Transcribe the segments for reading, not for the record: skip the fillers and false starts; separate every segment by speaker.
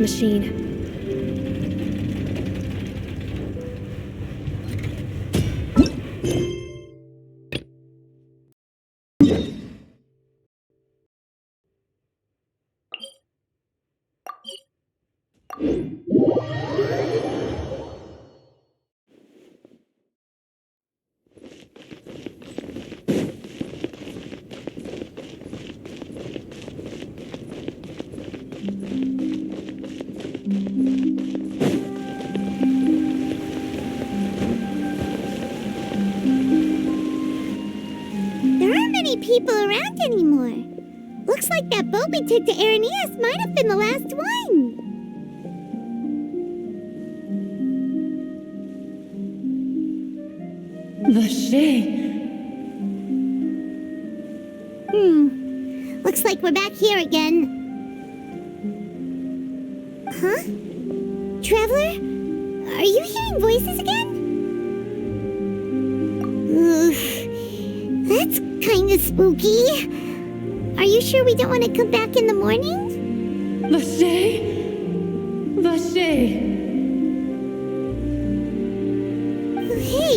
Speaker 1: machine.
Speaker 2: People around anymore. Looks like that boat we took to Araneas might have been the last one.
Speaker 3: Vache.
Speaker 2: Looks like we're back here again. Huh? Traveler? Are you hearing voices again? That's kinda spooky. Are you sure we don't want to come back in the morning?
Speaker 3: Vache? Vache.
Speaker 2: Hey,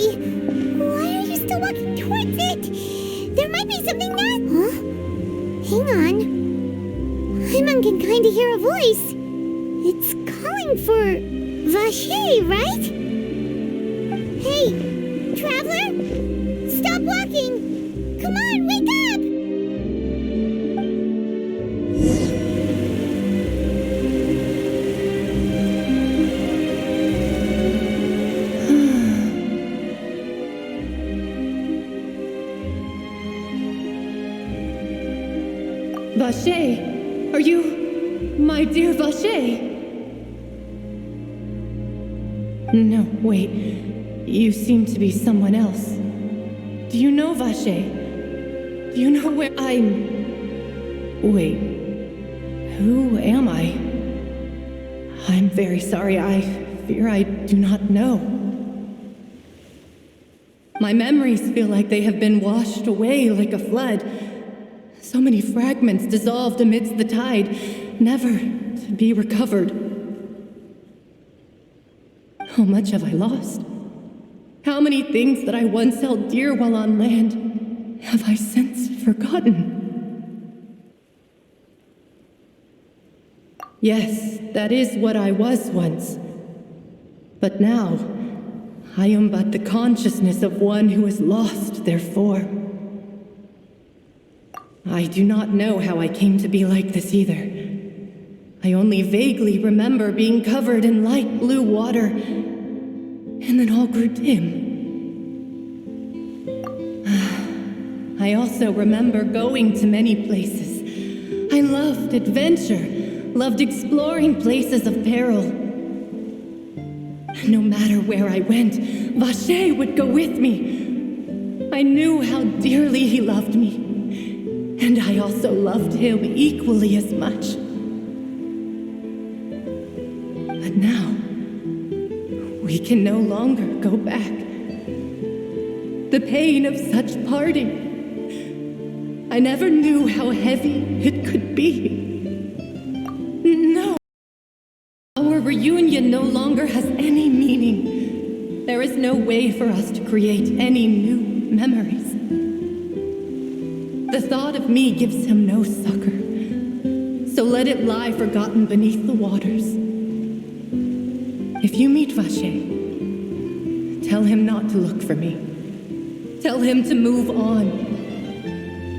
Speaker 2: why are you still walking towards it? There might be something that... Huh? Hang on. Paimon can kinda hear a voice. It's calling for... Vache, right? Hey, Traveler? Stop walking! Come on, wake up!
Speaker 3: Vache, are you... my dear Vache? No, wait. You seem to be someone else. Do you know Vache? Do you know where I'm... Wait. Who am I? I'm very sorry. I fear I do not know. My memories feel like they have been washed away like a flood. So many fragments dissolved amidst the tide, never to be recovered. How much have I lost? How many things that I once held dear while on land have I since forgotten? Yes, that is what I was once. But now, I am but the consciousness of one who has lost their form. I do not know how I came to be like this either. I only vaguely remember being covered in light blue water, and then all grew dim. I also remember going to many places. I loved adventure, loved exploring places of peril. No matter where I went, Vache would go with me. I knew how dearly he loved me, and I also loved him equally as much. But now, we can no longer go back. The pain of such parting, I never knew how heavy it could be. No. Our reunion no longer has any meaning. There is no way for us to create any new memories. The thought of me gives him no succor. So let it lie forgotten beneath the waters. If you meet Vache, tell him not to look for me. Tell him to move on.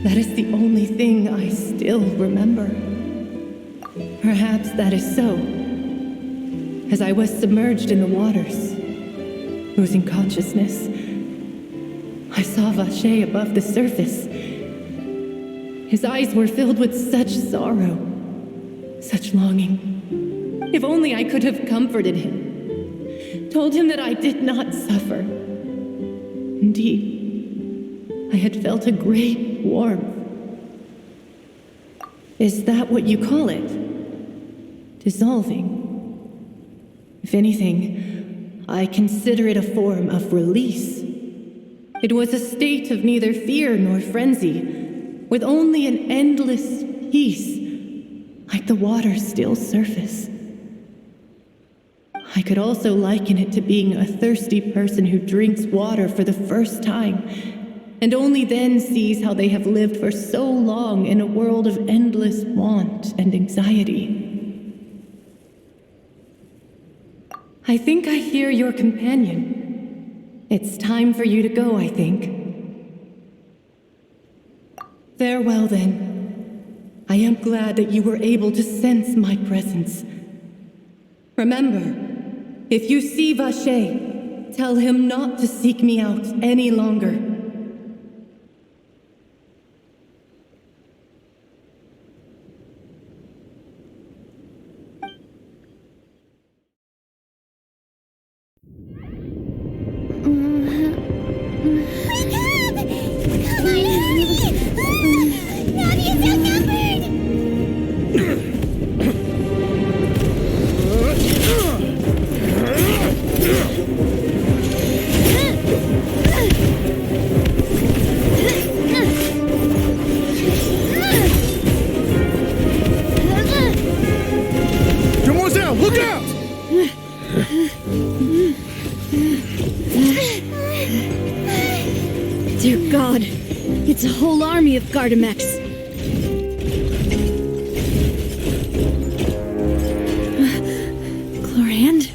Speaker 3: That is the only thing I still remember. Perhaps that is so. As I was submerged in the waters, losing consciousness, I saw Vache above the surface. His eyes were filled with such sorrow, such longing. If only I could have comforted him, told him that I did not suffer. Indeed, I had felt a great warmth. Is that what you call it? Dissolving? If anything, I consider it a form of release. It was a state of neither fear nor frenzy, with only an endless peace, like the water's still surface. I could also liken it to being a thirsty person who drinks water for the first time, and only then sees how they have lived for so long in a world of endless want and anxiety. I think I hear your companion. It's time for you to go, I think. Farewell, then. I am glad that you were able to sense my presence. Remember, if you see Vacher, tell him not to seek me out any longer.
Speaker 1: Dear God, it's a whole army of Gardamex. Chlorand?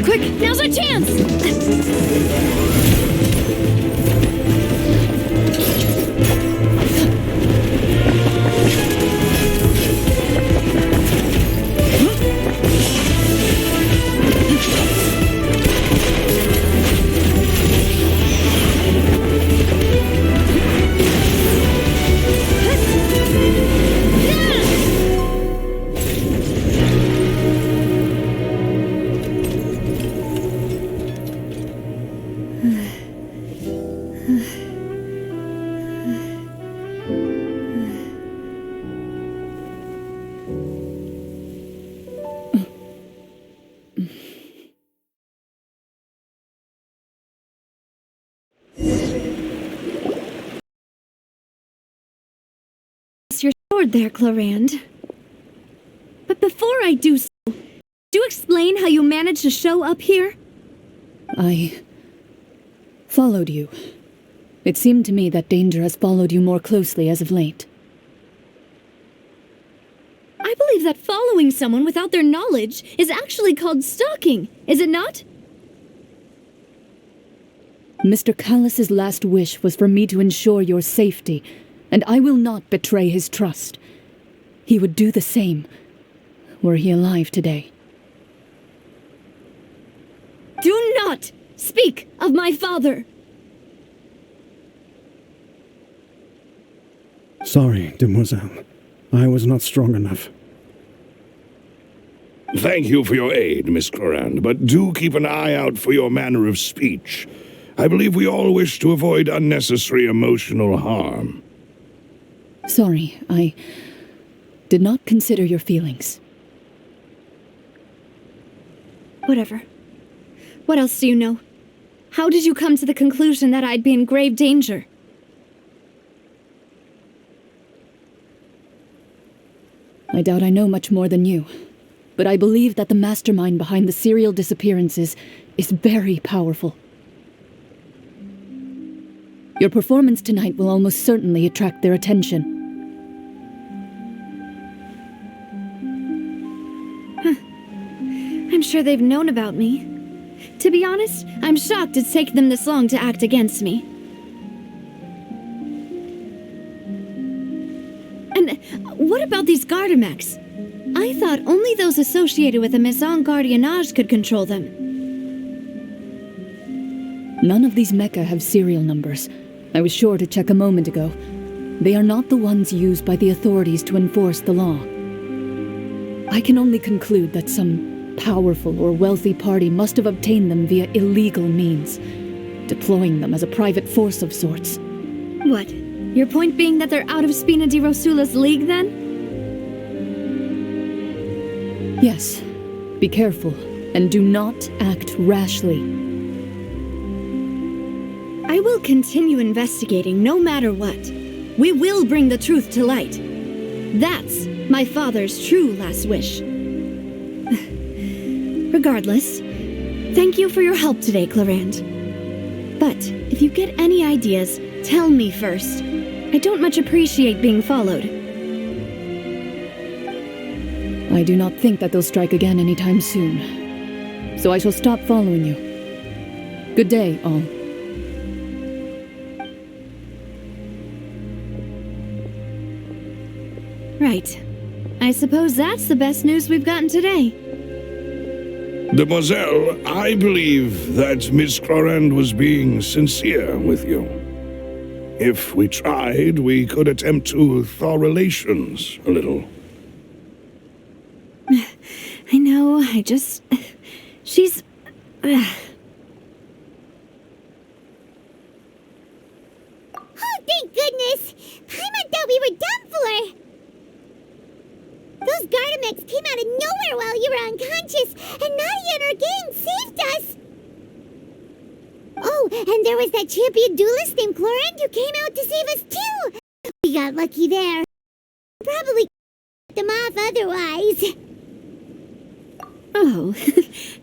Speaker 1: Quick, now's our chance! Your sword there, Chlorand. But before I do so, do you explain how you managed to show up here?
Speaker 4: I followed you. It seemed to me that danger has followed you more closely as of late.
Speaker 1: I believe that following someone without their knowledge is actually called stalking, is it not?
Speaker 4: Mr. Callus's last wish was for me to ensure your safety, and I will not betray his trust. He would do the same, were he alive today.
Speaker 1: Do not speak of my father!
Speaker 5: Sorry, demoiselle. I was not strong enough.
Speaker 6: Thank you for your aid, Miss Chlorand, but do keep an eye out for your manner of speech. I believe we all wish to avoid unnecessary emotional harm.
Speaker 4: Sorry, I did not consider your feelings.
Speaker 1: Whatever. What else do you know? How did you come to the conclusion that I'd be in grave danger?
Speaker 4: I doubt I know much more than you, but I believe that the mastermind behind the serial disappearances is very powerful. Your performance tonight will almost certainly attract their attention.
Speaker 1: I'm sure they've known about me. To be honest, I'm shocked it's taken them this long to act against me. And what about these Gardamex? I thought only those associated with the Maison Gardiennage could control them.
Speaker 4: None of these mecha have serial numbers. I was sure to check a moment ago. They are not the ones used by the authorities to enforce the law. I can only conclude that some powerful or wealthy party must have obtained them via illegal means, deploying them as a private force of sorts.
Speaker 1: What? Your point being that they're out of Spina di Rosula's league, then?
Speaker 4: Yes. Be careful, and do not act rashly.
Speaker 1: I will continue investigating no matter what. We will bring the truth to light. That's my father's true last wish. Regardless, thank you for your help today, Clarand. But if you get any ideas, tell me first. I don't much appreciate being followed.
Speaker 4: I do not think that they'll strike again anytime soon. So I shall stop following you. Good day, all.
Speaker 1: Right. I suppose that's the best news we've gotten today.
Speaker 6: Demoiselle, I believe that Miss Clarand was being sincere with you. If we tried, we could attempt to thaw relations a little.
Speaker 1: I know, she's...
Speaker 2: Oh, thank goodness! Paimon thought we were done for! Those Gardamex came out of nowhere while you were unconscious, and Nadia and her gang saved us! Oh, and there was that champion duelist named Clarand who came out to save us too! We got lucky there. Probably them off otherwise.
Speaker 1: Oh,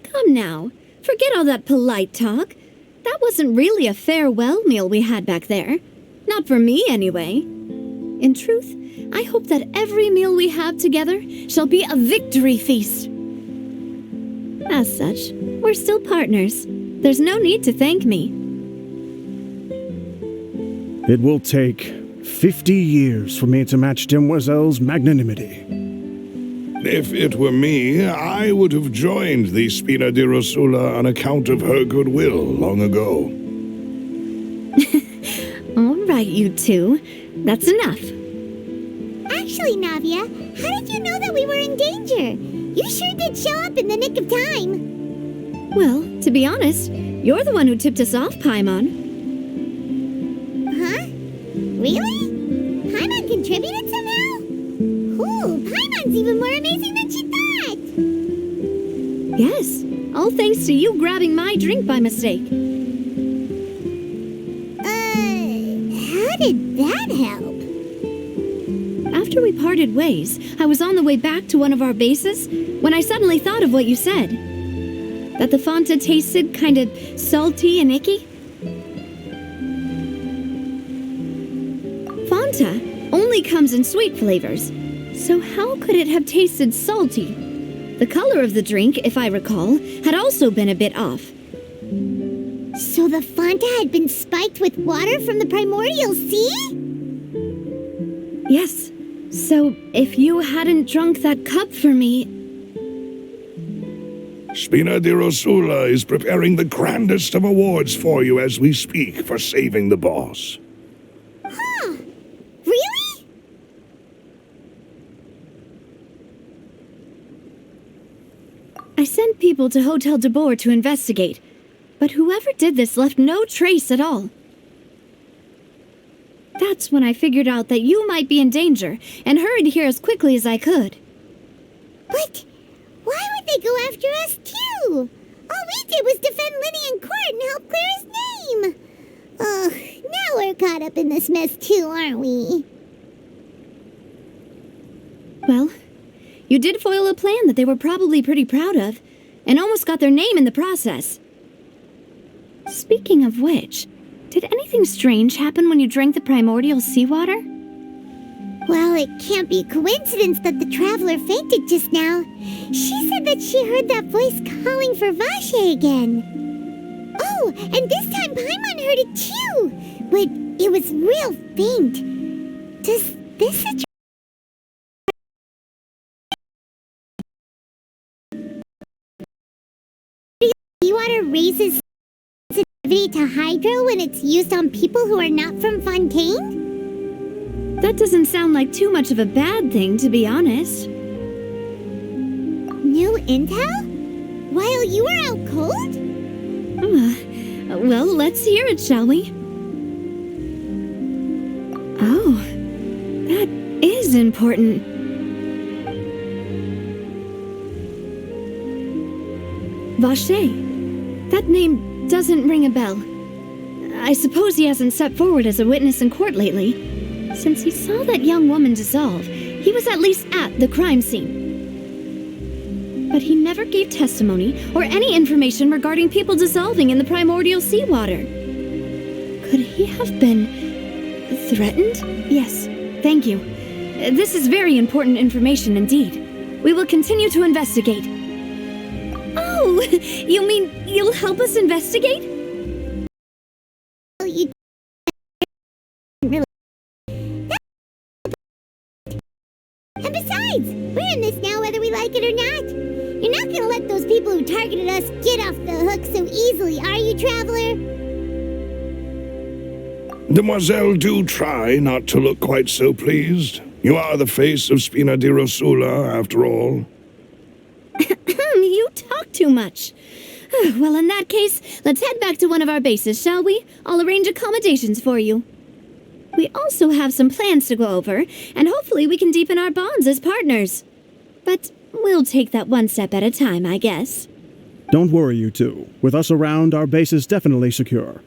Speaker 1: come now. Forget all that polite talk. That wasn't really a farewell meal we had back there. Not for me, anyway. In truth, I hope that every meal we have together shall be a victory feast. As such, we're still partners. There's no need to thank me.
Speaker 5: It will take 50 years for me to match Demoiselle's magnanimity.
Speaker 6: If it were me, I would have joined the Spina di Rosula on account of her goodwill long ago.
Speaker 1: All right, you two. That's enough.
Speaker 2: Actually, Navia, how did you know that we were in danger? You sure did show up in the nick of time.
Speaker 1: Well, to be honest, you're the one who tipped us off, Paimon.
Speaker 2: Huh? Really? Paimon contributed somehow? Ooh, Paimon's even more amazing than she thought!
Speaker 1: Yes, all thanks to you grabbing my drink by mistake.
Speaker 2: How did that help?
Speaker 1: After we parted ways, I was on the way back to one of our bases when I suddenly thought of what you said. That the Fanta tasted kind of salty and icky. Fanta only comes in sweet flavors, so how could it have tasted salty? The color of the drink, if I recall, had also been a bit off.
Speaker 2: So the Fanta had been spiked with water from the primordial sea?
Speaker 1: Yes. So, if you hadn't drunk that cup for me...
Speaker 6: Spina di Rosula is preparing the grandest of awards for you as we speak for saving the boss.
Speaker 2: Huh. Really?
Speaker 1: I sent people to Hotel de Boer to investigate, but whoever did this left no trace at all. That's when I figured out that you might be in danger and hurried here as quickly as I could.
Speaker 2: But why would they go after us too? All we did was defend Linny in court and help clear his name. Ugh, now we're caught up in this mess too, aren't we?
Speaker 1: Well, you did foil a plan that they were probably pretty proud of, and almost got their name in the process. Speaking of which, did anything strange happen when you drank the primordial seawater?
Speaker 2: Well, it can't be a coincidence that the traveler fainted just now. She said that she heard that voice calling for Vache again. Oh, and this time Paimon heard it too, but it was real faint. Does this suggest seawater raises sensitivity to hydro when it's used on people who are not from Fontaine?
Speaker 1: That doesn't sound like too much of a bad thing, to be honest.
Speaker 2: New intel? While you were out cold?
Speaker 1: Well, let's hear it, shall we? Oh, that is important. Vacher. That name doesn't ring a bell. I suppose he hasn't stepped forward as a witness in court lately. Since he saw that young woman dissolve, he was at least at the crime scene. But he never gave testimony or any information regarding people dissolving in the primordial seawater. Could he have been threatened? Yes, thank you. This is very important information indeed. We will continue to investigate. Oh, you mean you'll help us investigate?
Speaker 2: Well, you really. And besides, we're in this now whether we like it or not. You're not gonna let those people who targeted us get off the hook so easily, are you, Traveler?
Speaker 6: Demoiselle, do try not to look quite so pleased. You are the face of Spina di Rosula, after all.
Speaker 1: You talk too much. Well, in that case, let's head back to one of our bases, shall we? I'll arrange accommodations for you. We also have some plans to go over, and hopefully we can deepen our bonds as partners. But we'll take that one step at a time, I guess.
Speaker 5: Don't worry, you two. With us around, our base is definitely secure.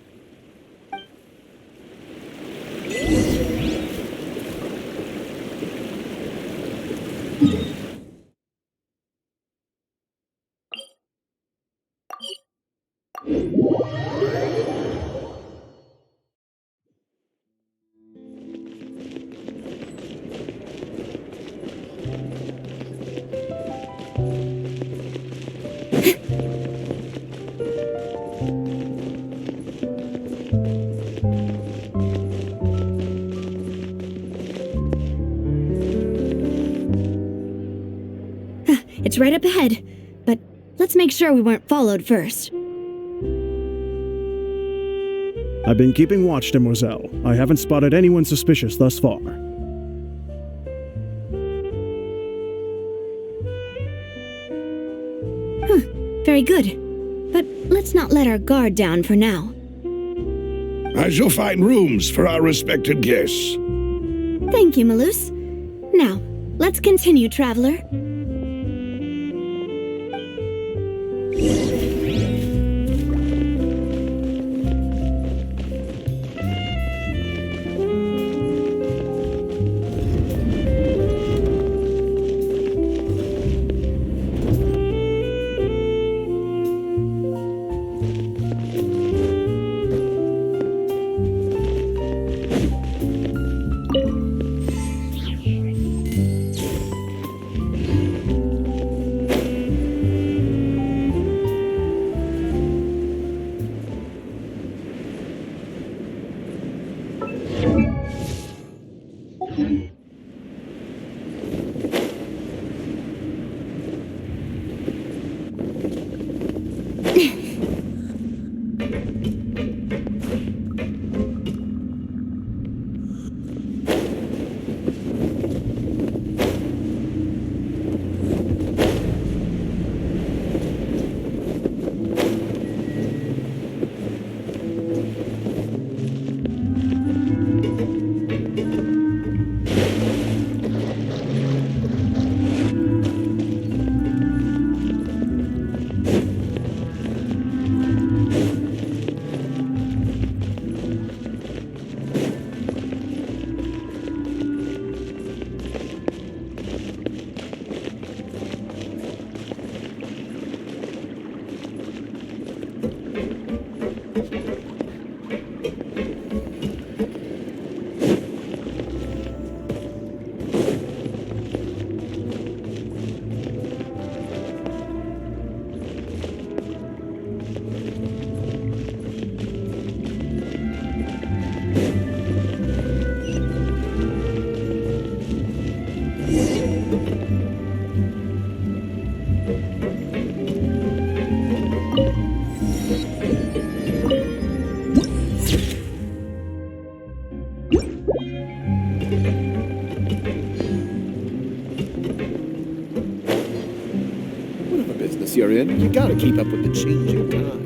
Speaker 1: It's right up ahead, but let's make sure we weren't followed first.
Speaker 5: I've been keeping watch, Demoiselle. I haven't spotted anyone suspicious thus far.
Speaker 1: Very good. But let's not let our guard down for now.
Speaker 6: I shall find rooms for our respected guests.
Speaker 1: Thank you, Malus. Now, let's continue, Traveler.
Speaker 7: You're in, you gotta keep up with the changing times.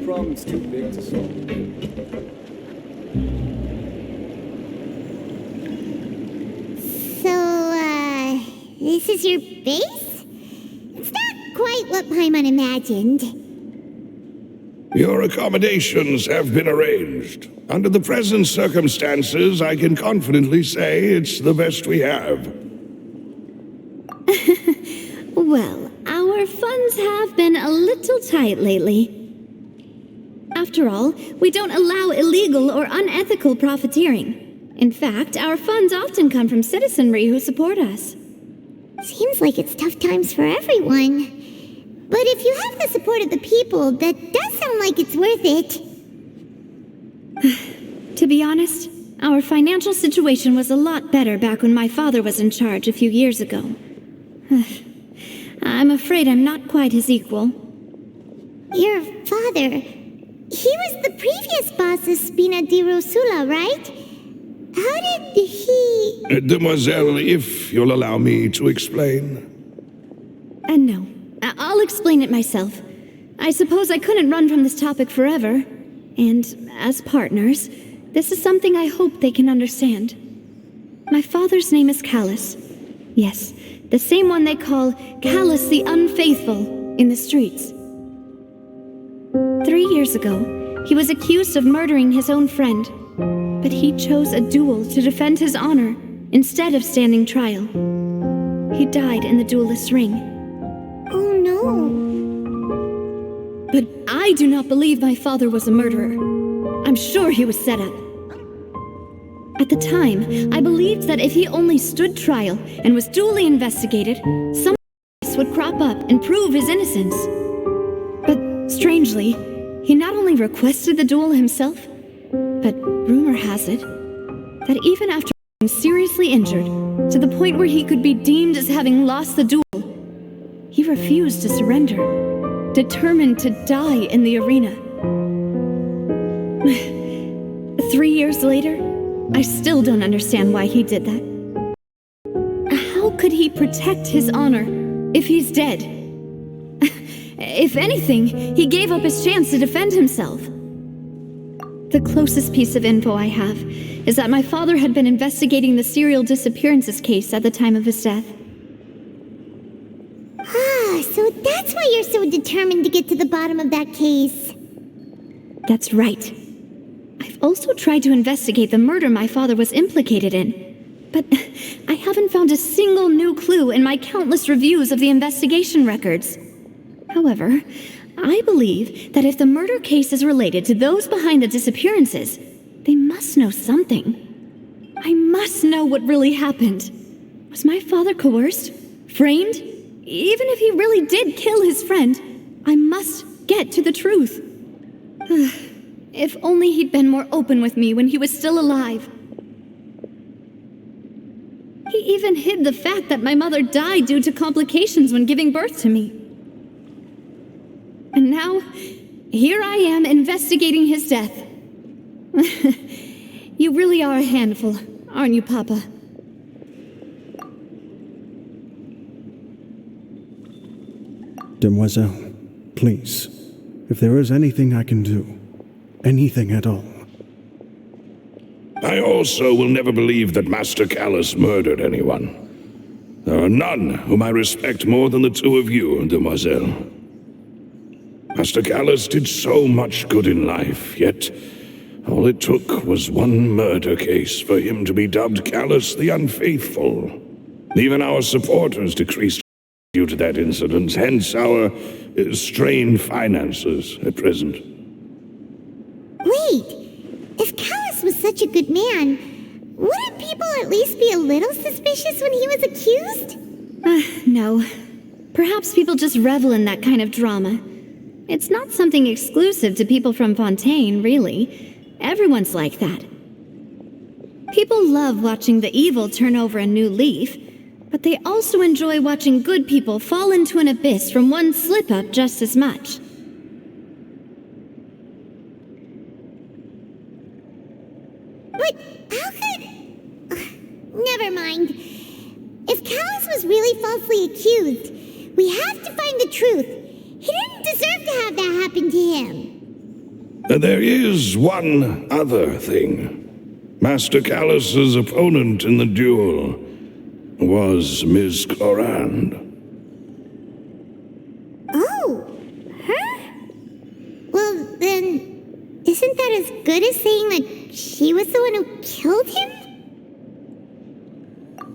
Speaker 7: problem's too big to solve.
Speaker 2: So, this is your base? It's not quite what Paimon imagined.
Speaker 6: Your accommodations have been arranged. Under the present circumstances, I can confidently say it's the best we have.
Speaker 1: Well, our funds have been a little tight lately. After all, we don't allow illegal or unethical profiteering. In fact, our funds often come from citizenry who support us.
Speaker 2: Seems like it's tough times for everyone. But if you have the support of the people, that does sound like it's worth it.
Speaker 1: To be honest, our financial situation was a lot better back when my father was in charge a few years ago. I'm afraid I'm not quite his equal.
Speaker 2: Your father, he was the previous boss of Spina di Rosula, right? How did he...
Speaker 6: Demoiselle, if you'll allow me to explain.
Speaker 1: No. I'll explain it myself. I suppose I couldn't run from this topic forever. And as partners, this is something I hope they can understand. My father's name is Callus. Yes, the same one they call Callus the Unfaithful in the streets. 3 years ago, he was accused of murdering his own friend, but he chose a duel to defend his honor instead of standing trial. He died in the duelist's ring.
Speaker 2: Oh no.
Speaker 1: But I do not believe my father was a murderer. I'm sure he was set up. At the time, I believed that if he only stood trial and was duly investigated, some would crop up and prove his innocence. But strangely, he not only requested the duel himself, but rumor has it that even after being seriously injured, to the point where he could be deemed as having lost the duel, he refused to surrender, determined to die in the arena. 3 years later, I still don't understand why he did that. How could he protect his honor if he's dead? If anything, he gave up his chance to defend himself. The closest piece of info I have is that my father had been investigating the serial disappearances case at the time of his death.
Speaker 2: Ah, so that's why you're so determined to get to the bottom of that case.
Speaker 1: That's right. I've also tried to investigate the murder my father was implicated in, but I haven't found a single new clue in my countless reviews of the investigation records. However, I believe that if the murder case is related to those behind the disappearances, they must know something. I must know what really happened. Was my father coerced? Framed? Even if he really did kill his friend, I must get to the truth. If only he'd been more open with me when he was still alive. He even hid the fact that my mother died due to complications when giving birth to me. And now, here I am investigating his death. You really are a handful, aren't you, Papa?
Speaker 5: Demoiselle, please, if there is anything I can do, anything at all.
Speaker 6: I also will never believe that Master Callus murdered anyone. There are none whom I respect more than the two of you, Demoiselle. Master Callus did so much good in life, yet all it took was one murder case for him to be dubbed Callus the Unfaithful. Even our supporters decreased due to that incident, hence our strained finances at present.
Speaker 2: Wait, if Callus was such a good man, wouldn't people at least be a little suspicious when he was accused?
Speaker 1: No. Perhaps people just revel in that kind of drama. It's not something exclusive to people from Fontaine, really. Everyone's like that. People love watching the evil turn over a new leaf, but they also enjoy watching good people fall into an abyss from one slip-up just as much.
Speaker 2: But how could... Never mind. If Callus was really falsely accused, we have to find the truth. He didn't deserve to have that happen to him.
Speaker 6: There is one other thing. Master Callus's opponent in the duel was Ms. Clorand.
Speaker 2: Oh, her? Well, then, isn't that as good as saying that she was the one who killed him?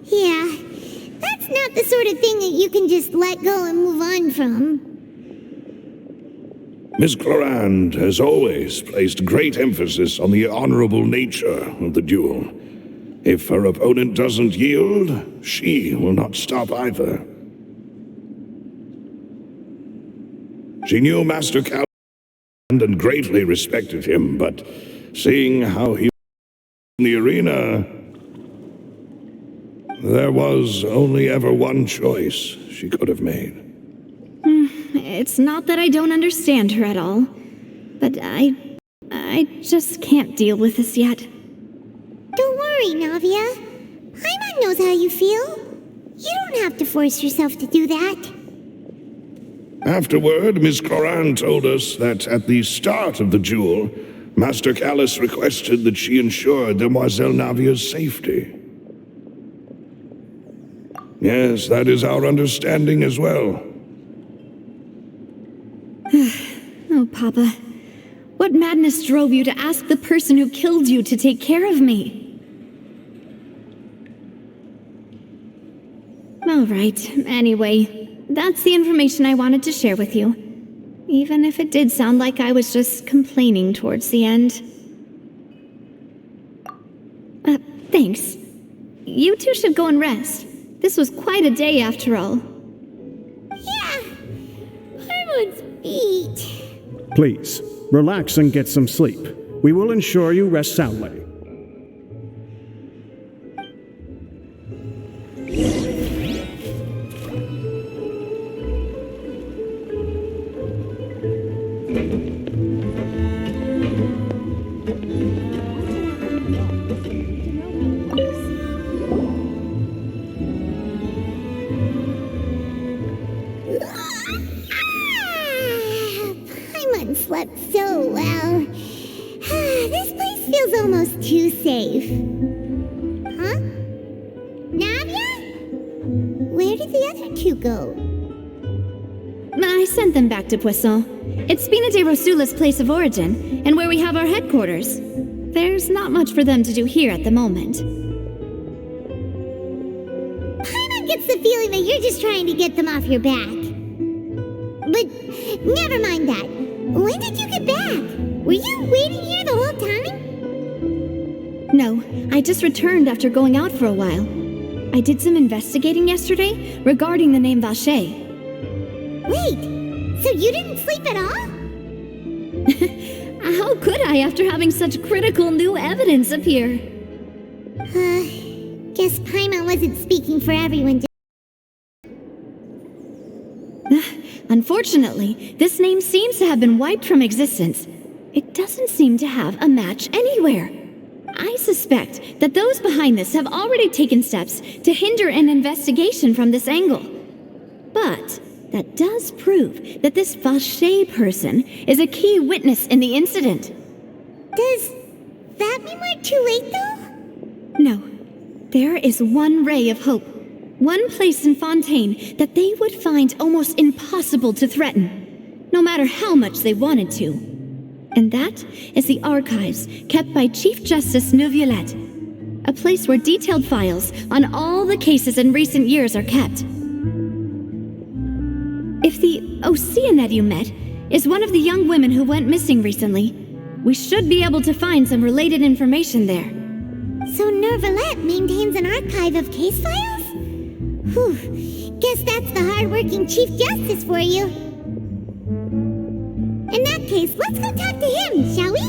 Speaker 2: Yeah, that's not the sort of thing that you can just let go and move on from.
Speaker 6: Miss Clorand has always placed great emphasis on the honorable nature of the duel. If her opponent doesn't yield, she will not stop either. She knew Master Calus and greatly respected him, but seeing how he was in the arena, there was only ever one choice she could have made.
Speaker 1: It's not that I don't understand her at all, but I just can't deal with this yet.
Speaker 2: Don't worry, Navia. Paimon knows how you feel. You don't have to force yourself to do that.
Speaker 6: Afterward, Miss Clorand told us that at the start of the duel, Master Calus requested that she ensure Demoiselle Navia's safety. Yes, that is our understanding as well.
Speaker 1: Oh, Papa. What madness drove you to ask the person who killed you to take care of me? All right, anyway, that's the information I wanted to share with you. Even if it did sound like I was just complaining towards the end. Thanks. You two should go and rest. This was quite a day after all.
Speaker 2: Yeah, Paimon's beat.
Speaker 5: Please, relax and get some sleep. We will ensure you rest soundly.
Speaker 2: Paimon slept so well. This place feels almost too safe. Huh? Navia? Where did the other two go?
Speaker 1: I sent them back to Poisson. It's Spina de Rosula's place of origin, and where we have our headquarters. There's not much for them to do here at the moment.
Speaker 2: Paimon gets the feeling that you're just trying to get them off your back. But never mind that. When did you get back? Were you waiting here the whole time?
Speaker 1: No, I just returned after going out for a while. I did some investigating yesterday regarding the name Vacher.
Speaker 2: Wait, so you didn't sleep at all?
Speaker 1: How could I after having such critical new evidence appear?
Speaker 2: Guess Paimon wasn't speaking for everyone.
Speaker 1: Unfortunately, this name seems to have been wiped from existence. It doesn't seem to have a match anywhere. I suspect that those behind this have already taken steps to hinder an investigation from this angle. But that does prove that this Vacher person is a key witness in the incident.
Speaker 2: Does that mean we're too late, though?
Speaker 1: No. There is one ray of hope. One place in Fontaine that they would find almost impossible to threaten, no matter how much they wanted to. And that is the archives kept by Chief Justice Neuvillette, a place where detailed files on all the cases in recent years are kept. If the Oceanette you met is one of the young women who went missing recently, we should be able to find some related information there.
Speaker 2: So Neuvillette maintains an archive of case files? Whew, guess that's the hard-working Chief Justice for you. In that case, let's go talk to him, shall we?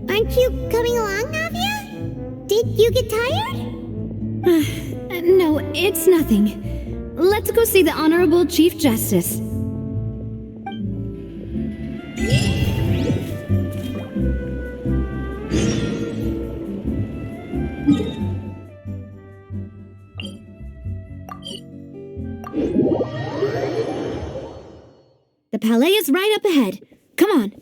Speaker 2: Aren't you coming along, Navia? Did you get tired?
Speaker 1: No, it's nothing. Let's go see the Honorable Chief Justice. The Palais is right up ahead. Come on.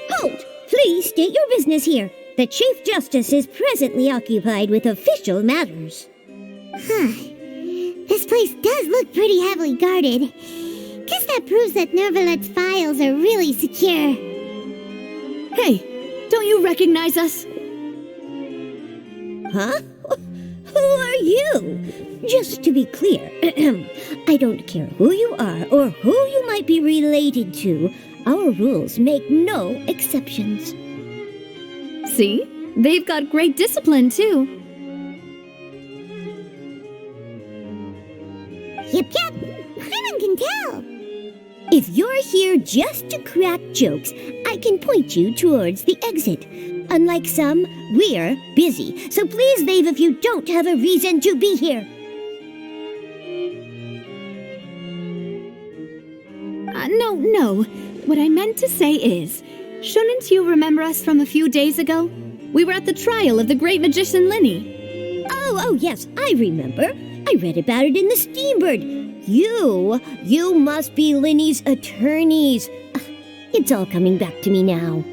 Speaker 2: Halt! Please state your business here. The Chief Justice is presently occupied with official matters. This place does look pretty heavily guarded. Guess that proves that Nervalet's files are really secure.
Speaker 1: Hey, don't you recognize us?
Speaker 2: Huh? Who are you? Just to be clear, I don't care who you are or who you might be related to. Our rules make no exceptions.
Speaker 1: See? They've got great discipline, too.
Speaker 2: Yep, Hyman can tell. If you're here just to crack jokes, I can point you towards the exit. Unlike some, we're busy, so please leave if you don't have a reason to be here.
Speaker 1: No. What I meant to say is, shouldn't you remember us from a few days ago? We were at the trial of the great magician Linny.
Speaker 2: Oh, yes, I remember. I read about it in the Steambird. You must be Linny's attorneys. It's all coming back to me now.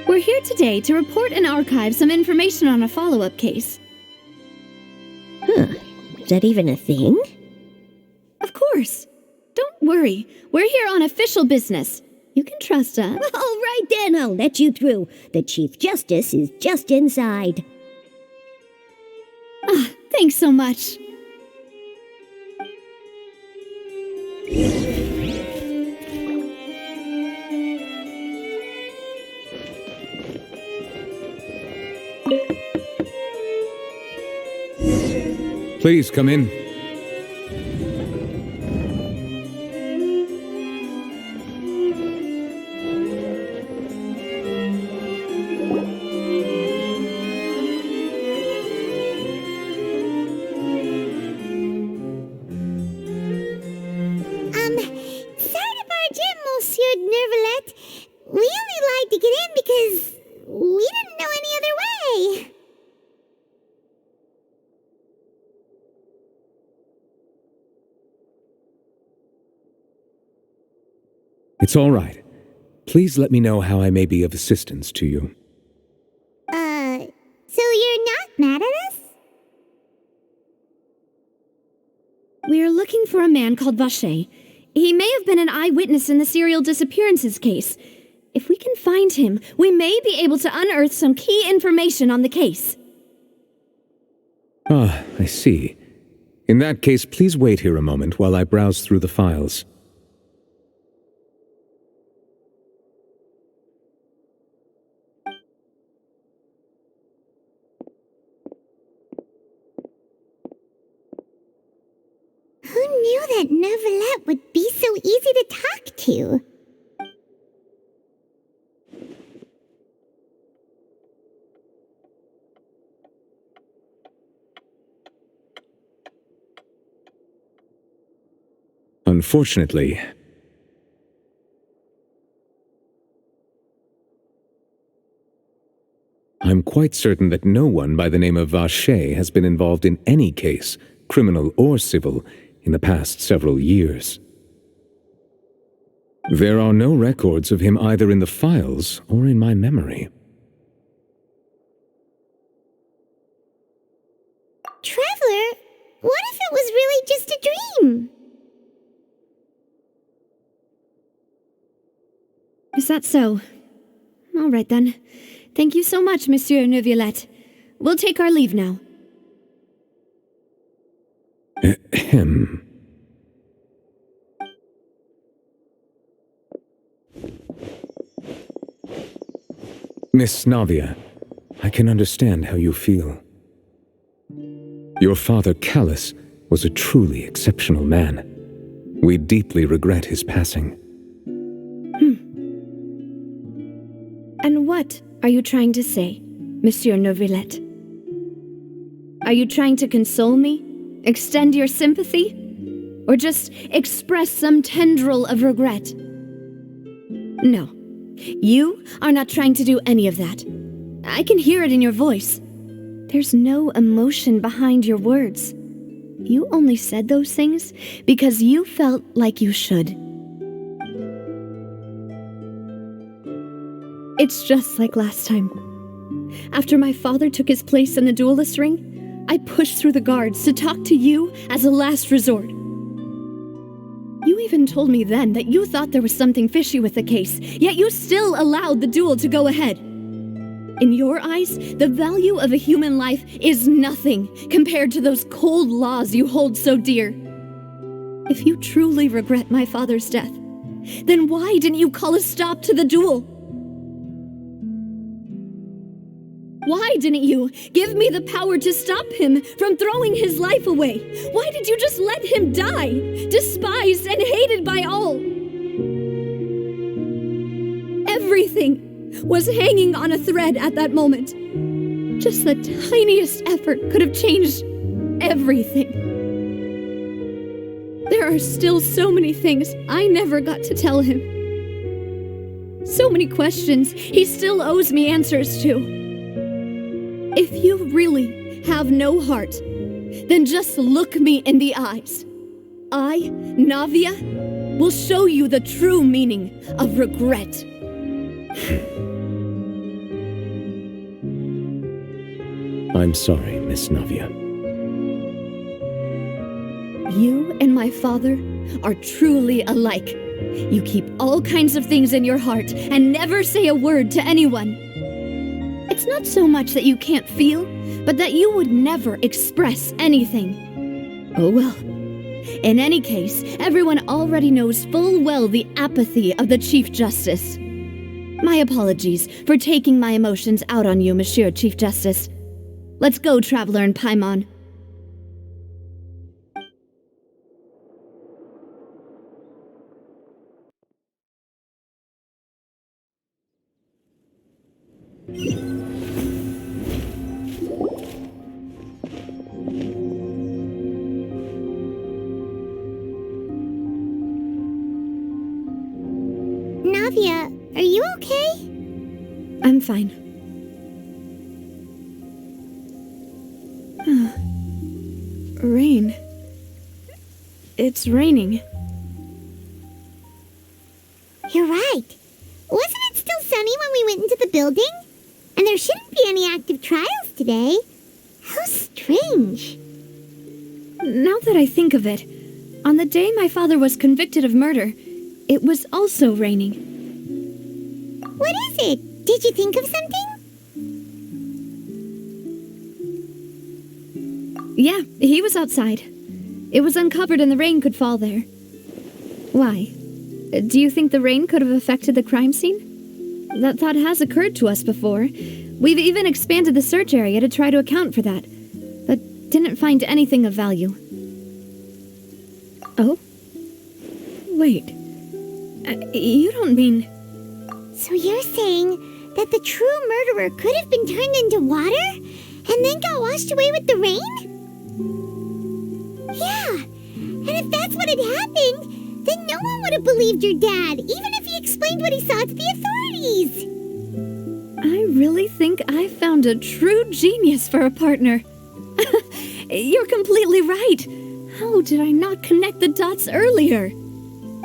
Speaker 1: We're here today to report and archive some information on a follow-up case.
Speaker 2: Is that even a thing?
Speaker 1: Of course. Don't worry. We're here on official business. You can trust us.
Speaker 2: All right then, I'll let you through. The Chief Justice is just inside.
Speaker 1: Thanks so much.
Speaker 8: Please come in.
Speaker 2: Sorry to barge in, Monsieur Nervalet. We only lied to get in because we didn't know any other way.
Speaker 8: It's all right. Please let me know how I may be of assistance to you.
Speaker 2: So you're not mad at us?
Speaker 1: We're looking for a man called Vacher. He may have been an eyewitness in the serial disappearances case. If we can find him, we may be able to unearth some key information on the case.
Speaker 8: Ah, I see. In that case, please wait here a moment while I browse through the files.
Speaker 2: Who knew that Nervalet would be so easy to talk to?
Speaker 8: Unfortunately, I'm quite certain that no one by the name of Vacher has been involved in any case, criminal or civil, in the past several years. There are no records of him either in the files or in my memory.
Speaker 2: Traveler, what if it was really just a dream?
Speaker 1: Is that so? All right then. Thank you so much, Monsieur Neuvillette. We'll take our leave now.
Speaker 8: Ahem. Miss Navia, I can understand how you feel. Your father, Callus, was a truly exceptional man. We deeply regret his passing.
Speaker 1: And what are you trying to say, Monsieur Neuvillette? Are you trying to console me? Extend your sympathy? Or just express some tendril of regret? No, you are not trying to do any of that. I can hear it in your voice. There's no emotion behind your words. You only said those things because you felt like you should. It's just like last time. After my father took his place in the duelist ring, I pushed through the guards to talk to you as a last resort. You even told me then that you thought there was something fishy with the case, yet you still allowed the duel to go ahead. In your eyes, the value of a human life is nothing compared to those cold laws you hold so dear. If you truly regret my father's death, then why didn't you call a stop to the duel? Why didn't you give me the power to stop him from throwing his life away? Why did you just let him die, despised and hated by all? Everything was hanging on a thread at that moment. Just the tiniest effort could have changed everything. There are still so many things I never got to tell him. So many questions he still owes me answers to. If you really have no heart, then just look me in the eyes. I, Navia, will show you the true meaning of regret.
Speaker 8: I'm sorry, Miss Navia.
Speaker 1: You and my father are truly alike. You keep all kinds of things in your heart and never say a word to anyone. It's not so much that you can't feel, but that you would never express anything. Oh well. In any case, everyone already knows full well the apathy of the Chief Justice. My apologies for taking my emotions out on you, Monsieur Chief Justice. Let's go, Traveler and Paimon.
Speaker 2: Navia, are you okay?
Speaker 1: I'm fine. Rain. It's raining.
Speaker 2: You're right. Wasn't it still sunny when we went into the building? And there shouldn't be any active trials today. How strange.
Speaker 1: Now that I think of it, on the day my father was convicted of murder, it was also raining.
Speaker 2: What is it? Did you think of something?
Speaker 1: Yeah, he was outside. It was uncovered and the rain could fall there. Why? Do you think the rain could have affected the crime scene? That thought has occurred to us before. We've even expanded the search area to try to account for that, but didn't find anything of value. Oh? Wait. You don't mean...
Speaker 2: So you're saying that the true murderer could have been turned into water and then got washed away with the rain? Yeah, and if that's what had happened, then no one would have believed your dad, even if he explained what he saw to the authorities.
Speaker 1: I really think I found a true genius for a partner. You're completely right. How did I not connect the dots earlier?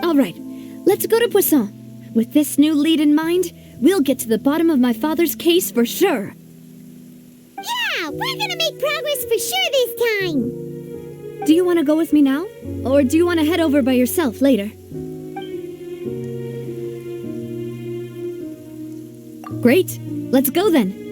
Speaker 1: All right, let's go to Poisson. With this new lead in mind, we'll get to the bottom of my father's case for sure.
Speaker 2: Yeah, we're gonna make progress for sure this time.
Speaker 1: Do you want to go with me now? Or do you want to head over by yourself later? Great, let's go then.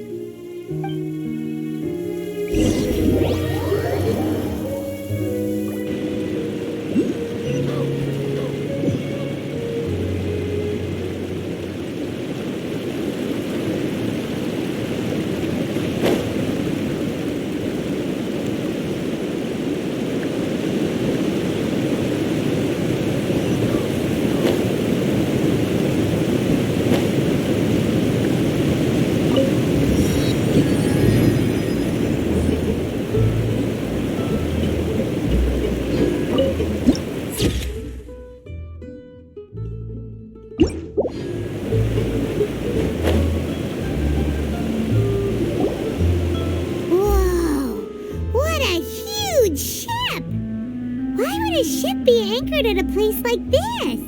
Speaker 2: be anchored at a place like this?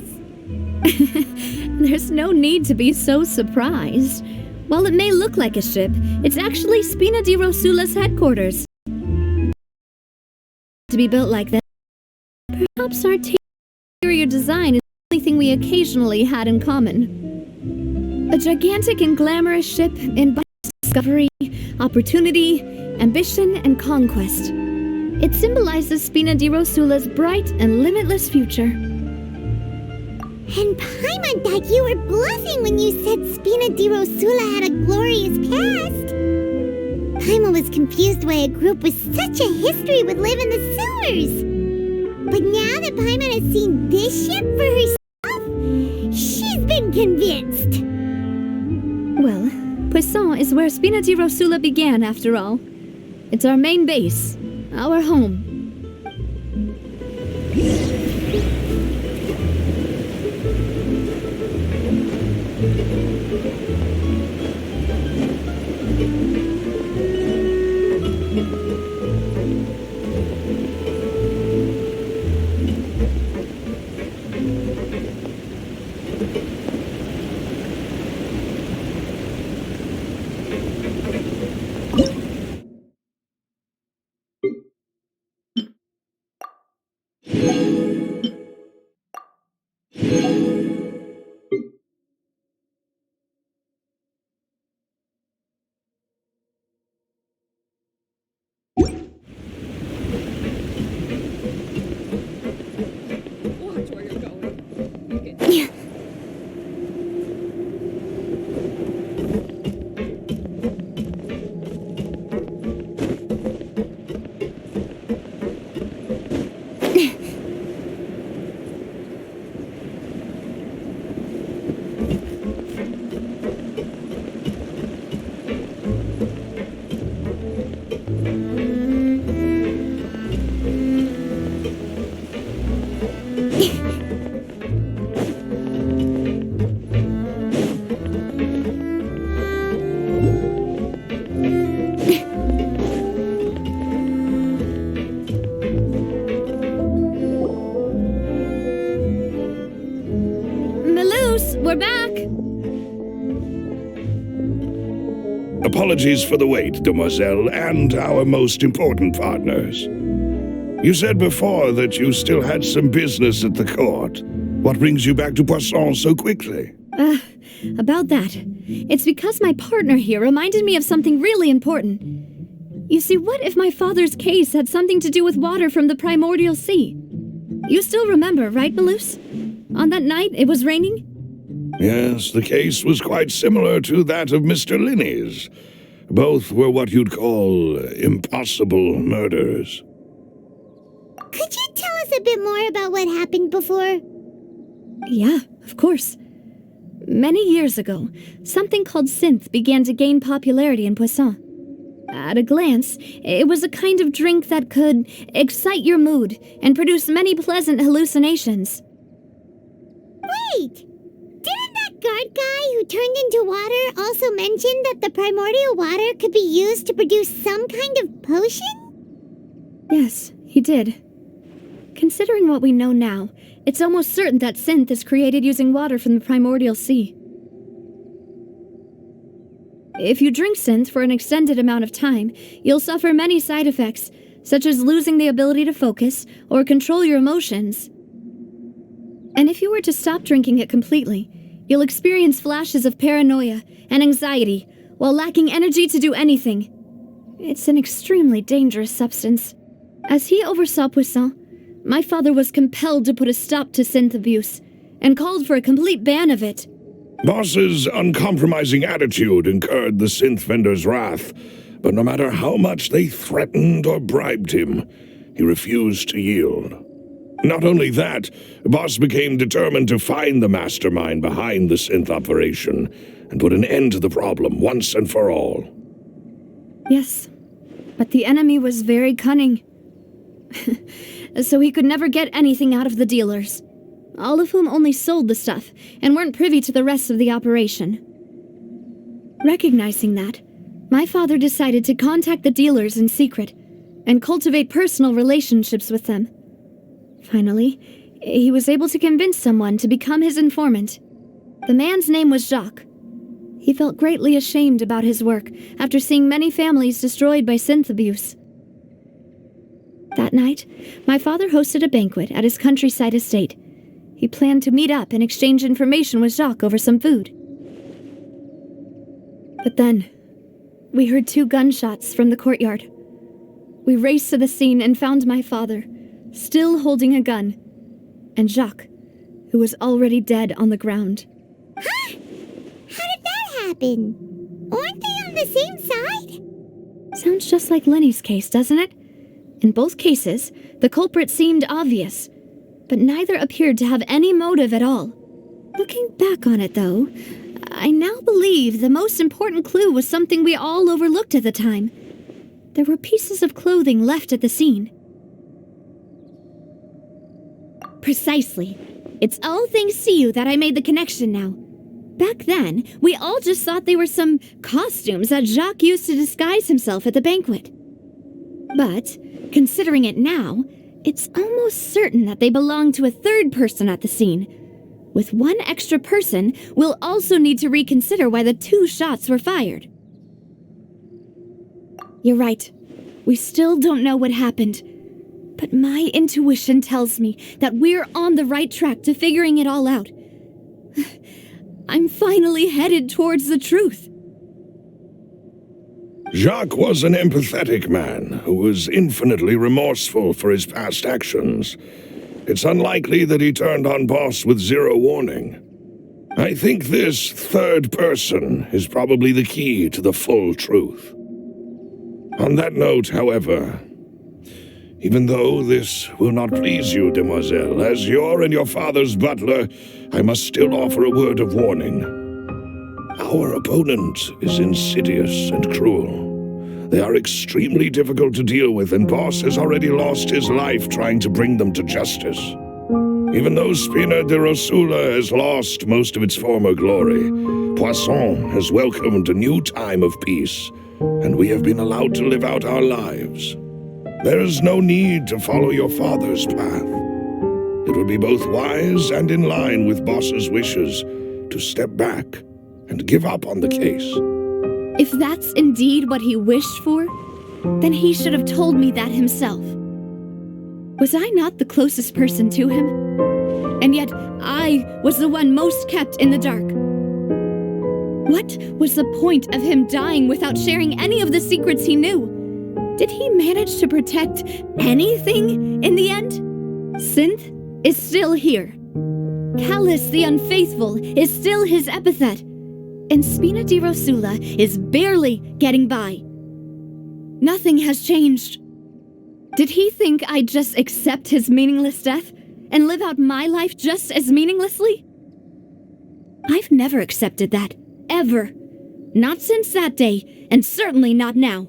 Speaker 1: There's no need to be so surprised. While it may look like a ship, it's actually Spina di Rosula's headquarters. To be built like that, perhaps our interior design is the only thing we occasionally had in common. A gigantic and glamorous ship embodies discovery, opportunity, ambition, and conquest. It symbolizes Spina di Rosula's bright and limitless future.
Speaker 2: And Paimon thought you were bluffing when you said Spina di Rosula had a glorious past. Paimon was confused why a group with such a history would live in the sewers. But now that Paimon has seen this ship for herself, she's been convinced.
Speaker 1: Well, Poisson is where Spina di Rosula began, after all. It's our main base, our home. We're back!
Speaker 6: Apologies for the wait, demoiselle, and our most important partners. You said before that you still had some business at the court. What brings you back to Poisson so quickly?
Speaker 1: About that. It's because my partner here reminded me of something really important. You see, what if my father's case had something to do with water from the primordial sea? You still remember, right, Malus? On that night, it was raining?
Speaker 6: Yes, the case was quite similar to that of Mr. Linney's. Both were what you'd call impossible murders.
Speaker 2: Could you tell us a bit more about what happened before?
Speaker 1: Yeah, of course. Many years ago, something called synth began to gain popularity in Poisson. At a glance, it was a kind of drink that could excite your mood and produce many pleasant hallucinations.
Speaker 2: Wait! Didn't that guard guy who turned into water also mention that the primordial water could be used to produce some kind of potion?
Speaker 1: Yes, he did. Considering what we know now, it's almost certain that synth is created using water from the primordial sea. If you drink synth for an extended amount of time, you'll suffer many side effects, such as losing the ability to focus or control your emotions. And if you were to stop drinking it completely, you'll experience flashes of paranoia and anxiety while lacking energy to do anything. It's an extremely dangerous substance. As he oversaw Poisson, my father was compelled to put a stop to synth abuse and called for a complete ban of it.
Speaker 6: Boss's uncompromising attitude incurred the synth vendor's wrath, but no matter how much they threatened or bribed him, he refused to yield. Not only that, Boss became determined to find the mastermind behind the synth operation and put an end to the problem once and for all.
Speaker 1: Yes, but the enemy was very cunning. So he could never get anything out of the dealers, all of whom only sold the stuff and weren't privy to the rest of the operation. Recognizing that, my father decided to contact the dealers in secret and cultivate personal relationships with them. Finally, he was able to convince someone to become his informant. The man's name was Jacques. He felt greatly ashamed about his work after seeing many families destroyed by synth abuse. That night, my father hosted a banquet at his countryside estate. He planned to meet up and exchange information with Jacques over some food. But then, we heard 2 gunshots from the courtyard. We raced to the scene and found my father, still holding a gun, and Jacques, who was already dead on the ground.
Speaker 2: Huh? How did that happen? Aren't they on the same side?
Speaker 1: Sounds just like Lenny's case, doesn't it? In both cases, the culprit seemed obvious, but neither appeared to have any motive at all. Looking back on it, though, I now believe the most important clue was something we all overlooked at the time. There were pieces of clothing left at the scene. Precisely. It's all thanks to you that I made the connection now. Back then, we all just thought they were some costumes that Jacques used to disguise himself at the banquet. But, considering it now, it's almost certain that they belong to a third person at the scene. With one extra person, we'll also need to reconsider why the 2 shots were fired. You're right. We still don't know what happened. But my intuition tells me that we're on the right track to figuring it all out. I'm finally headed towards the truth.
Speaker 6: Jacques was an empathetic man who was infinitely remorseful for his past actions. It's unlikely that he turned on Boss with 0 warning. I think this third person is probably the key to the full truth. On that note, however, even though this will not please you, demoiselle, as your and your father's butler, I must still offer a word of warning. Our opponent is insidious and cruel. They are extremely difficult to deal with, and Boss has already lost his life trying to bring them to justice. Even though Spina de Rosula has lost most of its former glory, Poisson has welcomed a new time of peace, and we have been allowed to live out our lives. There is no need to follow your father's path. It would be both wise and in line with Boss's wishes to step back and give up on the case.
Speaker 1: If that's indeed what he wished for, then he should have told me that himself. Was I not the closest person to him? And yet I was the one most kept in the dark. What was the point of him dying without sharing any of the secrets he knew? Did he manage to protect anything in the end? Synth is still here. Callus the Unfaithful is still his epithet. And Spina di Rosula is barely getting by. Nothing has changed. Did he think I'd just accept his meaningless death and live out my life just as meaninglessly? I've never accepted that, ever. Not since that day, and certainly not now.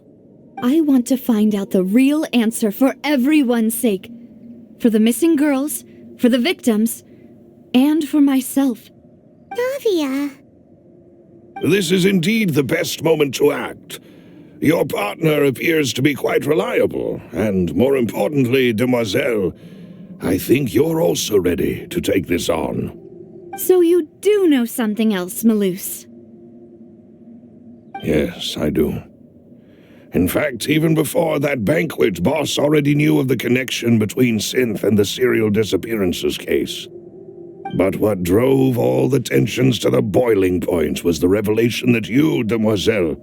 Speaker 1: I want to find out the real answer for everyone's sake. For the missing girls, for the victims, and for myself.
Speaker 2: Navia.
Speaker 6: This is indeed the best moment to act. Your partner appears to be quite reliable, and more importantly, demoiselle, I think you're also ready to take this on.
Speaker 1: So you do know something else, Malouse?
Speaker 6: Yes, I do. In fact, even before that banquet, Boss already knew of the connection between Synth and the serial disappearances case. But what drove all the tensions to the boiling point was the revelation that you, demoiselle,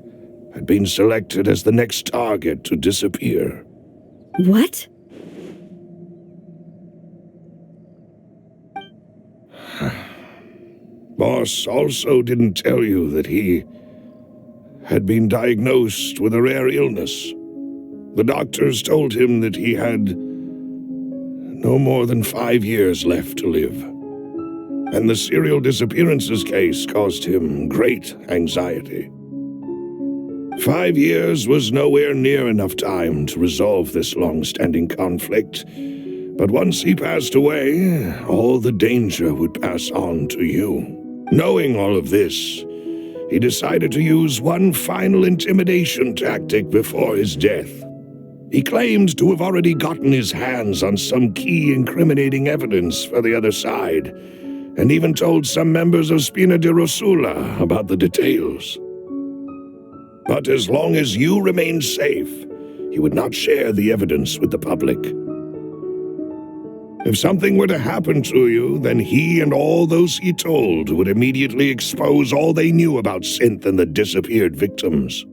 Speaker 6: had been selected as the next target to disappear.
Speaker 1: What?
Speaker 6: Boss also didn't tell you that he had been diagnosed with a rare illness. The doctors told him that he had no more than 5 years left to live. And the serial disappearances case caused him great anxiety. 5 years was nowhere near enough time to resolve this long-standing conflict, but once he passed away, all the danger would pass on to you. Knowing all of this, he decided to use one final intimidation tactic before his death. He claimed to have already gotten his hands on some key incriminating evidence for the other side, and even told some members of Spina di Rosula about the details. But as long as you remained safe, he would not share the evidence with the public. If something were to happen to you, then he and all those he told would immediately expose all they knew about Synth and the disappeared victims.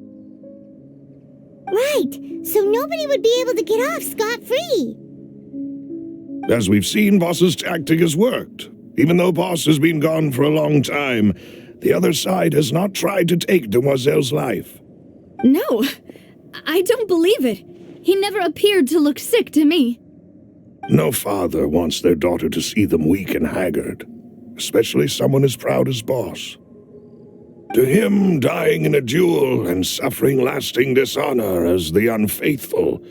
Speaker 2: Right, so nobody would be able to get off scot-free.
Speaker 6: As we've seen, Boss's tactic has worked. Even though Boss has been gone for a long time, the other side has not tried to take Demoiselle's life.
Speaker 1: No, I don't believe it. He never appeared to look sick to me.
Speaker 6: No father wants their daughter to see them weak and haggard, especially someone as proud as Boss. To him, dying in a duel and suffering lasting dishonor as the unfaithful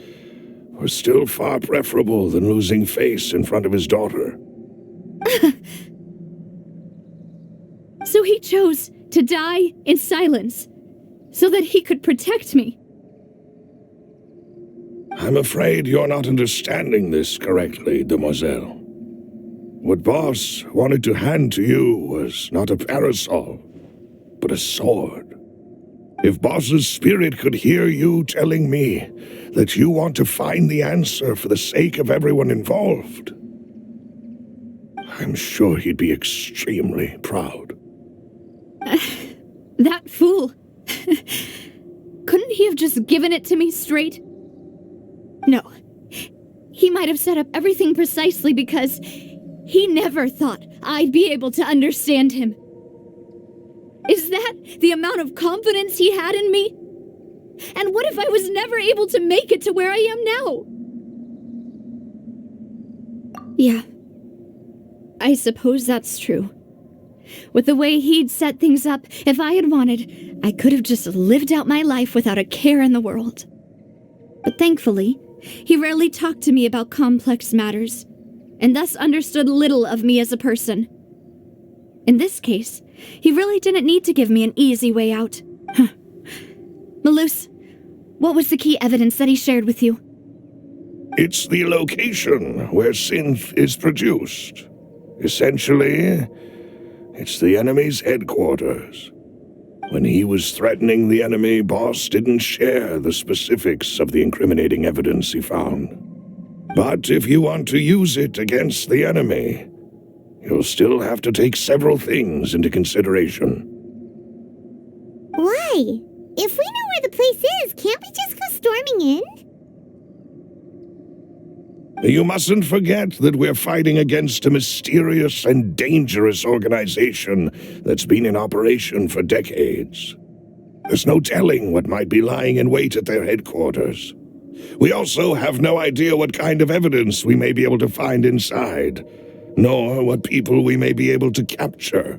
Speaker 6: was still far preferable than losing face in front of his daughter.
Speaker 1: So he chose to die in silence, so that he could protect me.
Speaker 6: I'm afraid you're not understanding this correctly, Demoiselle. What Boss wanted to hand to you was not a parasol, but a sword. If Boss's spirit could hear you telling me that you want to find the answer for the sake of everyone involved, I'm sure he'd be extremely proud.
Speaker 1: That fool. Couldn't he have just given it to me straight? No. He might have set up everything precisely because he never thought I'd be able to understand him. Is that the amount of confidence he had in me? And what if I was never able to make it to where I am now? Yeah. I suppose that's true. With the way he'd set things up, if I had wanted, I could have just lived out my life without a care in the world. But thankfully, he rarely talked to me about complex matters, and thus understood little of me as a person. In this case, he really didn't need to give me an easy way out. Malus, what was the key evidence that he shared with you?
Speaker 6: It's the location where Synth is produced. Essentially, it's the enemy's headquarters. When he was threatening the enemy, Boss didn't share the specifics of the incriminating evidence he found. But if you want to use it against the enemy, you'll still have to take several things into consideration.
Speaker 2: Why? If we know where the place is, can't we just go storming in?
Speaker 6: You mustn't forget that we're fighting against a mysterious and dangerous organization that's been in operation for decades. There's no telling what might be lying in wait at their headquarters. We also have no idea what kind of evidence we may be able to find inside, nor what people we may be able to capture.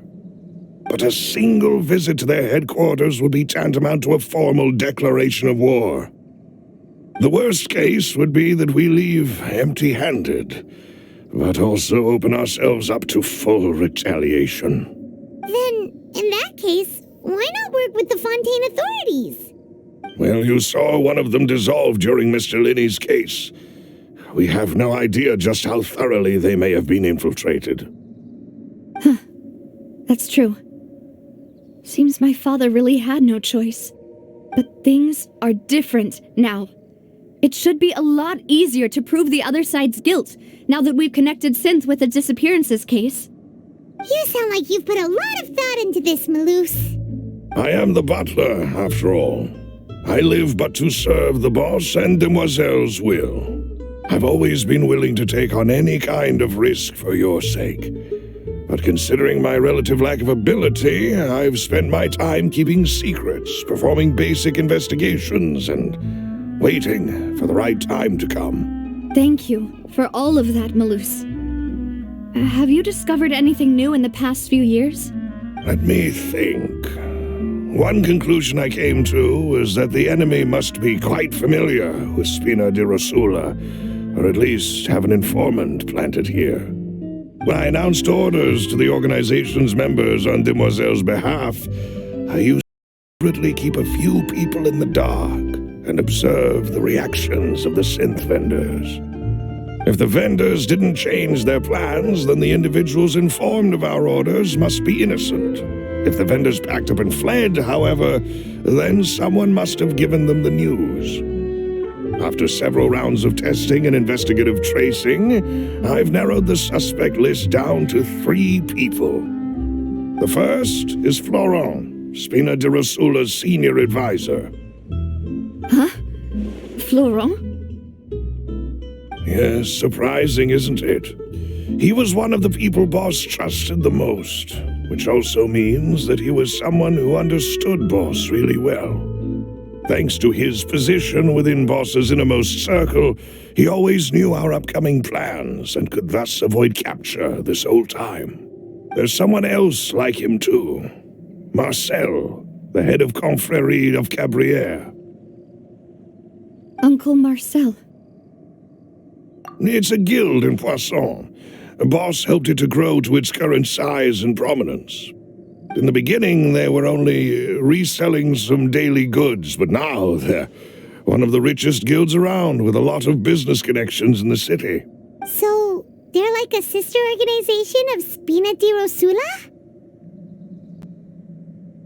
Speaker 6: But a single visit to their headquarters would be tantamount to a formal declaration of war. The worst case would be that we leave empty-handed, but also open ourselves up to full retaliation.
Speaker 2: Then, in that case, why not work with the Fontaine authorities?
Speaker 6: Well, you saw one of them dissolve during Mr. Linney's case. We have no idea just how thoroughly they may have been infiltrated.
Speaker 1: That's true. Seems my father really had no choice. But things are different now. It should be a lot easier to prove the other side's guilt, now that we've connected Synth with the disappearances case.
Speaker 2: You sound like you've put a lot of thought into this, Malus.
Speaker 6: I am the butler, after all. I live but to serve the boss and Demoiselle's will. I've always been willing to take on any kind of risk for your sake. But considering my relative lack of ability, I've spent my time keeping secrets, performing basic investigations, and waiting for the right time to come.
Speaker 1: Thank you for all of that, Malus. Have you discovered anything new in the past few years?
Speaker 6: Let me think. One conclusion I came to is that the enemy must be quite familiar with Spina di Rosula, or at least have an informant planted here. When I announced orders to the organization's members on Demoiselle's behalf, I used to secretly keep a few people in the dark. and observe the reactions of the synth vendors. If the vendors didn't change their plans, then the individuals informed of our orders must be innocent. If the vendors packed up and fled, however, then someone must have given them the news. After several rounds of testing and investigative tracing, I've narrowed the suspect list down to 3 people. The first is Florent, Spina di Rosula's senior advisor.
Speaker 1: Huh? Florent?
Speaker 6: Yes, surprising, isn't it? He was one of the people Boss trusted the most, which also means that he was someone who understood Boss really well. Thanks to his position within Boss's innermost circle, he always knew our upcoming plans and could thus avoid capture this whole time. There's someone else like him too. Marcel, the head of Confrérie of Cabrières.
Speaker 1: Uncle Marcel.
Speaker 6: It's a guild in Poisson. Boss helped it to grow to its current size and prominence. In the beginning, they were only reselling some daily goods, but now they're one of the richest guilds around with a lot of business connections in the city.
Speaker 2: So, they're like a sister organization of Spina di Rosula?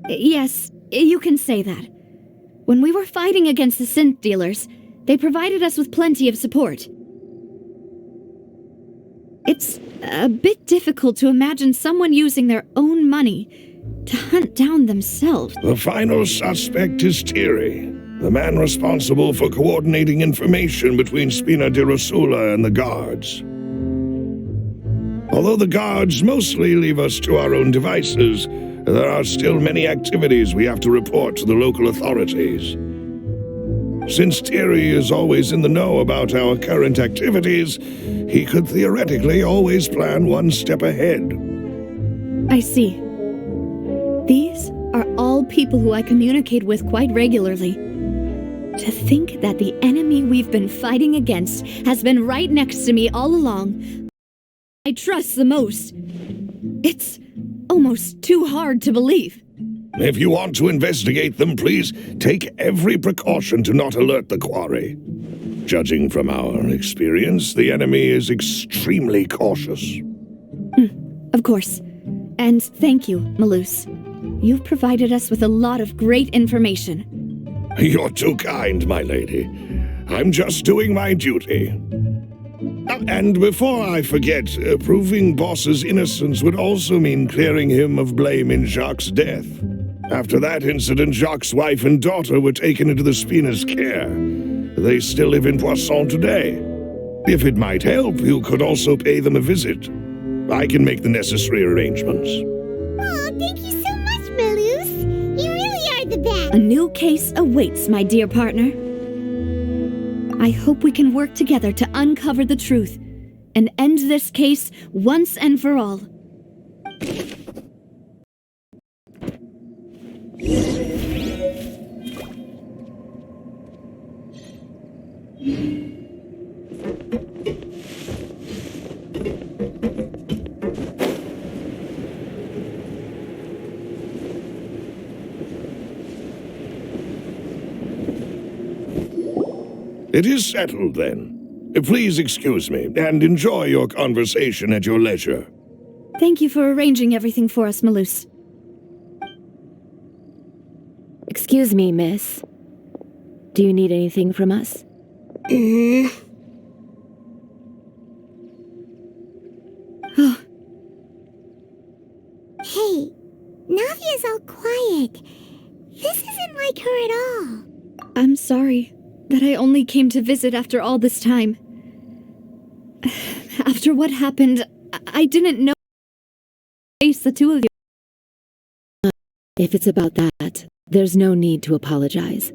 Speaker 1: Yes, you can say that. When we were fighting against the synth dealers, they provided us with plenty of support. It's a bit difficult to imagine someone using their own money to hunt down themselves.
Speaker 6: The final suspect is Thierry, the man responsible for coordinating information between Spina di Rosula and the guards. Although the guards mostly leave us to our own devices, there are still many activities we have to report to the local authorities. Since Thierry is always in the know about our current activities, he could theoretically always plan one step ahead.
Speaker 1: I see. These are all people who I communicate with quite regularly. To think that the enemy we've been fighting against has been right next to me all along, I trust the most. It's almost too hard to believe.
Speaker 6: If you want to investigate them, please take every precaution to not alert the quarry. Judging from our experience, the enemy is extremely cautious.
Speaker 1: Of course. And thank you, Malus. You've provided us with a lot of great information.
Speaker 6: You're too kind, my lady. I'm just doing my duty. And before I forget, proving Boss's innocence would also mean clearing him of blame in Jacques' death. After that incident, Jacques' wife and daughter were taken into the Spina's care. They still live in Poisson today. If it might help, you could also pay them a visit. I can make the necessary arrangements.
Speaker 2: Oh, thank you so much, Malus. You really are the best.
Speaker 1: A new case awaits, my dear partner. I hope we can work together to uncover the truth and end this case once and for all.
Speaker 6: It is settled, then. Please excuse me, and enjoy your conversation at your leisure.
Speaker 1: Thank you for arranging everything for us, Malus.
Speaker 9: Excuse me, miss. Do you need anything from us?
Speaker 2: Oh. Hey, Navia's all quiet. This isn't like her at all.
Speaker 1: I'm sorry that I only came to visit after all this time. After what happened, I didn't know face the two of you.
Speaker 9: If it's about that, there's no need to apologize.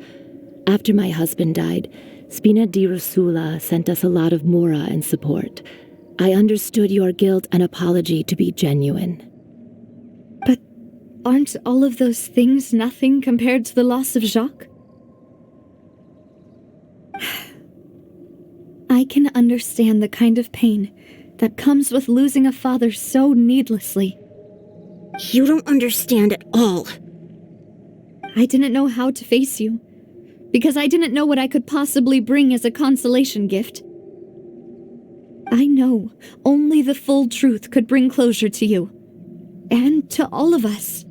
Speaker 9: After my husband died, Spina di Rosula sent us a lot of mora and support. I understood your guilt and apology to be genuine.
Speaker 1: But aren't all of those things nothing compared to the loss of Jacques? I can understand the kind of pain that comes with losing a father so needlessly.
Speaker 2: You don't understand at all.
Speaker 1: I didn't know how to face you, because I didn't know what I could possibly bring as a consolation gift. I know only the full truth could bring closure to you, and to all of us.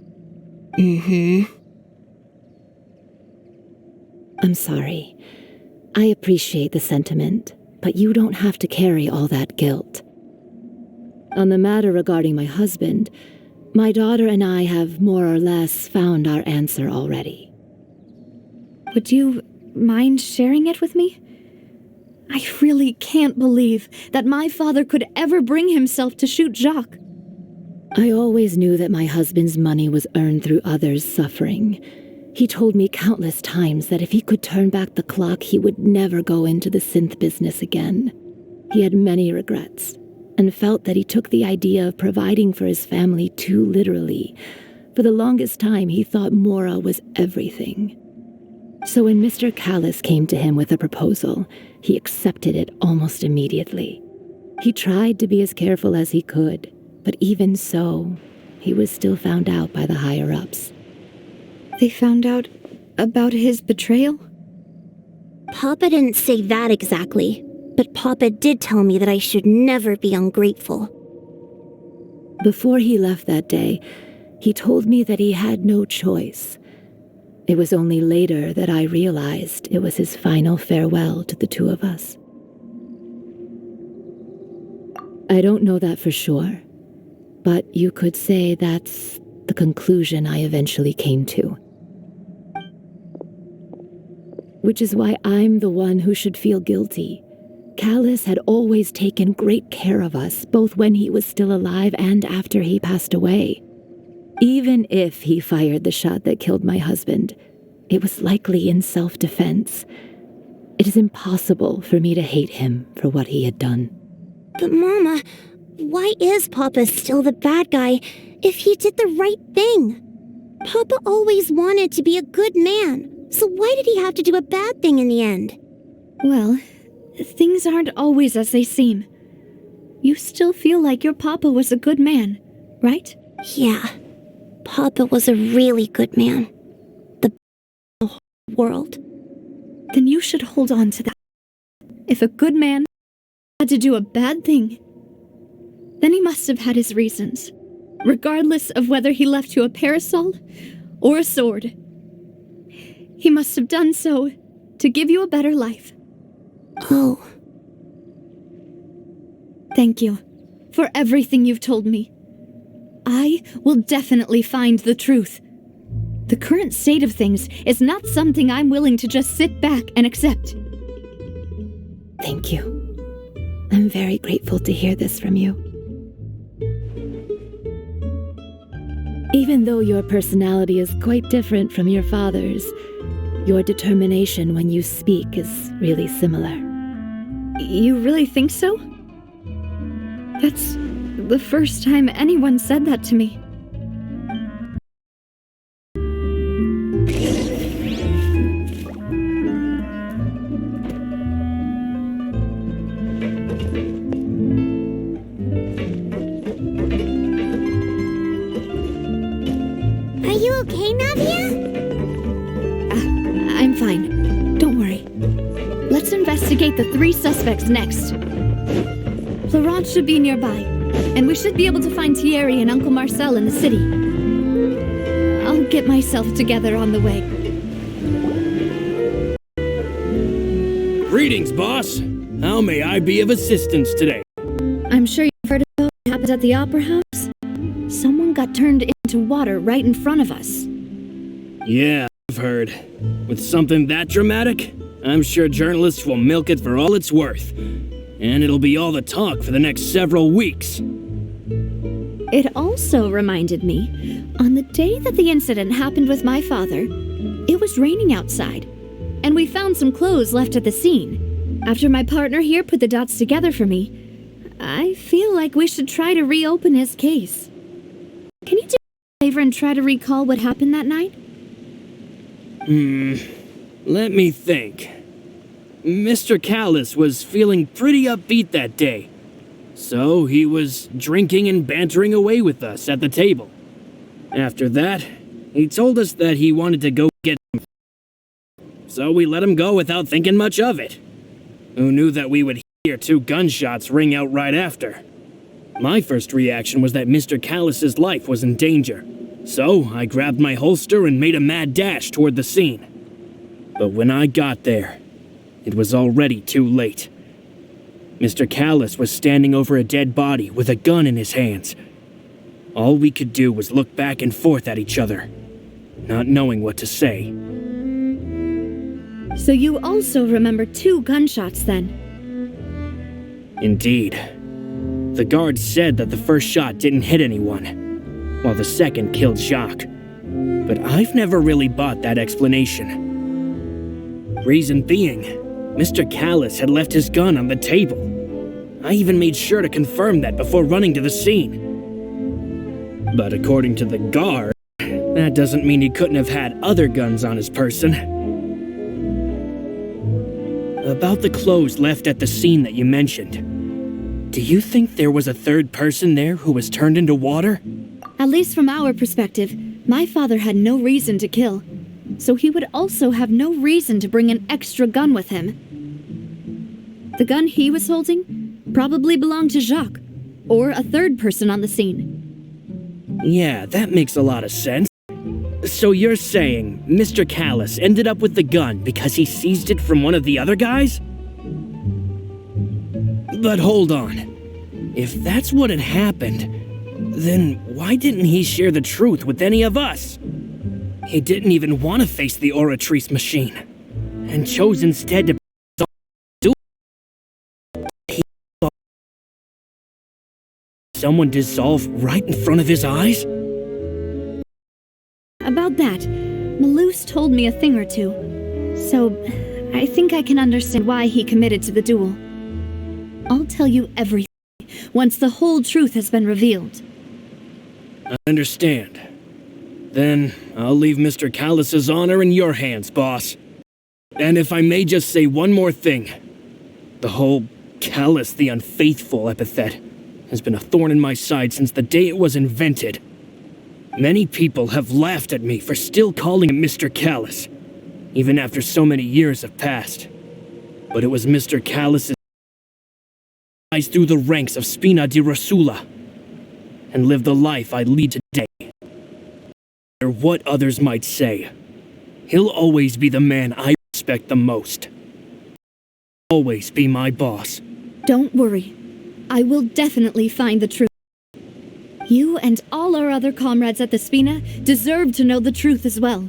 Speaker 9: I'm sorry. I appreciate the sentiment, but you don't have to carry all that guilt. On the matter regarding my husband, my daughter and I have more or less found our answer already.
Speaker 1: Would you mind sharing it with me? I really can't believe that my father could ever bring himself to shoot Jacques.
Speaker 9: I always knew that my husband's money was earned through others' suffering. He told me countless times that if he could turn back the clock, he would never go into the synth business again. He had many regrets, and felt that he took the idea of providing for his family too literally. For the longest time, he thought Mora was everything. So when Mr. Callis came to him with a proposal, he accepted it almost immediately. He tried to be as careful as he could, but even so, he was still found out by the higher-ups.
Speaker 1: They found out about his betrayal?
Speaker 2: Papa didn't say that exactly, but Papa did tell me that I should never be ungrateful.
Speaker 9: Before he left that day, he told me that he had no choice. It was only later that I realized it was his final farewell to the two of us. I don't know that for sure, but you could say that's the conclusion I eventually came to. Which is why I'm the one who should feel guilty. Callis had always taken great care of us, both when he was still alive and after he passed away. Even if he fired the shot that killed my husband, it was likely in self-defense. It is impossible for me to hate him for what he had done.
Speaker 2: But Mama, why is Papa still the bad guy if he did the right thing? Papa always wanted to be a good man, so why did he have to do a bad thing in the end?
Speaker 1: Well, things aren't always as they seem. You still feel like your papa was a good man, right?
Speaker 2: Yeah, Papa was a really good man. The whole world.
Speaker 1: Then you should hold on to that. If a good man had to do a bad thing, then he must have had his reasons, regardless of whether he left you a parasol or a sword. He must have done so to give you a better life.
Speaker 2: Oh.
Speaker 1: Thank you for everything you've told me. I will definitely find the truth. The current state of things is not something I'm willing to just sit back and accept.
Speaker 9: Thank you. I'm very grateful to hear this from you. Even though your personality is quite different from your father's, your determination when you speak is really similar.
Speaker 1: You really think so? That's the first time anyone said that to me.
Speaker 2: Are you okay, Navia?
Speaker 1: I'm fine. Don't worry. Let's investigate the 3 suspects next. Florence should be nearby, and we should be able to find Thierry and Uncle Marcel in the city. I'll get myself together on the way.
Speaker 10: Greetings, boss. How may I be of assistance today?
Speaker 1: I'm sure you've heard about what happened at the Opera House. Someone got turned into water right in front of us.
Speaker 10: Yeah, I've heard. With something that dramatic, I'm sure journalists will milk it for all it's worth. And it'll be all the talk for the next several weeks.
Speaker 1: It also reminded me, on the day that the incident happened with my father, it was raining outside, and we found some clothes left at the scene. After my partner here put the dots together for me, I feel like we should try to reopen his case. Can you do me a favor and try to recall what happened that night?
Speaker 10: Let me think. Mr. Callis was feeling pretty upbeat that day, so he was drinking and bantering away with us at the table. After that, he told us that he wanted to go get some. so we let him go without thinking much of it. Who knew that we would hear 2 gunshots ring out right after? My first reaction was that Mr. Callus's life was in danger, so I grabbed my holster and made a mad dash toward the scene. But when I got there, it was already too late. Mr. Callus was standing over a dead body with a gun in his hands. All we could do was look back and forth at each other, not knowing what to say.
Speaker 1: So you also remember 2 gunshots then?
Speaker 10: Indeed. The guard said that the first shot didn't hit anyone, while the second killed Jacques. But I've never really bought that explanation. Reason being, Mr. Callus had left his gun on the table. I even made sure to confirm that before running to the scene. But according to the guard, that doesn't mean he couldn't have had other guns on his person. About the clothes left at the scene that you mentioned, do you think there was a third person there who was turned into water?
Speaker 1: At least from our perspective, my father had no reason to kill, so he would also have no reason to bring an extra gun with him. The gun he was holding probably belonged to Jacques, or a third person on the scene.
Speaker 10: Yeah, that makes a lot of sense. So you're saying Mr. Callus ended up with the gun because he seized it from one of the other guys? But hold on. If that's what had happened, then why didn't he share the truth with any of us? He didn't even want to face the Oratrice machine, and chose instead to do someone dissolve right in front of his eyes?
Speaker 1: About that, Malus told me a thing or two, so I think I can understand why he committed to the duel. I'll tell you everything once the whole truth has been revealed.
Speaker 10: I understand. Then I'll leave Mr. Callus's honor in your hands, boss. And if I may just say one more thing, the whole Callus the Unfaithful epithet has been a thorn in my side since the day it was invented. Many people have laughed at me for still calling him Mr. Callus, even after so many years have passed. But it was Mr. Callus's rise through the ranks of Spina di Rosula and live the life I lead today. No matter what others might say, he'll always be the man I respect the most. Always be my boss.
Speaker 1: Don't worry. I will definitely find the truth. You and all our other comrades at the Spina deserve to know the truth as well.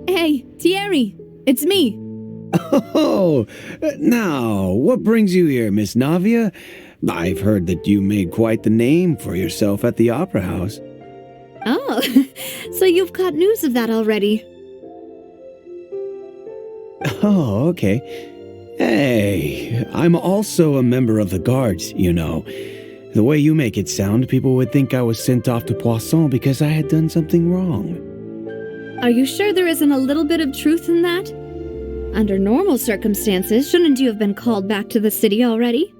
Speaker 1: Hey, Thierry, it's me.
Speaker 7: Oh, now, what brings you here, Miss Navia? I've heard that you made quite the name for yourself at the Opera House.
Speaker 1: Oh, so you've got news of that already.
Speaker 7: Oh, okay. Hey, I'm also a member of the Guards, you know. The way you make it sound, people would think I was sent off to Poisson because I had done something wrong.
Speaker 1: Are you sure there isn't a little bit of truth in that? Under normal circumstances, shouldn't you have been called back to the city already?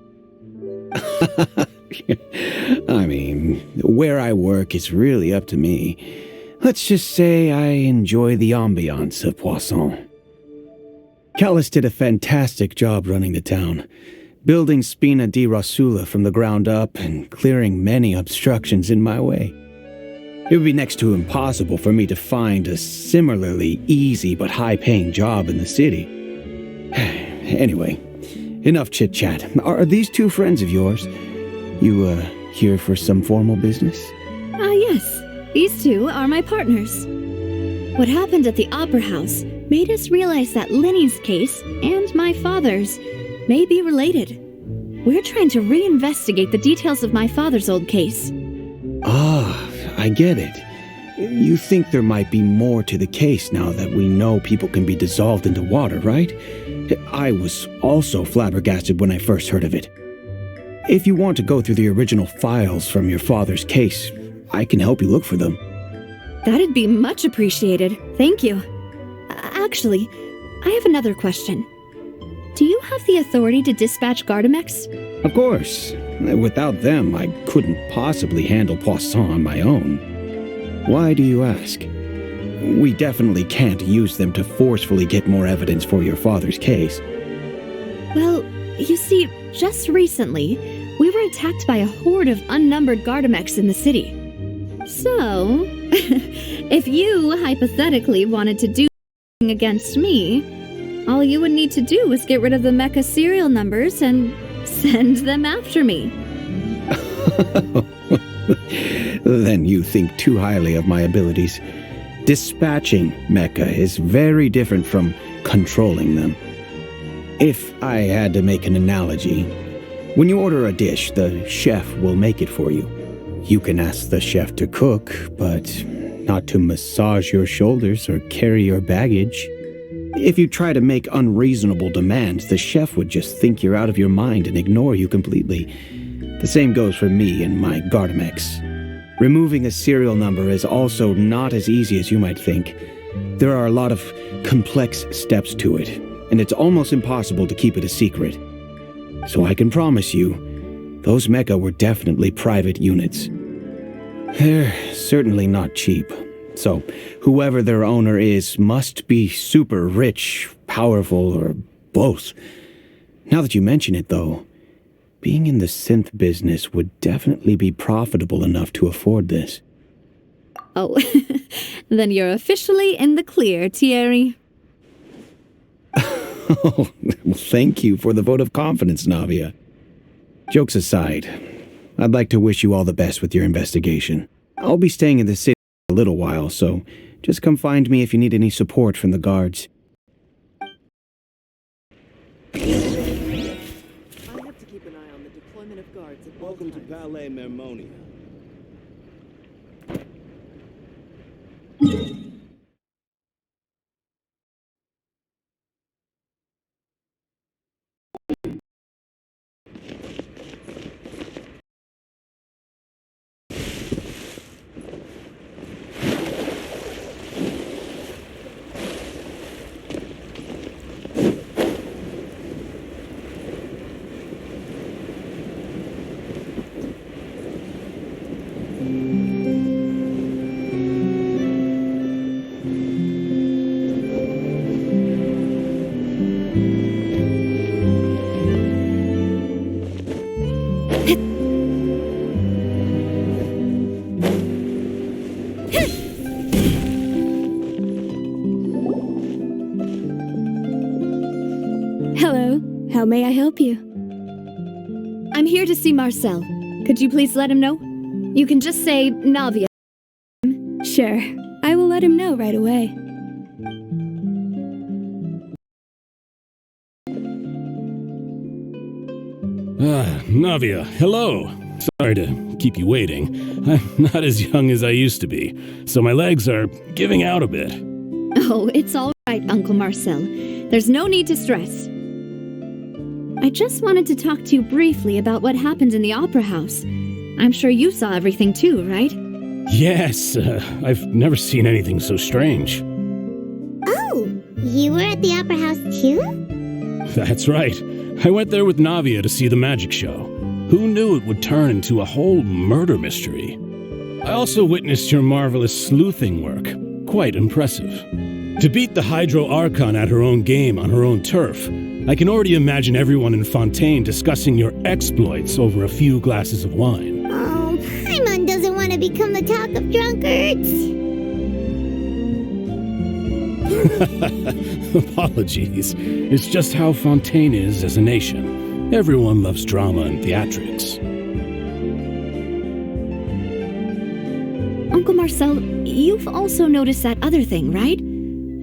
Speaker 7: I mean, where I work is really up to me. Let's just say I enjoy the ambiance of Poisson. Callis did a fantastic job running the town, building Spina di Rosula from the ground up and clearing many obstructions in my way. It would be next to impossible for me to find a similarly easy but high-paying job in the city. Anyway, enough chit-chat. Are these two friends of yours? You, here for some formal business?
Speaker 1: Yes. These two are my partners. What happened at the Opera House made us realize that Lenny's case and my father's may be related. We're trying to reinvestigate the details of my father's old case.
Speaker 7: Ah, I get it. You think there might be more to the case now that we know people can be dissolved into water, right? I was also flabbergasted when I first heard of it. If you want to go through the original files from your father's case, I can help you look for them.
Speaker 1: That'd be much appreciated. Thank you. Actually, I have another question. Do you have the authority to dispatch Gardamex?
Speaker 7: Of course. Without them, I couldn't possibly handle Poisson on my own. Why do you ask? We definitely can't use them to forcefully get more evidence for your father's case.
Speaker 1: Well, you see, just recently, we were attacked by a horde of unnumbered Gardamex in the city. So, if you hypothetically wanted to do something against me, all you would need to do is get rid of the mecha serial numbers and send them after me.
Speaker 7: Then you think too highly of my abilities. Dispatching mecha is very different from controlling them. If I had to make an analogy, when you order a dish, the chef will make it for you. You can ask the chef to cook, but not to massage your shoulders or carry your baggage. If you try to make unreasonable demands, the chef would just think you're out of your mind and ignore you completely. The same goes for me and my Gardamex. Removing a serial number is also not as easy as you might think. There are a lot of complex steps to it, and it's almost impossible to keep it a secret. So I can promise you, those mecha were definitely private units. They're certainly not cheap. So, whoever their owner is must be super rich, powerful, or both. Now that you mention it, though, being in the synth business would definitely be profitable enough to afford this.
Speaker 1: Oh, then you're officially in the clear, Thierry.
Speaker 7: Oh, well, thank you for the vote of confidence, Navia. Jokes aside, I'd like to wish you all the best with your investigation. I'll be staying in the city a little while, so just come find me if you need any support from the guards.
Speaker 11: I have to keep an eye on the deployment of guards at all times.
Speaker 12: Welcome to Palais Mermonia.
Speaker 1: How may I help you? I'm here to see Marcel. Could you please let him know? You can just say Navia. Sure, I will let him know right away.
Speaker 10: Navia, hello. Sorry to keep you waiting. I'm not as young as I used to be, so my legs are giving out a bit.
Speaker 1: Oh, it's all right, Uncle Marcel. There's no need to stress. I just wanted to talk to you briefly about what happened in the opera house. I'm sure you saw everything too, right?
Speaker 10: Yes, I've never seen anything so strange.
Speaker 2: Oh, you were at the opera house too?
Speaker 10: That's right. I went there with Navia to see the magic show. Who knew it would turn into a whole murder mystery? I also witnessed your marvelous sleuthing work. Quite impressive. To beat the Hydro Archon at her own game on her own turf, I can already imagine everyone in Fontaine discussing your exploits over a few glasses of wine.
Speaker 2: Oh, Paimon doesn't want to become the talk of drunkards.
Speaker 10: Apologies. It's just how Fontaine is as a nation. Everyone loves drama and theatrics.
Speaker 1: Uncle Marcel, you've also noticed that other thing, right?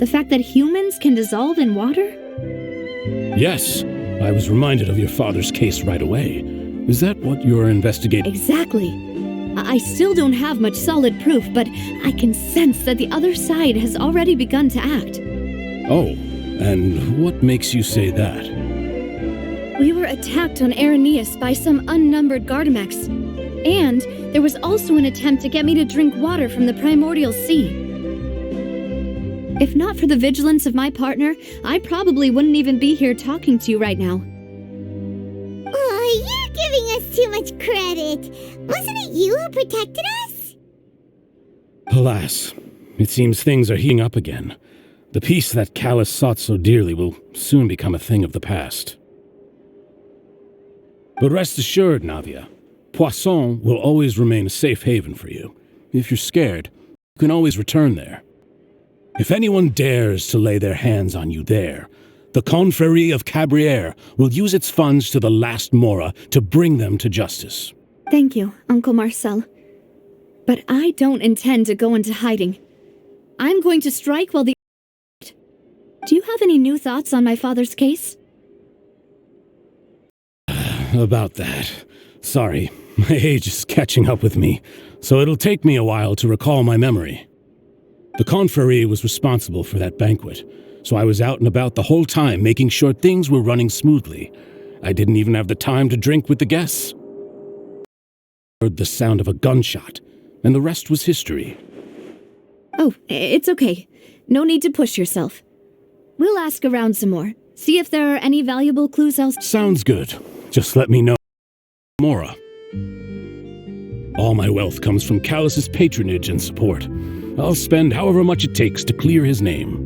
Speaker 1: The fact that humans can dissolve in water?
Speaker 10: Yes, I was reminded of your father's case right away. Is that what you're investigating?
Speaker 1: Exactly. I still don't have much solid proof, but I can sense that the other side has already begun to act.
Speaker 10: Oh, and what makes you say that?
Speaker 1: We were attacked on Araneus by some unnumbered Gardamex. And there was also an attempt to get me to drink water from the primordial sea. If not for the vigilance of my partner, I probably wouldn't even be here talking to you right now.
Speaker 2: Oh, you're giving us too much credit. Wasn't it you who protected us?
Speaker 10: Alas, it seems things are heating up again. The peace that Callus sought so dearly will soon become a thing of the past. But rest assured, Navia, Poisson will always remain a safe haven for you. If you're scared, you can always return there. If anyone dares to lay their hands on you there, the Confrérie of Cabrières will use its funds to the last Mora to bring them to justice.
Speaker 1: Thank you, Uncle Marcel. But I don't intend to go into hiding. I'm going to strike while the... Do you have any new thoughts on my father's case?
Speaker 10: About that. Sorry, my age is catching up with me, so it'll take me a while to recall my memory. The Confrérie was responsible for that banquet, so I was out and about the whole time making sure things were running smoothly. I didn't even have the time to drink with the guests. I heard the sound of a gunshot, and the rest was history.
Speaker 1: Oh, it's okay. No need to push yourself. We'll ask around some more. See if there are any valuable clues else.
Speaker 10: Sounds good. Just let me know. Mora. All my wealth comes from Callus's patronage and support. I'll spend however much it takes to clear his name.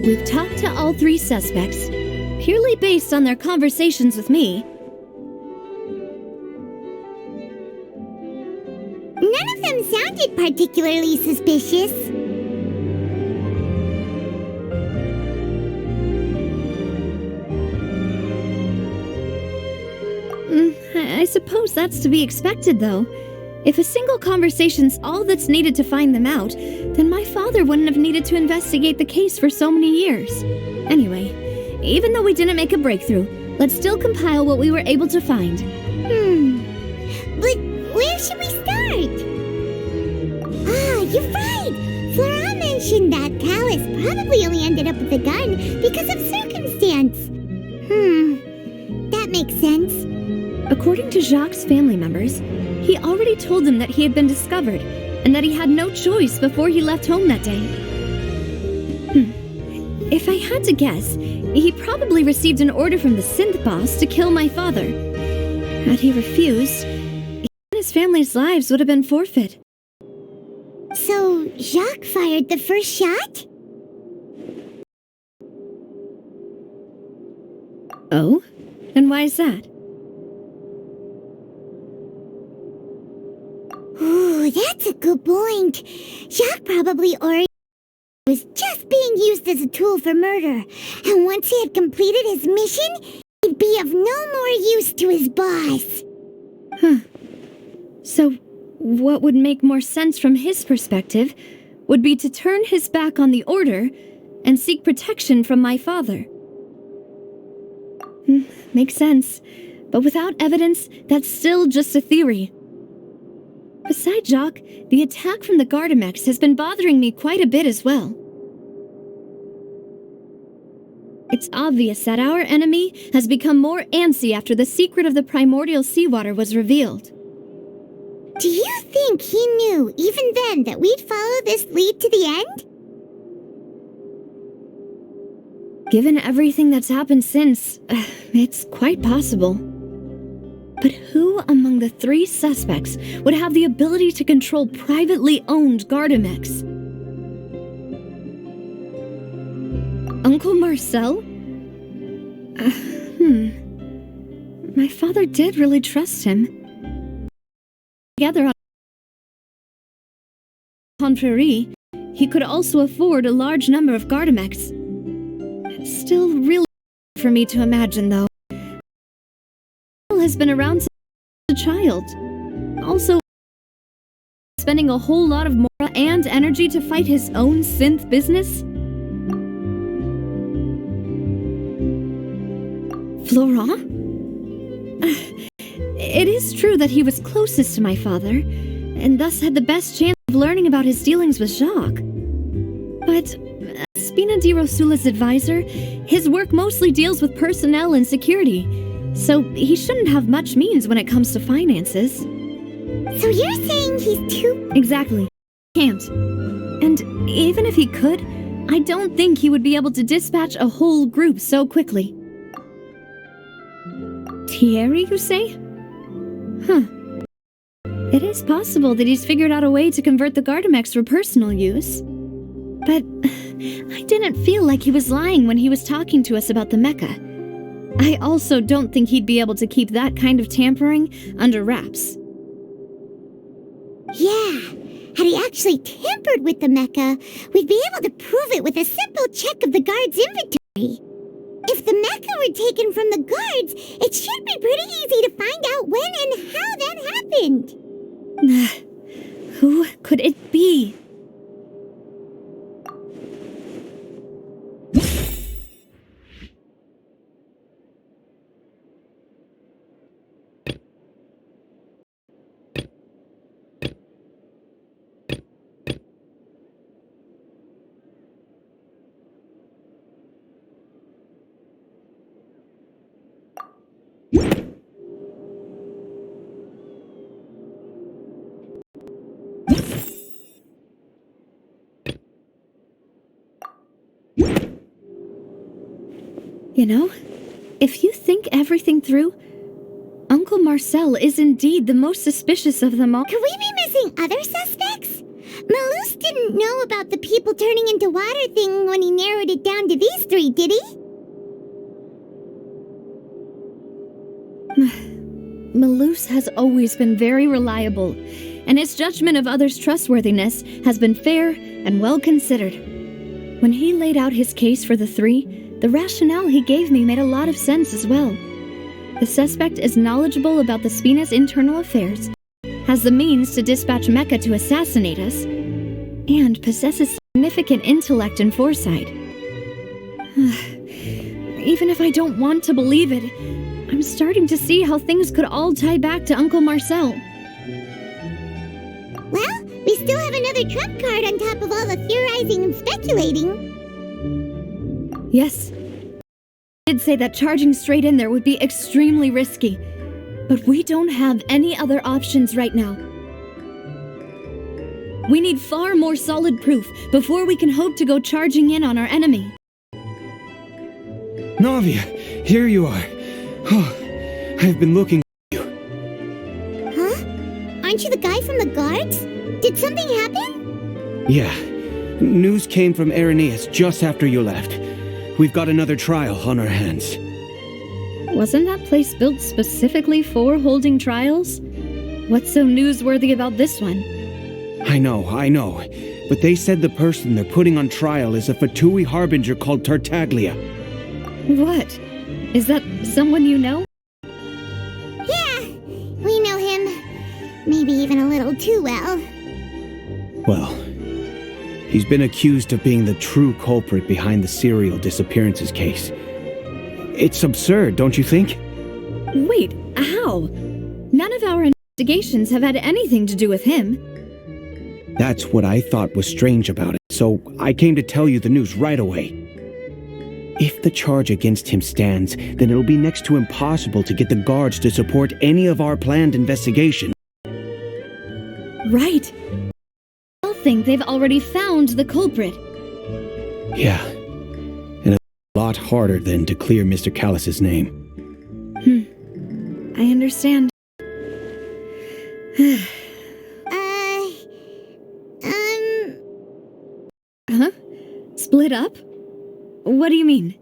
Speaker 1: We've talked to all three suspects, purely based on their conversations with me.
Speaker 2: None of them sounded particularly suspicious.
Speaker 1: I suppose that's to be expected, though. If a single conversation's all that's needed to find them out, then my father wouldn't have needed to investigate the case for so many years. Anyway, even though we didn't make a breakthrough, let's still compile what we were able to find.
Speaker 2: But where should we start? Ah, you're right! Flora mentioned that Callus probably only ended up with the gun because of circumstance. That makes sense.
Speaker 1: According to Jacques' family members, he already told them that he had been discovered and that he had no choice before he left home that day. If I had to guess, he probably received an order from the synth boss to kill my father. Had he refused, he and his family's lives would have been forfeit.
Speaker 2: So, Jacques fired the first shot?
Speaker 1: Oh? And why is that?
Speaker 2: Ooh, that's a good point. Jacques probably already was just being used as a tool for murder. And once he had completed his mission, he'd be of no more use to his boss.
Speaker 1: Huh. So, what would make more sense from his perspective would be to turn his back on the order and seek protection from my father. Makes sense. But without evidence, that's still just a theory. Besides Jacques, the attack from the Gardamex has been bothering me quite a bit as well. It's obvious that our enemy has become more antsy after the secret of the primordial seawater was revealed.
Speaker 2: Do you think he knew, even then, that we'd follow this lead to the end?
Speaker 1: Given everything that's happened since, it's quite possible. But who among the 3 suspects would have the ability to control privately owned Gardamex? Uncle Marcel? My father did really trust him. Together on Prairie, he could also afford a large number of Gardamex. It's still really for me to imagine, though. Has been around since a child. Also, spending a whole lot of moral and energy to fight his own synth business? Florent? It is true that he was closest to my father, and thus had the best chance of learning about his dealings with Jacques. But Spina di Rosula's advisor, his work mostly deals with personnel and security, so he shouldn't have much means when it comes to finances.
Speaker 2: So you're saying he's too...
Speaker 1: Exactly. Can't. And even if he could, I don't think he would be able to dispatch a whole group so quickly. Thierry, you say? Huh. It is possible that he's figured out a way to convert the Gardamex for personal use. But I didn't feel like he was lying when he was talking to us about the mecha. I also don't think he'd be able to keep that kind of tampering under wraps.
Speaker 2: Yeah, had he actually tampered with the mecha, we'd be able to prove it with a simple check of the guard's inventory. If the mecha were taken from the guards, it should be pretty easy to find out when and how that happened.
Speaker 1: Who could it be? You know, if you think everything through, Uncle Marcel is indeed the most suspicious of them all.
Speaker 2: Could we be missing other suspects? Malus didn't know about the people turning into water thing when he narrowed it down to these 3, did he?
Speaker 1: Malus has always been very reliable, and his judgment of others' trustworthiness has been fair and well considered. When he laid out his case for the 3, the rationale he gave me made a lot of sense as well. The suspect is knowledgeable about the Spina's internal affairs, has the means to dispatch Mecha to assassinate us, and possesses significant intellect and foresight. Even if I don't want to believe it, I'm starting to see how things could all tie back to Uncle Marcel.
Speaker 2: Well, we still have another trump card on top of all the theorizing and speculating.
Speaker 1: Yes. I did say that charging straight in there would be extremely risky, but But we don't have any other options right now. We need far more solid proof before we can hope to go charging in on our enemy.
Speaker 7: Navia, here you are. Oh, I've been looking for you.
Speaker 2: Huh? Aren't you the guy from the guards? Did something happen?
Speaker 7: Yeah. News came from Irenaeus just after you left. We've got another trial on our hands.
Speaker 1: Wasn't that place built specifically for holding trials? What's so newsworthy about this one?
Speaker 7: I know. But they said the person they're putting on trial is a Fatui harbinger called Tartaglia.
Speaker 1: What? Is that someone you know?
Speaker 2: Yeah, we know him. Maybe even a little too well.
Speaker 7: Well, he's been accused of being the true culprit behind the serial disappearances case. It's absurd, don't you think?
Speaker 1: Wait, how? None of our investigations have had anything to do with him.
Speaker 7: That's what I thought was strange about it, so I came to tell you the news right away. If the charge against him stands, then it'll be next to impossible to get the guards to support any of our planned investigation.
Speaker 1: Right. I think they've already found the culprit.
Speaker 7: Yeah. And a lot harder than to clear Mr. Callus's name.
Speaker 1: I understand. Huh? Split up? What do you mean?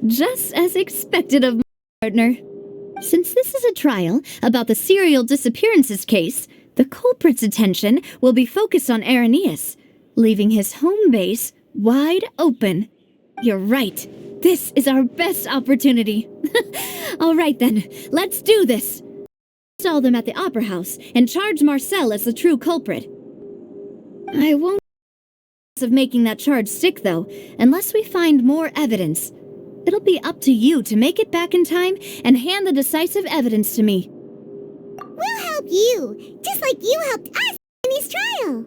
Speaker 1: Just as expected of my partner. Since this is a trial about the serial disappearances case, the culprit's attention will be focused on Irenaeus, leaving his home base wide open. You're right. This is our best opportunity. All right then, let's do this. Install them at the Opera House and charge Marcel as the true culprit. I won't of making that charge stick, though, unless we find more evidence. It'll be up to you to make it back in time and hand the decisive evidence to me.
Speaker 2: We'll help you, just like you helped us in his trial.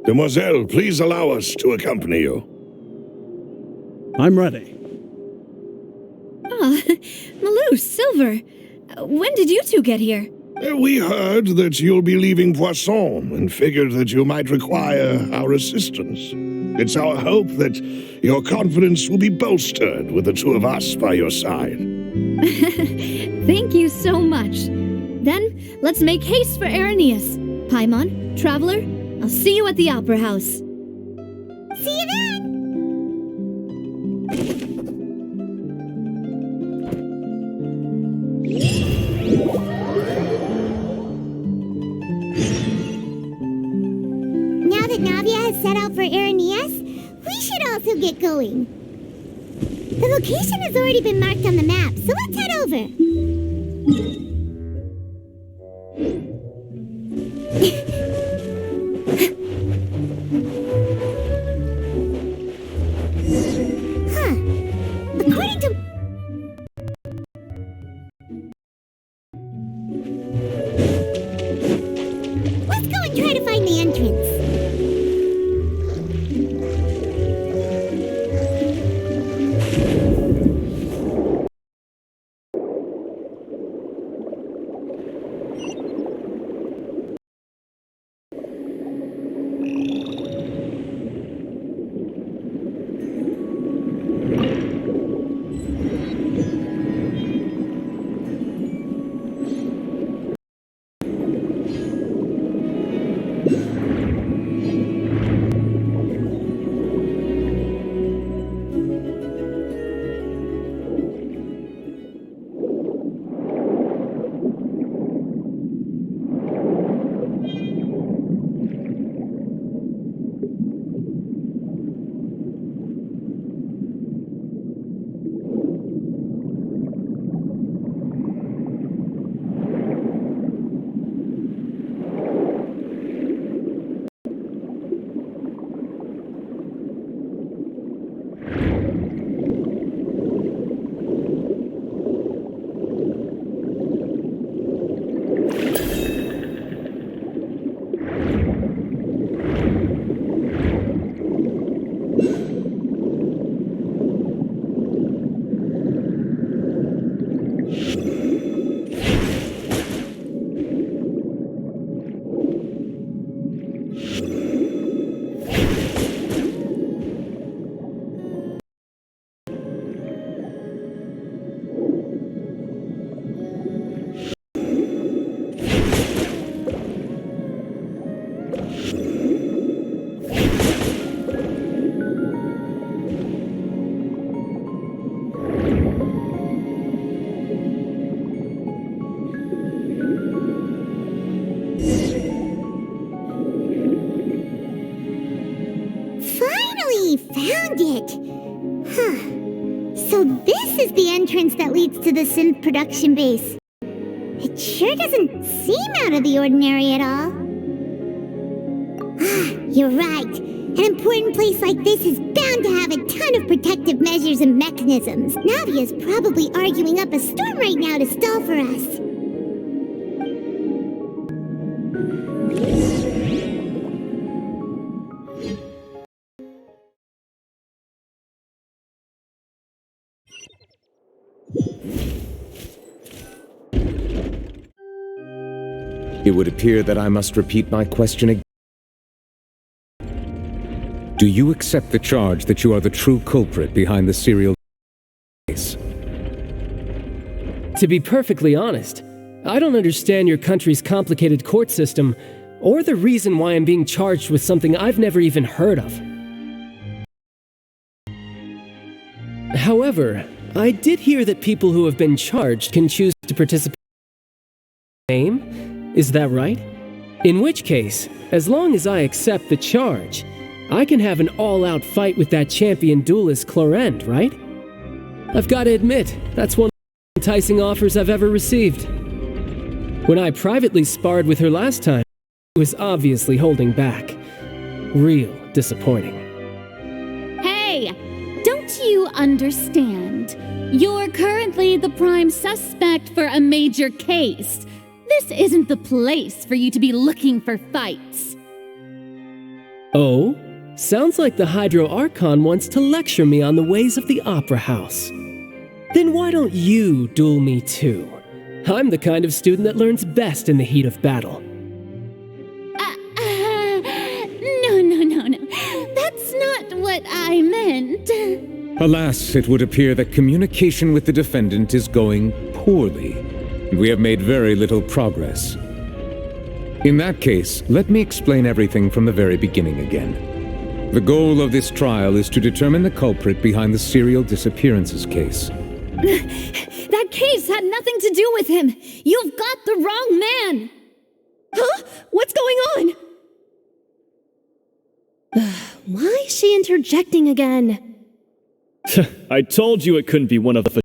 Speaker 6: Demoiselle, please allow us to accompany you.
Speaker 5: I'm ready.
Speaker 1: Ah, Malou, Silver, when did you two get here?
Speaker 6: We heard that you'll be leaving Poisson and figured that you might require our assistance. It's our hope that your confidence will be bolstered with the two of us by your side.
Speaker 1: Thank you so much. Then, let's make haste for Irenaeus. Paimon, Traveler, I'll see you at the Opera House.
Speaker 2: See you then! Now that Navia has set out for Irenaeus, we should also get going. The location has already been marked on the map, so let's head over. According to... Let's go and try to find the entrance. found it! Huh. So this is the entrance that leads to the synth production base. It sure doesn't seem out of the ordinary at all. Ah, you're right. An important place like this is bound to have a ton of protective measures and mechanisms. Navia's probably arguing up a storm right now to stall for us.
Speaker 8: It would appear that I must repeat my question again. Do you accept the charge that you are the true culprit behind the serial case?
Speaker 10: To be perfectly honest, I don't understand your country's complicated court system, or the reason why I'm being charged with something I've never even heard of. However, I did hear that people who have been charged can choose to participate in the game. Is that right? In which case, as long as I accept the charge, I can have an all-out fight with that champion duelist Clorend, right? I've got to admit, that's one of the most enticing offers I've ever received. When I privately sparred with her last time, she was obviously holding back. Real disappointing.
Speaker 1: Hey, don't you understand? You're currently the prime suspect for a major case. This isn't the place for you to be looking for fights.
Speaker 10: Oh? Sounds like the Hydro Archon wants to lecture me on the ways of the Opera House. Then why don't you duel me too? I'm the kind of student that learns best in the heat of battle.
Speaker 1: No. That's not what I meant.
Speaker 8: Alas, it would appear that communication with the defendant is going poorly, and we have made very little progress. In that case, let me explain everything from the very beginning again. The goal of this trial is to determine the culprit behind the serial disappearances case.
Speaker 1: That case had nothing to do with him. You've got the wrong man.
Speaker 11: Huh? What's going on? Why is she interjecting again?
Speaker 12: I told you it couldn't be one of the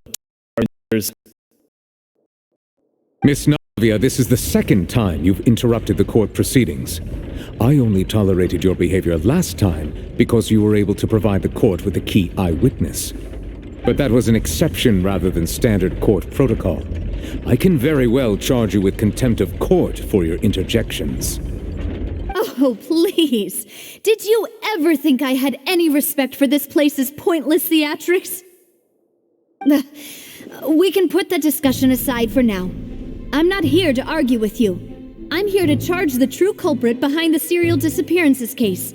Speaker 12: f***ers.
Speaker 8: Miss Navia, this is the second time you've interrupted the court proceedings. I only tolerated your behavior last time because you were able to provide the court with a key eyewitness. But that was an exception rather than standard court protocol. I can very well charge you with contempt of court for your interjections.
Speaker 1: Oh, please. Did you ever think I had any respect for this place's pointless theatrics? We can put that discussion aside for now. I'm not here to argue with you. I'm here to charge the true culprit behind the serial disappearances case.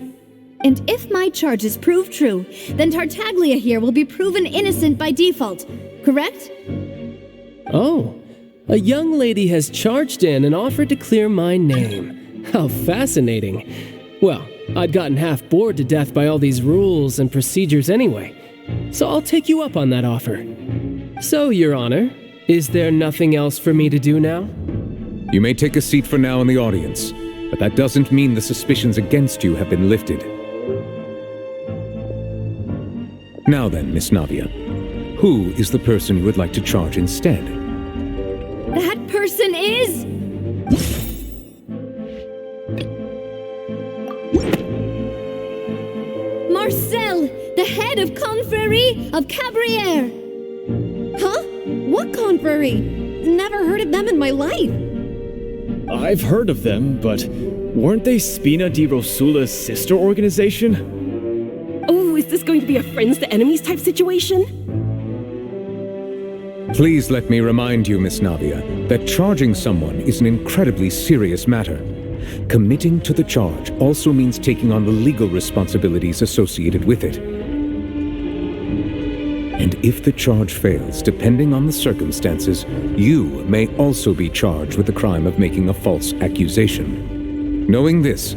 Speaker 1: And if my charges prove true, then Tartaglia here will be proven innocent by default, correct?
Speaker 10: Oh, a young lady has charged in and offered to clear my name. How fascinating. Well, I'd gotten half bored to death by all these rules and procedures anyway, so I'll take you up on that offer. So, Your Honor, is there nothing else for me to do now?
Speaker 8: You may take a seat for now in the audience, but that doesn't mean the suspicions against you have been lifted. Now then, Miss Navia, who is the person you would like to charge instead?
Speaker 1: That person is... Marcel, the head of Confrérie of Cabrières.
Speaker 11: Huh? What confrérie? Never heard of them in my life.
Speaker 12: I've heard of them, but weren't they Spina di Rosula's sister organization?
Speaker 11: Oh, is this going to be a friends to enemies type situation?
Speaker 8: Please let me remind you, Miss Navia, that charging someone is an incredibly serious matter. Committing to the charge also means taking on the legal responsibilities associated with it. And if the charge fails, depending on the circumstances, you may also be charged with the crime of making a false accusation. Knowing this,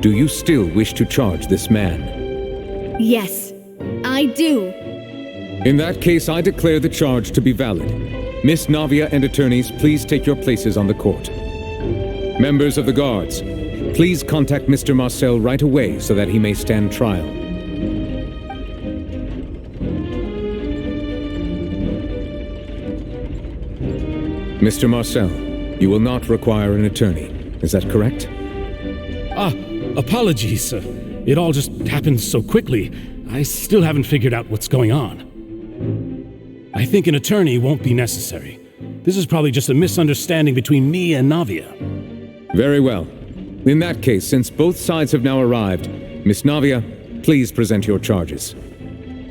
Speaker 8: do you still wish to charge this man?
Speaker 1: Yes, I do.
Speaker 8: In that case, I declare the charge to be valid. Miss Navia and attorneys, please take your places on the court. Members of the guards, please contact Mr. Marcel right away so that he may stand trial. Mr. Marcel, you will not require an attorney. Is that correct?
Speaker 13: Apologies, sir. It all just happened so quickly. I still haven't figured out what's going on. I think an attorney won't be necessary. This is probably just a misunderstanding between me and Navia.
Speaker 8: Very well. In that case, since both sides have now arrived, Miss Navia, please present your charges.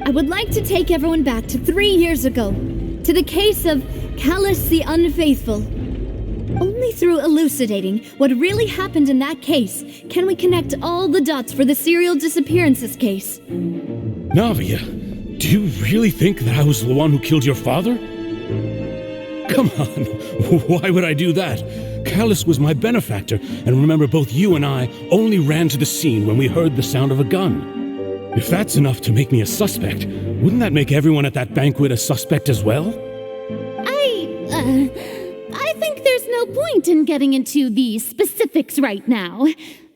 Speaker 1: I would like to take everyone back to 3 years ago, to the case of Callus the Unfaithful. Only through elucidating what really happened in that case can we connect all the dots for the serial disappearances case.
Speaker 13: Navia, do you really think that I was the one who killed your father? Come on, why would I do that? Callus was my benefactor, and remember both you and I only ran to the scene when we heard the sound of a gun. If that's enough to make me a suspect, wouldn't that make everyone at that banquet a suspect as well?
Speaker 2: I think there's no point in getting into the specifics right now.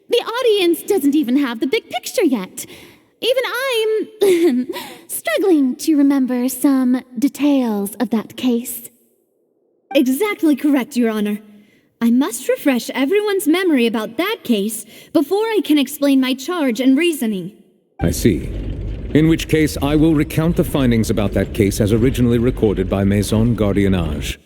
Speaker 2: The audience doesn't even have the big picture yet. Even I'm struggling to remember some details of that case.
Speaker 1: Exactly correct, Your Honor. I must refresh everyone's memory about that case before I can explain my charge and reasoning.
Speaker 8: I see. In which case, I will recount the findings about that case as originally recorded by Maison Gardiennage.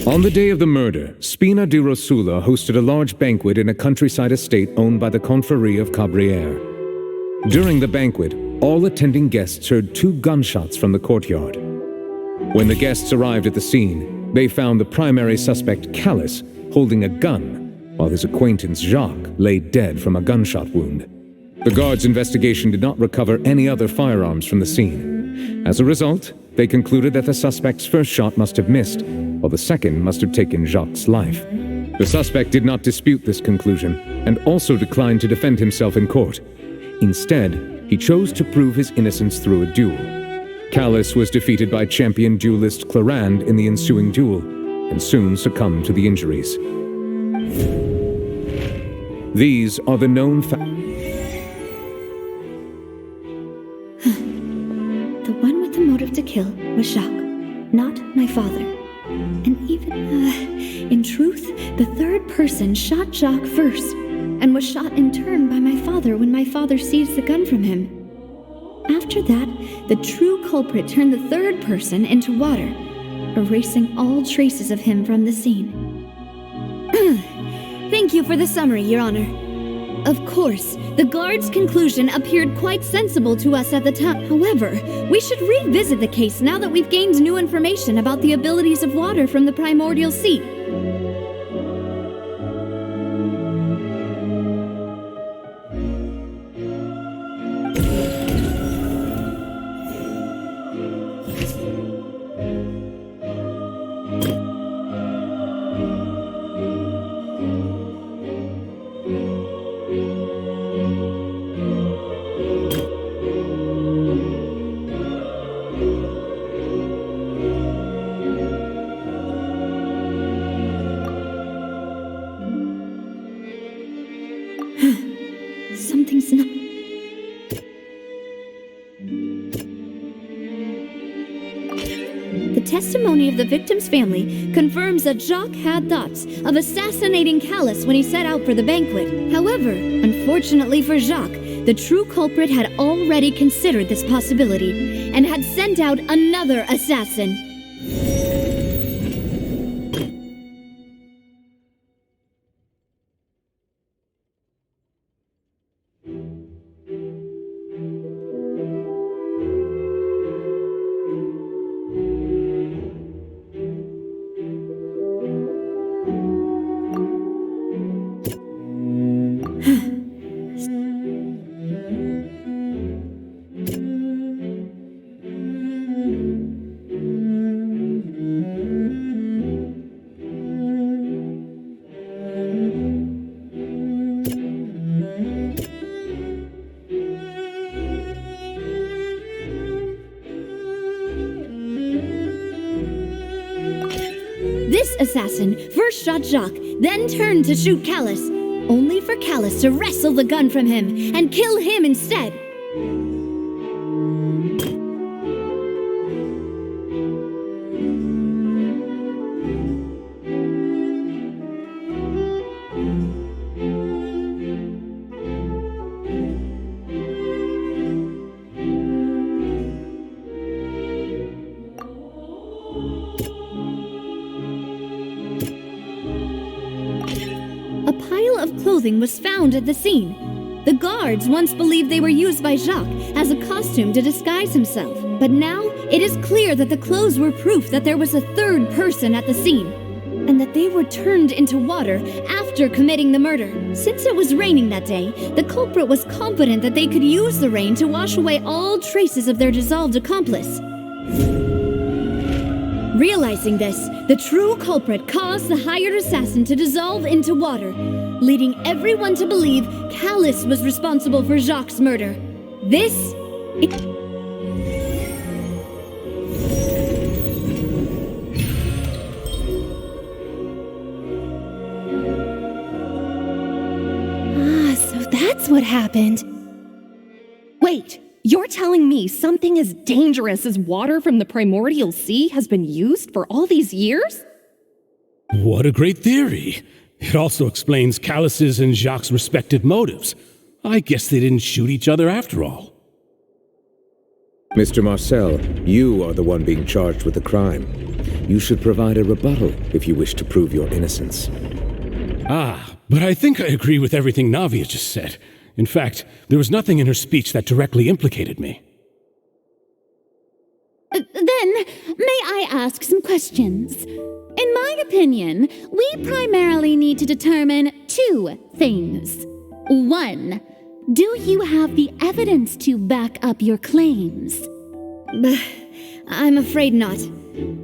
Speaker 8: On the day of the murder, Spina di Rosula hosted a large banquet in a countryside estate owned by the Confrérie of Cabrières. During the banquet, all attending guests heard 2 gunshots from the courtyard. When the guests arrived at the scene, they found the primary suspect, Callus, holding a gun, while his acquaintance, Jacques, lay dead from a gunshot wound. The guards' investigation did not recover any other firearms from the scene. As a result, they concluded that the suspect's first shot must have missed, while the second must have taken Jacques' life. The suspect did not dispute this conclusion, and also declined to defend himself in court. Instead, he chose to prove his innocence through a duel. Callus was defeated by champion duelist Clarande in the ensuing duel, and soon succumbed to the injuries. These are the known facts.
Speaker 1: The one with the motive to kill was Jacques, not my father. And even, in truth, the third person shot Jacques first, and was shot in turn by my father when my father seized the gun from him. After that, the true culprit turned the third person into water, erasing all traces of him from the scene. Thank you for the summary, Your Honor. Of course, the guard's conclusion appeared quite sensible to us at the time. However, we should revisit the case now that we've gained new information about the abilities of water from the primordial sea. Something's not... The testimony of the victim's family confirms that Jacques had thoughts of assassinating Callus when he set out for the banquet. However, unfortunately for Jacques, the true culprit had already considered this possibility and had sent out another assassin. This assassin first shot Jacques, then turned to shoot Callus, only for Callus to wrestle the gun from him and kill him instead. of clothing was found at the scene. The guards once believed they were used by Jacques as a costume to disguise himself. But now it is clear that the clothes were proof that there was a third person at the scene, and that they were turned into water after committing the murder. Since it was raining that day, the culprit was confident that they could use the rain to wash away all traces of their dissolved accomplice. Realizing this, the true culprit caused the hired assassin to dissolve into water, leading everyone to believe Callus was responsible for Jacques' murder.
Speaker 14: So that's what happened. Wait, you're telling me something as dangerous as water from the primordial sea has been used for all these years?
Speaker 13: What a great theory. It also explains Callus's and Jacques' respective motives. I guess they didn't shoot each other after all.
Speaker 8: Mr. Marcel, you are the one being charged with the crime. You should provide a rebuttal if you wish to prove your innocence.
Speaker 13: But I think I agree with everything Navia just said. In fact, there was nothing in her speech that directly implicated me.
Speaker 15: Then, may I ask some questions? In my opinion, we primarily need to determine two things. One, do you have the evidence to back up your claims?
Speaker 1: I'm afraid not.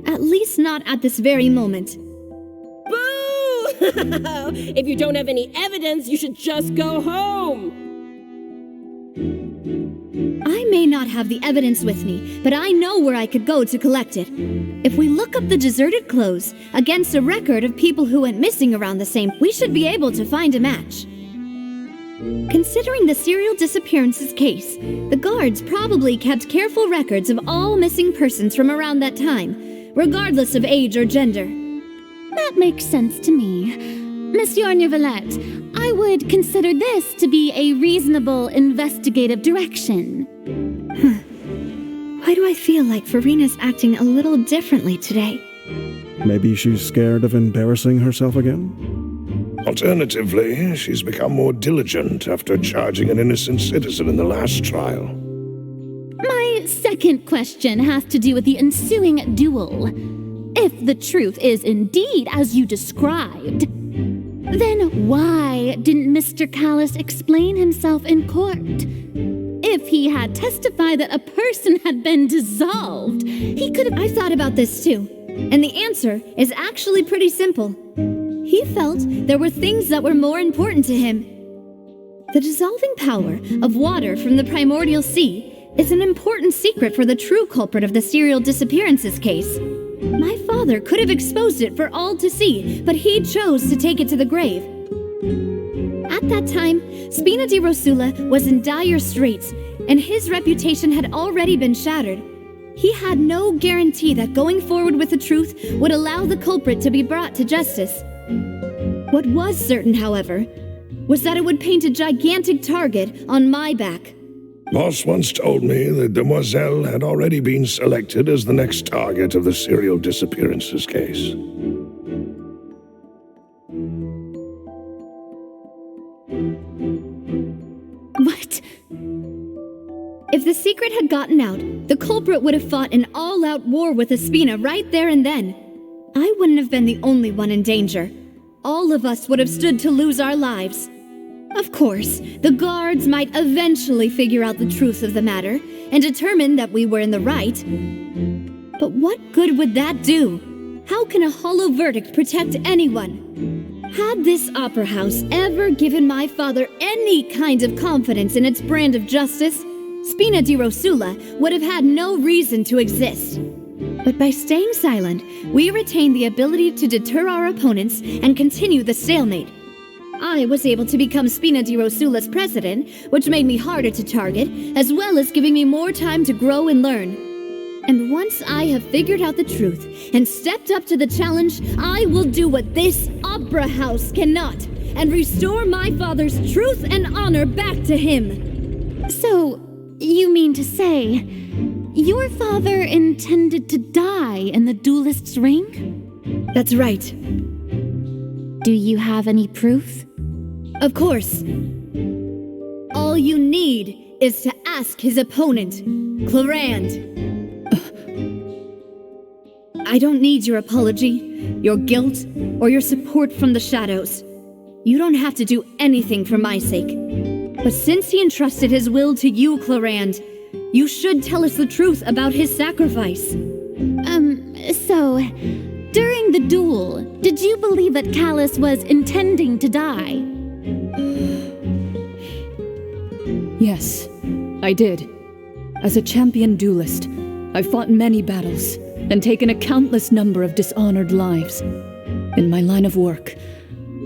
Speaker 1: At least not at this very moment.
Speaker 16: Boo! If you don't have any evidence, you should just go home!
Speaker 1: I may not have the evidence with me, but I know where I could go to collect it. If we look up the deserted clothes against a record of people who went missing around the same, we should be able to find a match. Considering the serial disappearances case, the guards probably kept careful records of all missing persons from around that time, regardless of age or gender.
Speaker 15: That makes sense to me. Monsieur Neuvillette, I would consider this to be a reasonable investigative direction.
Speaker 1: Why do I feel like Farina's acting a little differently today?
Speaker 5: Maybe she's scared of embarrassing herself again?
Speaker 6: Alternatively, she's become more diligent after charging an innocent citizen in the last trial.
Speaker 15: My second question has to do with the ensuing duel. If the truth is indeed as you described, then why didn't Mr. Callus explain himself in court? If he had testified that a person had been dissolved, he could have...
Speaker 1: I thought about this too, and the answer is actually pretty simple. He felt there were things that were more important to him. The dissolving power of water from the primordial sea is an important secret for the true culprit of the serial disappearances case. My father could have exposed it for all to see, but he chose to take it to the grave. At that time, Spina di Rosula was in dire straits, and his reputation had already been shattered. He had no guarantee that going forward with the truth would allow the culprit to be brought to justice. What was certain, however, was that it would paint a gigantic target on my back.
Speaker 6: Boss once told me that Demoiselle had already been selected as the next target of the serial disappearances case.
Speaker 1: What? If the secret had gotten out, the culprit would have fought an all-out war with Espina right there and then. I wouldn't have been the only one in danger. All of us would have stood to lose our lives. Of course, the guards might eventually figure out the truth of the matter and determine that we were in the right. But what good would that do? How can a hollow verdict protect anyone? Had this opera house ever given my father any kind of confidence in its brand of justice, Spina di Rosula would have had no reason to exist. But by staying silent, we retain the ability to deter our opponents and continue the stalemate. I was able to become Spina di Rosula's president, which made me harder to target, as well as giving me more time to grow and learn. And once I have figured out the truth and stepped up to the challenge, I will do what this opera house cannot, and restore my father's truth and honor back to him.
Speaker 15: So, you mean to say, your father intended to die in the duelist's ring?
Speaker 1: That's right.
Speaker 15: Do you have any proof?
Speaker 1: Of course. All you need is to ask his opponent, Clarand. I don't need your apology, your guilt, or your support from the shadows. You don't have to do anything for my sake. But since he entrusted his will to you, Clarand, you should tell us the truth about his sacrifice.
Speaker 15: So, during the duel, did you believe that Callus was intending to die?
Speaker 4: Yes, I did. As a champion duelist, I've fought many battles and taken a countless number of dishonored lives. In my line of work,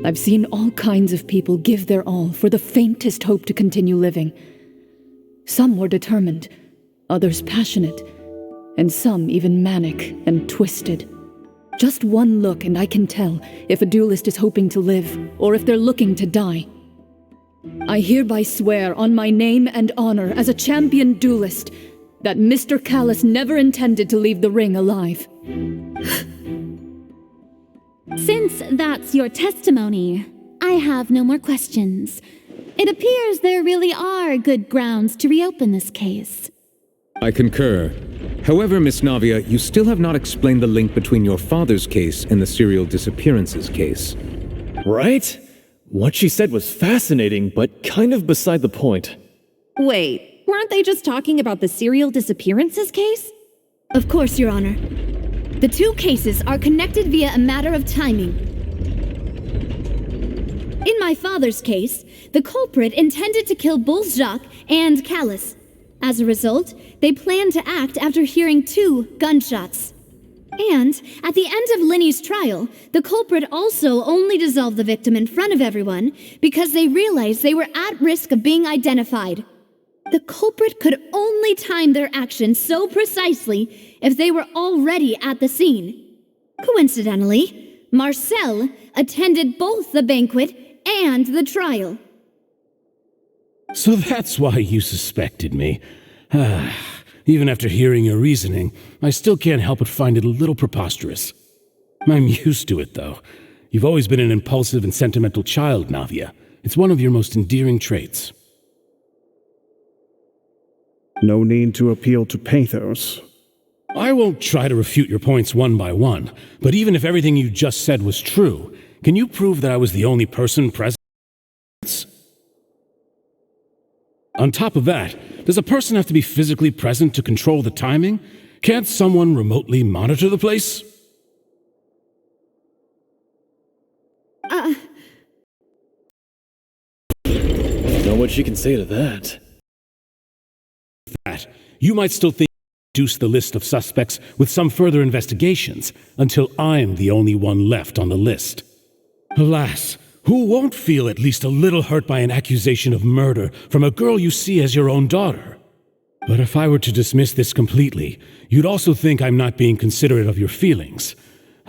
Speaker 4: I've seen all kinds of people give their all for the faintest hope to continue living. Some were determined, others passionate, and some even manic and twisted. Just one look and I can tell if a duelist is hoping to live or if they're looking to die. I hereby swear on my name and honor as a champion duelist that Mr. Callus never intended to leave the ring alive.
Speaker 15: Since that's your testimony, I have no more questions. It appears there really are good grounds to reopen this case.
Speaker 8: I concur. However, Miss Navia, you still have not explained the link between your father's case and the serial disappearances case.
Speaker 12: Right? What she said was fascinating, but kind of beside the point.
Speaker 14: Wait, weren't they just talking about the serial disappearances case?
Speaker 1: Of course, Your Honor. The two cases are connected via a matter of timing. In my father's case, the culprit intended to kill both Jacques and Callus. As a result, they planned to act after hearing 2 gunshots. And at the end of Linny's trial, the culprit also only dissolved the victim in front of everyone because they realized they were at risk of being identified. The culprit could only time their actions so precisely if they were already at the scene. Coincidentally, Marcel attended both the banquet and the trial.
Speaker 13: So that's why you suspected me. Even after hearing your reasoning, I still can't help but find it a little preposterous. I'm used to it, though. You've always been an impulsive and sentimental child, Navia. It's one of your most endearing traits.
Speaker 5: No need to appeal to pathos.
Speaker 13: I won't try to refute your points one by one, but even if everything you just said was true, can you prove that I was the only person present? On top of that, does a person have to be physically present to control the timing? Can't someone remotely monitor the place?
Speaker 12: Don't know what she can say to that.
Speaker 13: You might still think to reduce the list of suspects with some further investigations until I'm the only one left on the list. Alas, who won't feel at least a little hurt by an accusation of murder from a girl you see as your own daughter? But if I were to dismiss this completely, you'd also think I'm not being considerate of your feelings.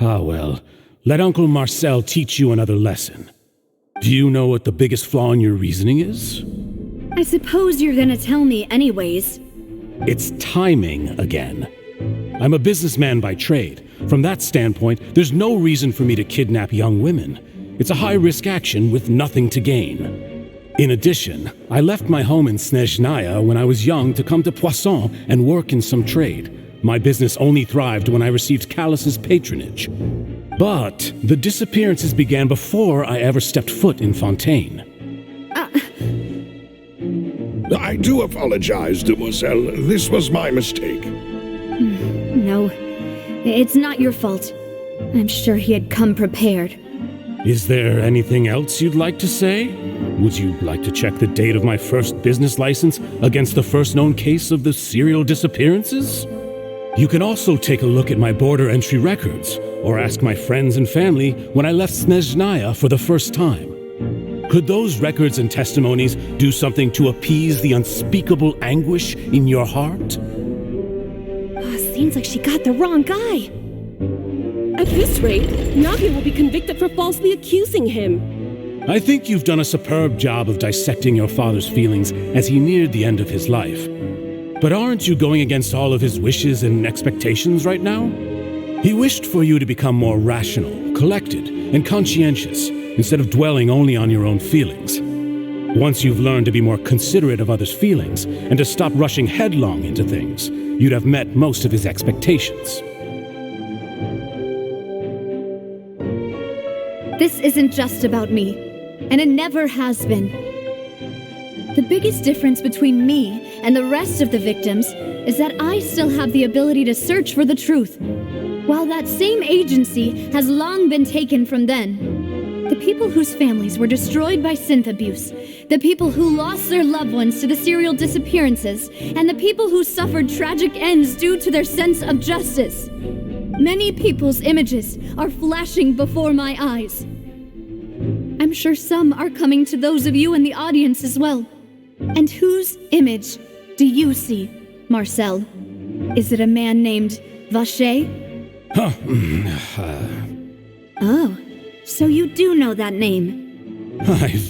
Speaker 13: Ah well, let Uncle Marcel teach you another lesson. Do you know what the biggest flaw in your reasoning is?
Speaker 1: I suppose you're gonna tell me anyways.
Speaker 13: It's timing again. I'm a businessman by trade. From that standpoint, there's no reason for me to kidnap young women. It's a high-risk action with nothing to gain. In addition, I left my home in Snezhnaya when I was young to come to Poisson and work in some trade. My business only thrived when I received Callus's patronage. But the disappearances began before I ever stepped foot in Fontaine.
Speaker 6: I do apologize, demoiselle. This was my mistake.
Speaker 1: No, it's not your fault. I'm sure he had come prepared.
Speaker 13: Is there anything else you'd like to say? Would you like to check the date of my first business license against the first known case of the serial disappearances? You can also take a look at my border entry records, or ask my friends and family when I left Snezhnaya for the first time. Could those records and testimonies do something to appease the unspeakable anguish in your heart?
Speaker 14: Seems like she got the wrong guy.
Speaker 16: At this rate, Navia will be convicted for falsely accusing him.
Speaker 13: I think you've done a superb job of dissecting your father's feelings as he neared the end of his life. But aren't you going against all of his wishes and expectations right now? He wished for you to become more rational, collected, and conscientious, instead of dwelling only on your own feelings. Once you've learned to be more considerate of others' feelings and to stop rushing headlong into things, you'd have met most of his expectations.
Speaker 1: This isn't just about me, and it never has been. The biggest difference between me and the rest of the victims is that I still have the ability to search for the truth, while that same agency has long been taken from them. The people whose families were destroyed by synth abuse, the people who lost their loved ones to the serial disappearances, and the people who suffered tragic ends due to their sense of justice. Many people's images are flashing before my eyes. I'm sure some are coming to those of you in the audience as well. And whose image do you see, Marcel? Is it a man named Vacher? Oh, so you do know that name.
Speaker 13: I'm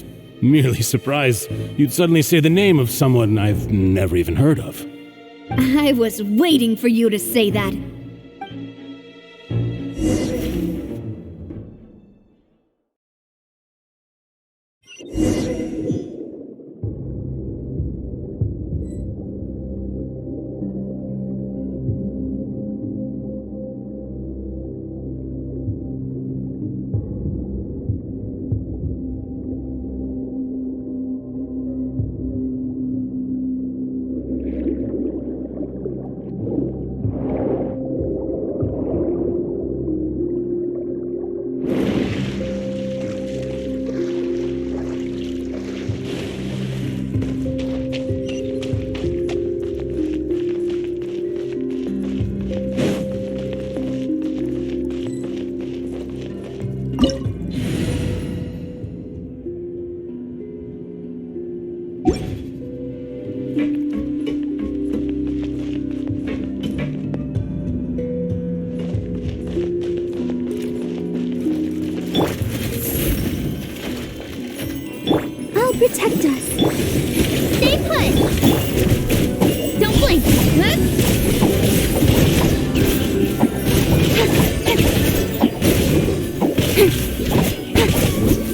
Speaker 13: merely surprised you'd suddenly say the name of someone I've never even heard of.
Speaker 1: I was waiting for you to say that.
Speaker 2: Protect us. Stay put. Don't blink.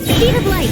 Speaker 2: Speed of light.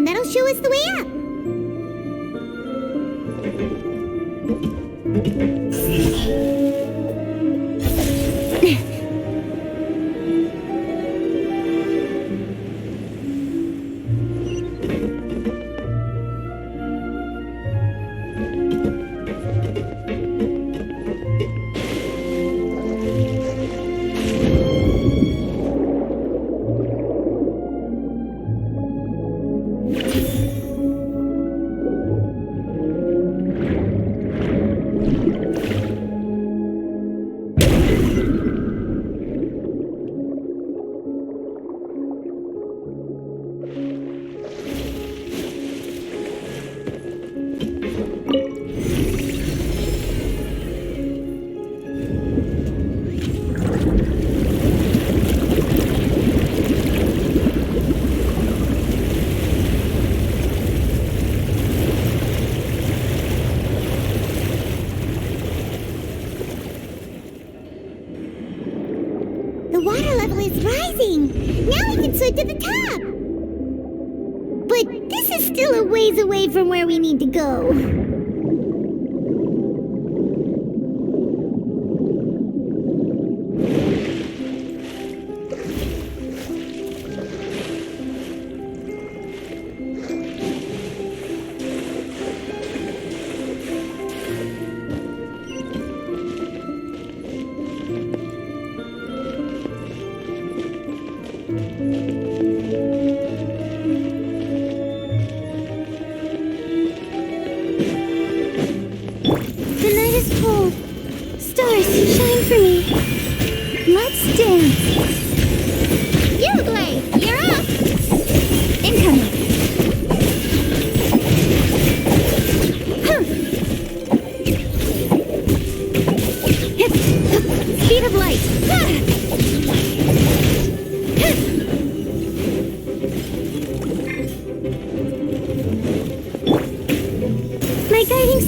Speaker 2: That'll show us the way up. To the top. But this is still a ways away from where we need to go.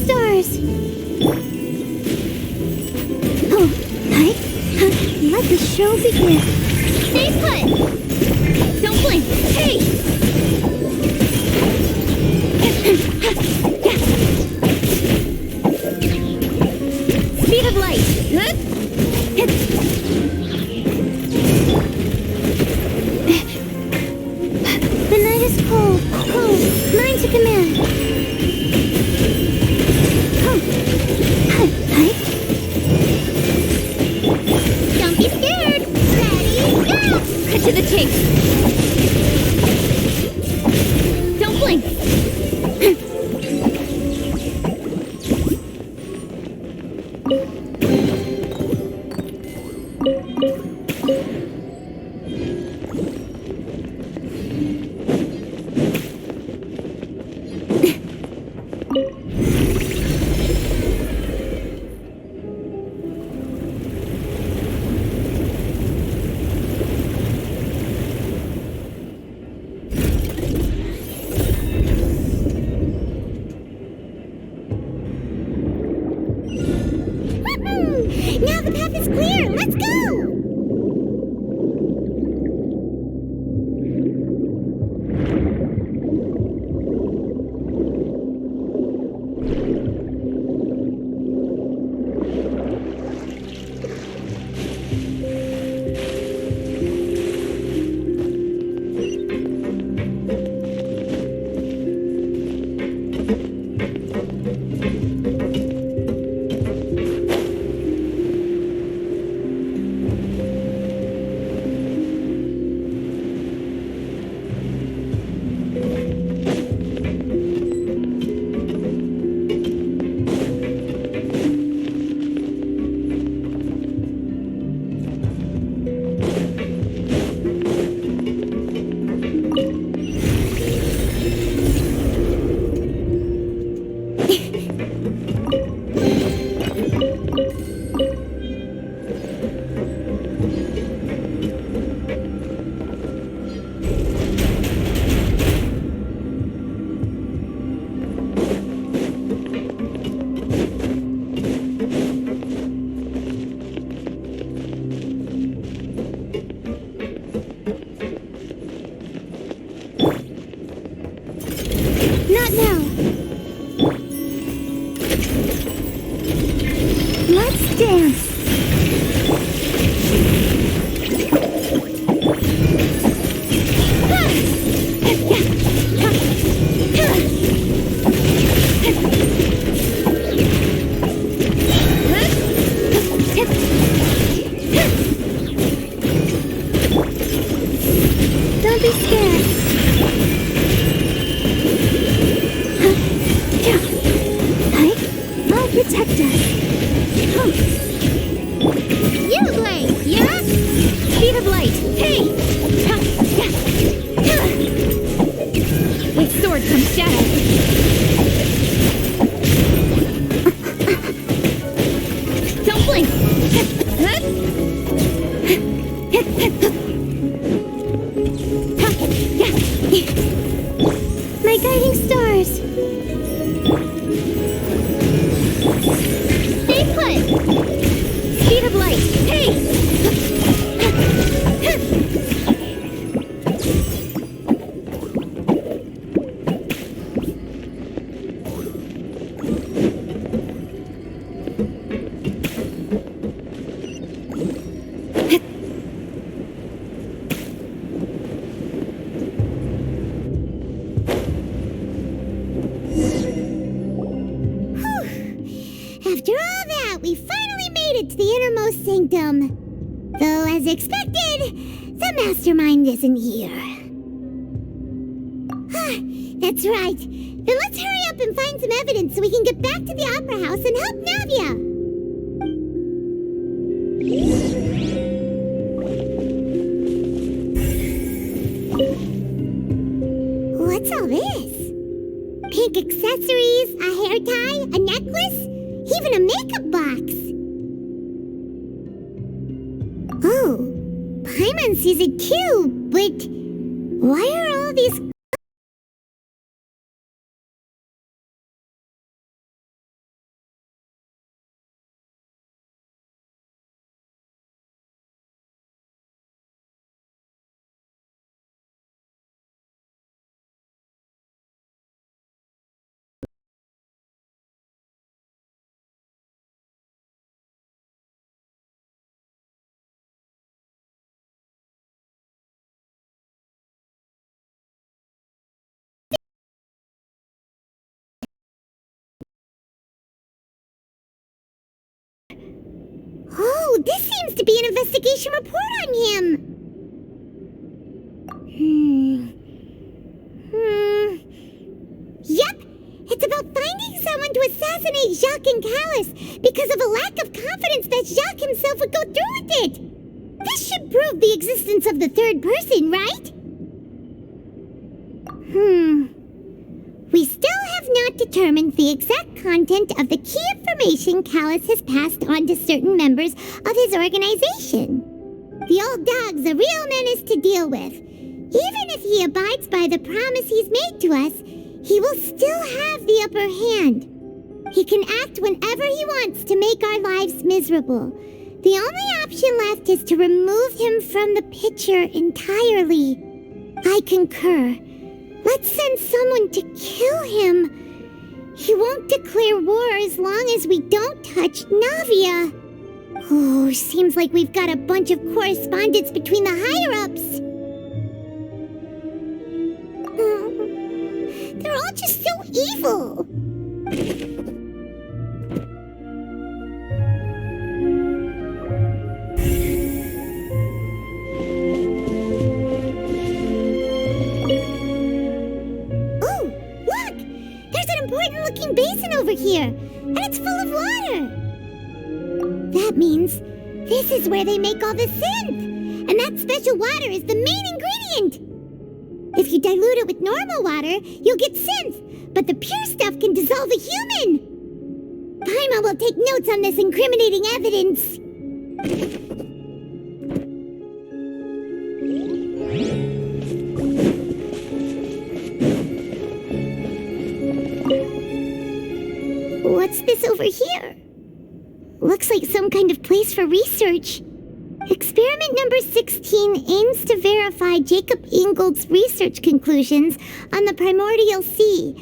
Speaker 2: stars! Oh, hi. Let the show begin. Stay put! Don't blink! Hey! Speed of light! The night is cold. Cold. Mine to command. Oh. Hi. Don't be scared. Ready, go! Cut to the chase. Don't blink. Now the path is clear. Let's go! Not now. Let's dance. Don't be scared. I'll protect us. You, Blake! Yeah? Speed of light! Hey! With sword comes shadow. Don't blink! My guiding stars! Stay put! Speed of light! Hey! After all that, we finally made it to the innermost sanctum. Though, as expected, the mastermind isn't here. That's right. Then let's hurry up and find some evidence so we can get back to the Opera House and help Navia. What's all this? Pink accessories, a hair tie, a necklace, even a makeup box. Oh, Paimon sees it too, but why are all these This seems to be an investigation report on him. Yep, it's about finding someone to assassinate Jacques and Callus because of a lack of confidence that Jacques himself would go through with it. This should prove the existence of the third person, right? We still have not determined the exact content of the key information Callus has passed on to certain members of his organization. The old dog's a real menace to deal with. Even if he abides by the promise he's made to us, he will still have the upper hand. He can act whenever he wants to make our lives miserable. The only option left is to remove him from the picture entirely. I concur. Let's send someone to kill him. He won't declare war as long as we don't touch Navia. Oh, seems like we've got a bunch of correspondence between the higher-ups. They're all just so evil. Oh, look! There's an important-looking basin over here, and it's full of water. That means this is where they make all the synth, and that special water is the main ingredient. If you dilute it with normal water, you'll get synth, but the pure stuff can dissolve a human. Paimon will take notes on this incriminating evidence. What's this over here? Looks like some kind of place for research. Experiment number 16 aims to verify Jacob Ingold's research conclusions on the primordial sea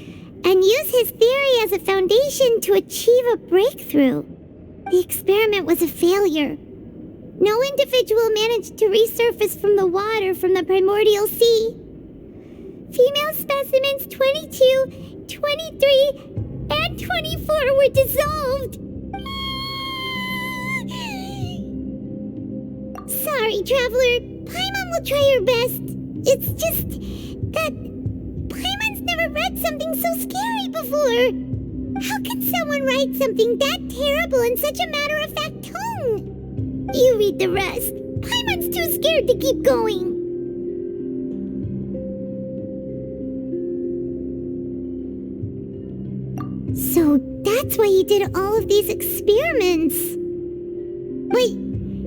Speaker 2: and use his theory as a foundation to achieve a breakthrough. The experiment was a failure. No individual managed to resurface from the water from the primordial sea. Female specimens 22, 23, and 24 were dissolved. Sorry, Traveler. Paimon will try her best. It's just that Paimon's never read something so scary before. How can someone write something that terrible in such a matter-of-fact tone? You read the rest. Paimon's too scared to keep going. So that's why he did all of these experiments. Wait.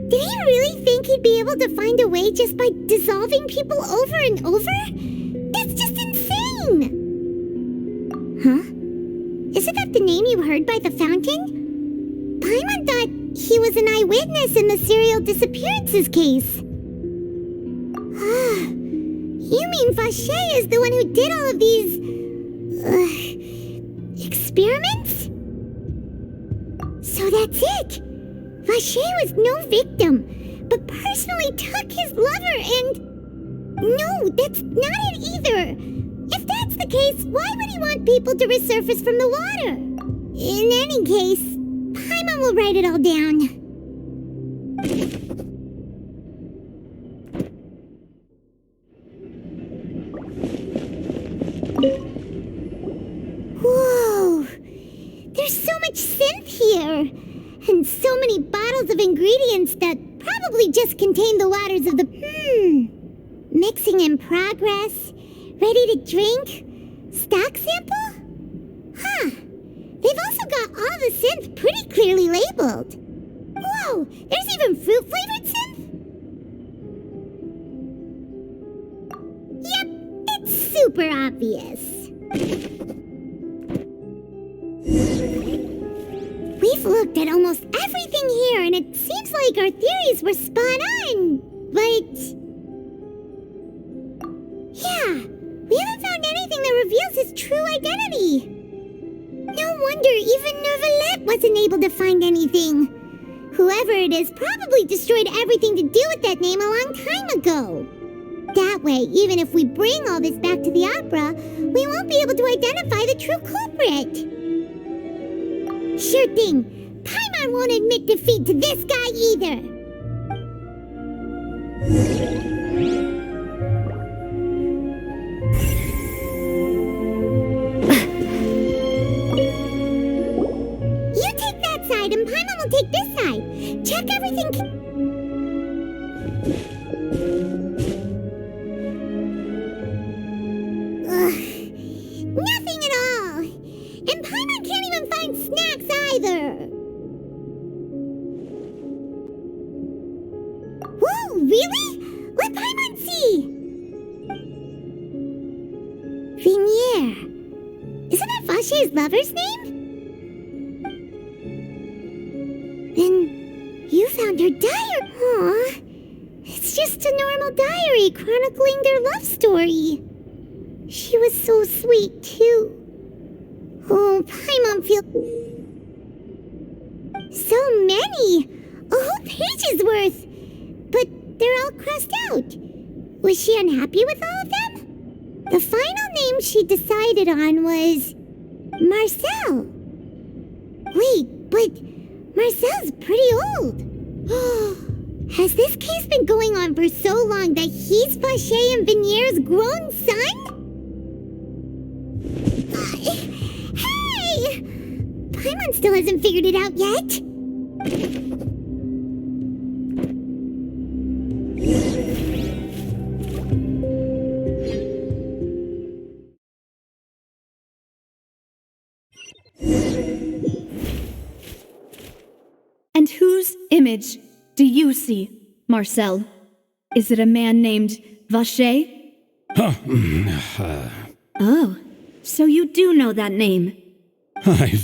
Speaker 2: Did he really think he'd be able to find a way just by dissolving people over and over? That's just insane! Huh? Isn't that the name you heard by the fountain? Paimon thought he was an eyewitness in the serial disappearances case. You mean Vacher is the one who did all of these... experiments? So that's it! Vacher was no victim, but personally took his lover and... No, that's not it either. If that's the case, why would he want people to resurface from the water? In any case, Paimon will write it all down. Whoa! There's so much synth here! And so many bottles of ingredients that probably just contain the waters of the... Mixing in progress. Ready to drink. Stock sample? Huh. They've also got all the synth pretty clearly labeled. Whoa, there's even fruit-flavored synth? Yep, it's super obvious. We've looked at almost everything here, and it seems like our theories were spot on. But... yeah, we haven't found anything that reveals his true identity. No wonder even Neuvillette wasn't able to find anything. Whoever it is probably destroyed everything to do with that name a long time ago. That way, even if we bring all this back to the opera, we won't be able to identify the true culprit. Sure thing. Paimon Paimon won't admit defeat to this guy either. You take that side and Paimon will take this side. Check everything. Nothing at all. And Paimon can't even find snacks either. Whoa, really? Let Paimon see. Vignier. Isn't that Vache's lover's name? Then you found her diary. Aw. It's just a normal diary chronicling their love story. She was so sweet, too. Oh, Paimon feels... So many! A whole page's worth! But they're all crossed out. Was she unhappy with all of them? The final name she decided on was... Marcel. Wait, but Marcel's pretty old. Has this case been going on for so long that he's Vache and Vignier's grown son? Hey! Paimon still hasn't figured it out yet.
Speaker 1: And whose image do you see, Marcel? Is it a man named Vache? Oh, so you do know that name.
Speaker 13: I'm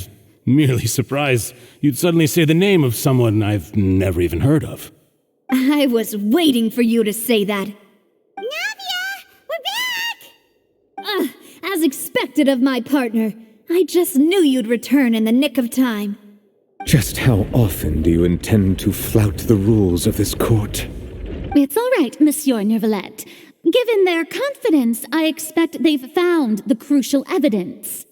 Speaker 13: merely surprised you'd suddenly say the name of someone I've never even heard of.
Speaker 1: I was waiting for you to say that.
Speaker 2: Navia! We're back!
Speaker 1: As expected of my partner. I just knew you'd return in the nick of time.
Speaker 8: Just how often do you intend to flout the rules of this court?
Speaker 15: It's all right, Monsieur Nervalette. Given their confidence, I expect they've found the crucial evidence.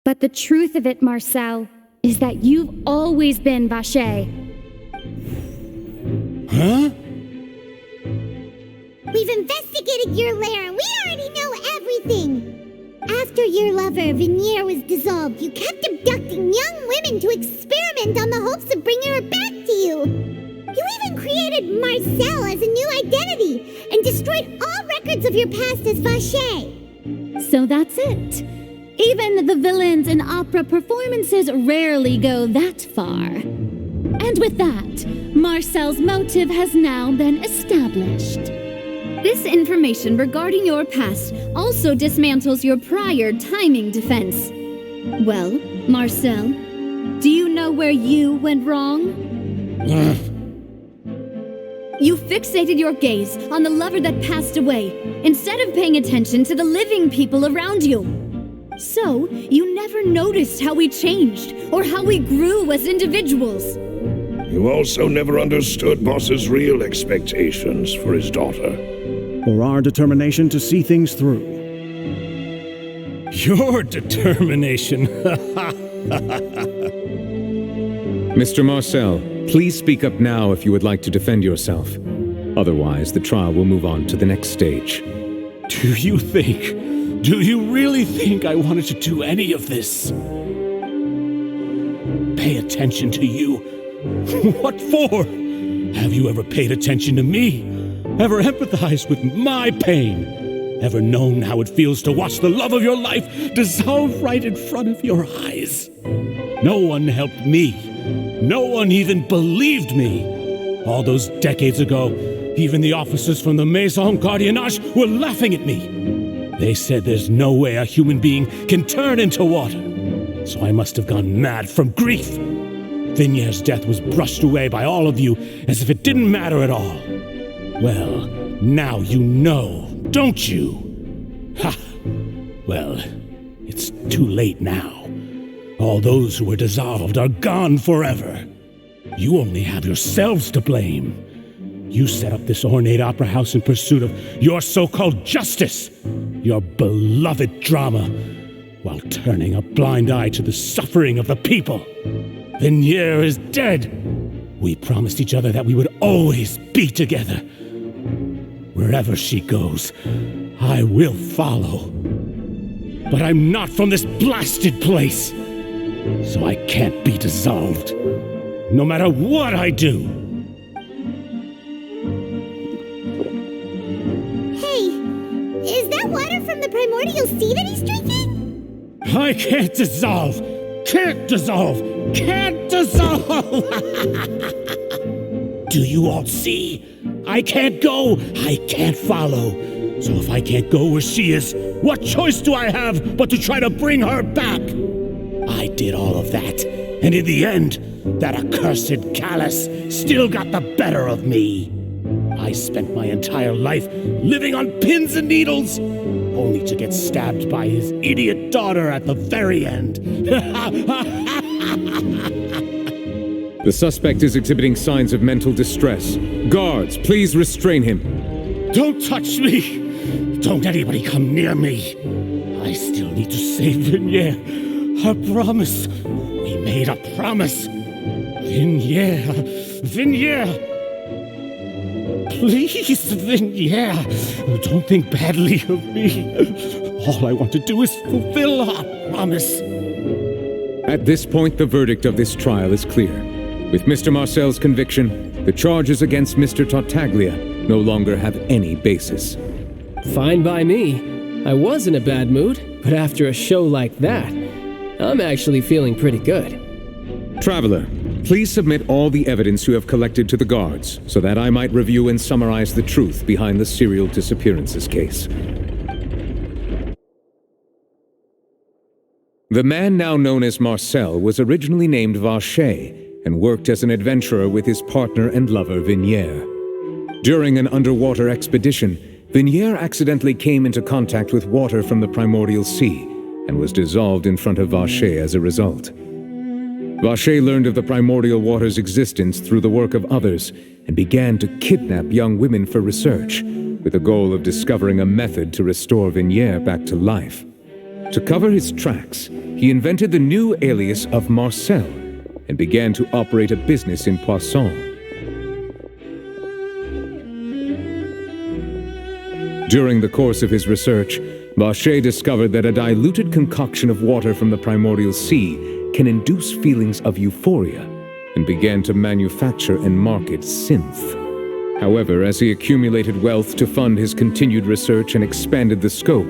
Speaker 15: But the truth of it, Marcel, is that you've always been Vache.
Speaker 13: Huh?
Speaker 2: We've investigated your lair and we already know everything. After your lover, Vignier, was dissolved, you kept abducting young women to experiment on the hopes of bringing her back to you. You even created Marcel as a new identity and destroyed all records of your past as Vache.
Speaker 15: So that's it. Even the villains in opera performances rarely go that far. And with that, Marcel's motive has now been established.
Speaker 1: This information regarding your past also dismantles your prior timing defense. Well, Marcel, do you know where you went wrong? You fixated your gaze on the lover that passed away, instead of paying attention to the living people around you. So, you never noticed how we changed, or how we grew as individuals.
Speaker 6: You also never understood Boss's real expectations for his daughter.
Speaker 5: Or our determination to see things through.
Speaker 13: Your determination.
Speaker 8: Mr. Marcel, please speak up now if you would like to defend yourself. Otherwise, the trial will move on to the next stage.
Speaker 13: Do you really think I wanted to do any of this? Pay attention to you? What for? Have you ever paid attention to me? Ever empathized with my pain? Ever known how it feels to watch the love of your life dissolve right in front of your eyes? No one helped me. No one even believed me. All those decades ago, even the officers from the Maison Gardiennage were laughing at me. They said there's no way a human being can turn into water. So I must have gone mad from grief. Vignier's death was brushed away by all of you as if it didn't matter at all. Well, now you know, don't you? Ha! Well, it's too late now. All those who were dissolved are gone forever. You only have yourselves to blame. You set up this ornate opera house in pursuit of your so-called justice, your beloved drama, while turning a blind eye to the suffering of the people. Vignier is dead. We promised each other that we would always be together. Wherever she goes, I will follow. But I'm not from this blasted place, so I can't be dissolved, no matter what I do.
Speaker 2: Hey, is that water from the primordial sea that he's drinking?
Speaker 13: I can't dissolve! Can't dissolve! Can't dissolve! Do you all see? I can't go! I can't follow! So if I can't go where she is, what choice do I have but to try to bring her back? I did all of that, and in the end, that accursed Callus still got the better of me. I spent my entire life living on pins and needles, only to get stabbed by his idiot daughter at the very end.
Speaker 8: The suspect is exhibiting signs of mental distress. Guards, please restrain him.
Speaker 13: Don't touch me! Don't anybody come near me! I still need to save Vignier. Our promise. We made a promise. Vignier. Vignier! Please, Vignier. Don't think badly of me. All I want to do is fulfill our promise.
Speaker 8: At this point, the verdict of this trial is clear. With Mr. Marcel's conviction, the charges against Mr. Tartaglia no longer have any basis.
Speaker 10: Fine by me. I was in a bad mood, but after a show like that, I'm actually feeling pretty good.
Speaker 8: Traveler, please submit all the evidence you have collected to the guards, so that I might review and summarize the truth behind the serial disappearances case. The man now known as Marcel was originally named Vacher and worked as an adventurer with his partner and lover Vignier. During an underwater expedition, Vignier accidentally came into contact with water from the primordial sea and was dissolved in front of Vacher as a result. Vacher learned of the primordial water's existence through the work of others and began to kidnap young women for research, with the goal of discovering a method to restore Vignier back to life. To cover his tracks, he invented the new alias of Marcel and began to operate a business in Poisson. During the course of his research, Vacher discovered that a diluted concoction of water from the primordial sea can induce feelings of euphoria, and began to manufacture and market synth. However, as he accumulated wealth to fund his continued research and expanded the scope,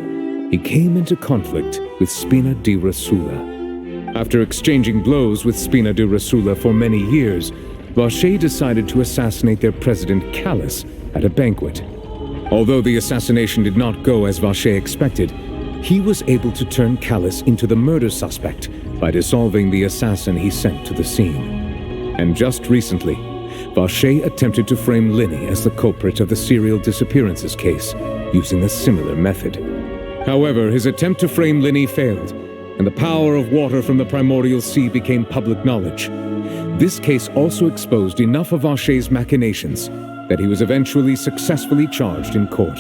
Speaker 8: he came into conflict with Spina di Rosula. After exchanging blows with Spina di Rosula for many years, Vacher decided to assassinate their president Callus at a banquet. Although the assassination did not go as Vacher expected, he was able to turn Callus into the murder suspect by dissolving the assassin he sent to the scene. And just recently, Vacher attempted to frame Linny as the culprit of the serial disappearances case, using a similar method. However, his attempt to frame Linny failed, and the power of water from the primordial sea became public knowledge. This case also exposed enough of Vacher's machinations that he was eventually successfully charged in court.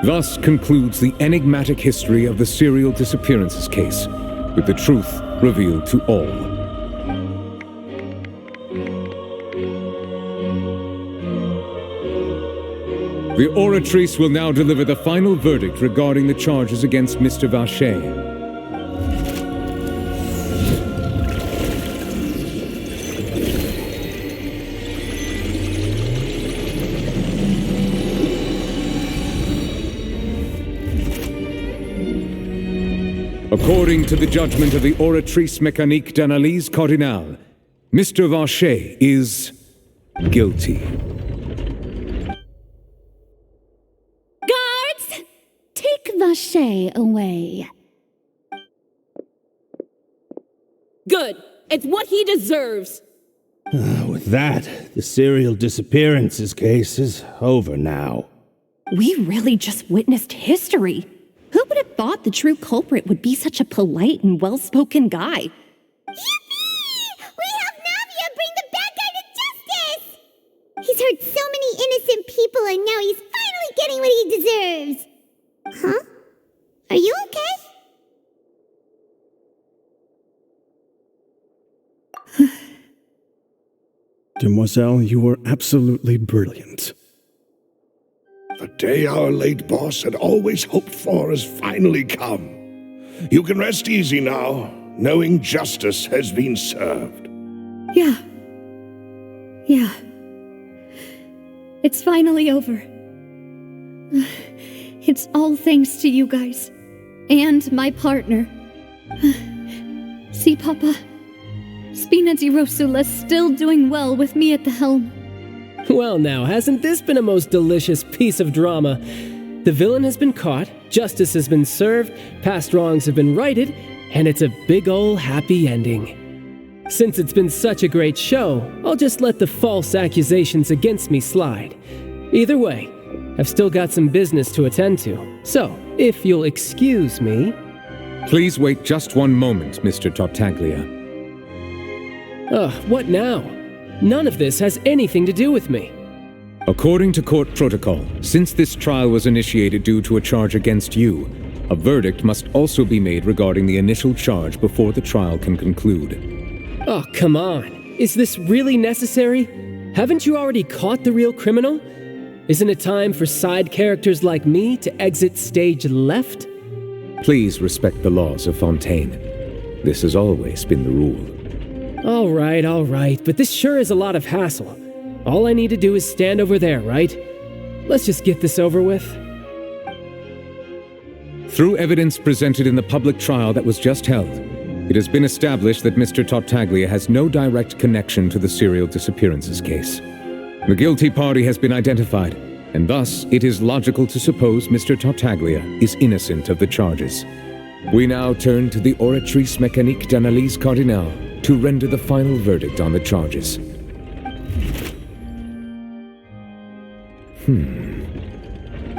Speaker 8: Thus concludes the enigmatic history of the serial disappearances case, with the truth revealed to all. The Oratrice will now deliver the final verdict regarding the charges against Mr. Vacher. According to the judgment of the Oratrice Mécanique d'Analyse Cardinale, Mr. Vacher is guilty.
Speaker 15: Guards! Take Vacher away.
Speaker 16: Good. It's what he deserves.
Speaker 17: With that, the serial disappearances case is over now.
Speaker 14: We really just witnessed history. Who would have thought the true culprit would be such a polite and well-spoken guy?
Speaker 2: Yippee! We helped Navia bring the bad guy to people, and now he's finally getting what he deserves. Huh? Are you okay?
Speaker 5: Demoiselle, you were absolutely brilliant.
Speaker 6: The day our late boss had always hoped for has finally come. You can rest easy now, knowing justice has been served.
Speaker 1: Yeah. It's finally over. It's all thanks to you guys. And my partner. See, Papa? Spina di Rosula's still doing well with me at the helm.
Speaker 18: Well now, hasn't this been a most delicious piece of drama? The villain has been caught, justice has been served, past wrongs have been righted, and it's a big ol' happy ending. Since it's been such a great show, I'll just let the false accusations against me slide. Either way, I've still got some business to attend to, so if you'll excuse me...
Speaker 8: Please wait just one moment, Mr. Tartaglia.
Speaker 18: What now? None of this has anything to do with me.
Speaker 8: According to court protocol, since this trial was initiated due to a charge against you, a verdict must also be made regarding the initial charge before the trial can conclude.
Speaker 18: Oh, come on. Is this really necessary? Haven't you already caught the real criminal? Isn't it time for side characters like me to exit stage left?
Speaker 8: Please respect the laws of Fontaine. This has always been the rule.
Speaker 18: All right, but this sure is a lot of hassle. All I need to do is stand over there, right? Let's just get this over with.
Speaker 8: Through evidence presented in the public trial that was just held, it has been established that Mr. Tartaglia has no direct connection to the serial disappearances case. The guilty party has been identified, and thus it is logical to suppose Mr. Tartaglia is innocent of the charges. We now turn to the Oratrice Mécanique d'Analyse Cardinale to render the final verdict on the charges.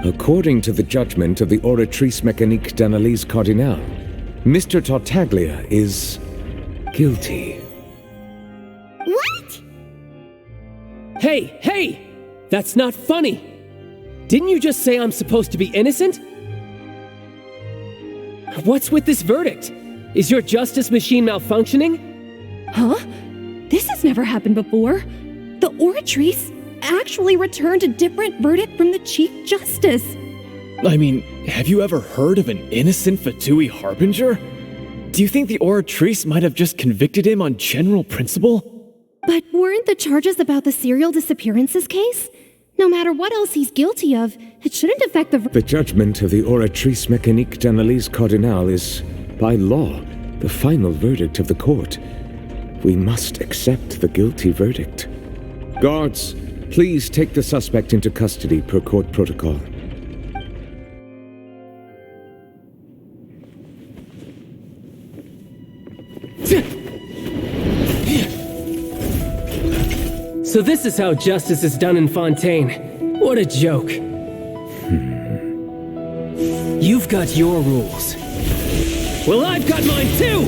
Speaker 8: According to the judgment of the Oratrice Mécanique d'Analyse Cardinale, Mr. Tartaglia is guilty.
Speaker 2: What?
Speaker 18: Hey! That's not funny! Didn't you just say I'm supposed to be innocent? What's with this verdict? Is your justice machine malfunctioning?
Speaker 14: Huh? This has never happened before. The Oratrice actually returned a different verdict from the Chief Justice.
Speaker 12: I mean, have you ever heard of an innocent Fatui Harbinger? Do you think the Oratrice might have just convicted him on general principle?
Speaker 14: But weren't the charges about the serial disappearances case? No matter what else he's guilty of, it shouldn't affect the...
Speaker 8: The judgment of the Oratrice Mécanique d'Analyse Cardinale is, by law, the final verdict of the court. We must accept the guilty verdict. Guards, please take the suspect into custody per court protocol.
Speaker 18: So this is how justice is done in Fontaine. What a joke. You've got your rules. Well, I've got mine too!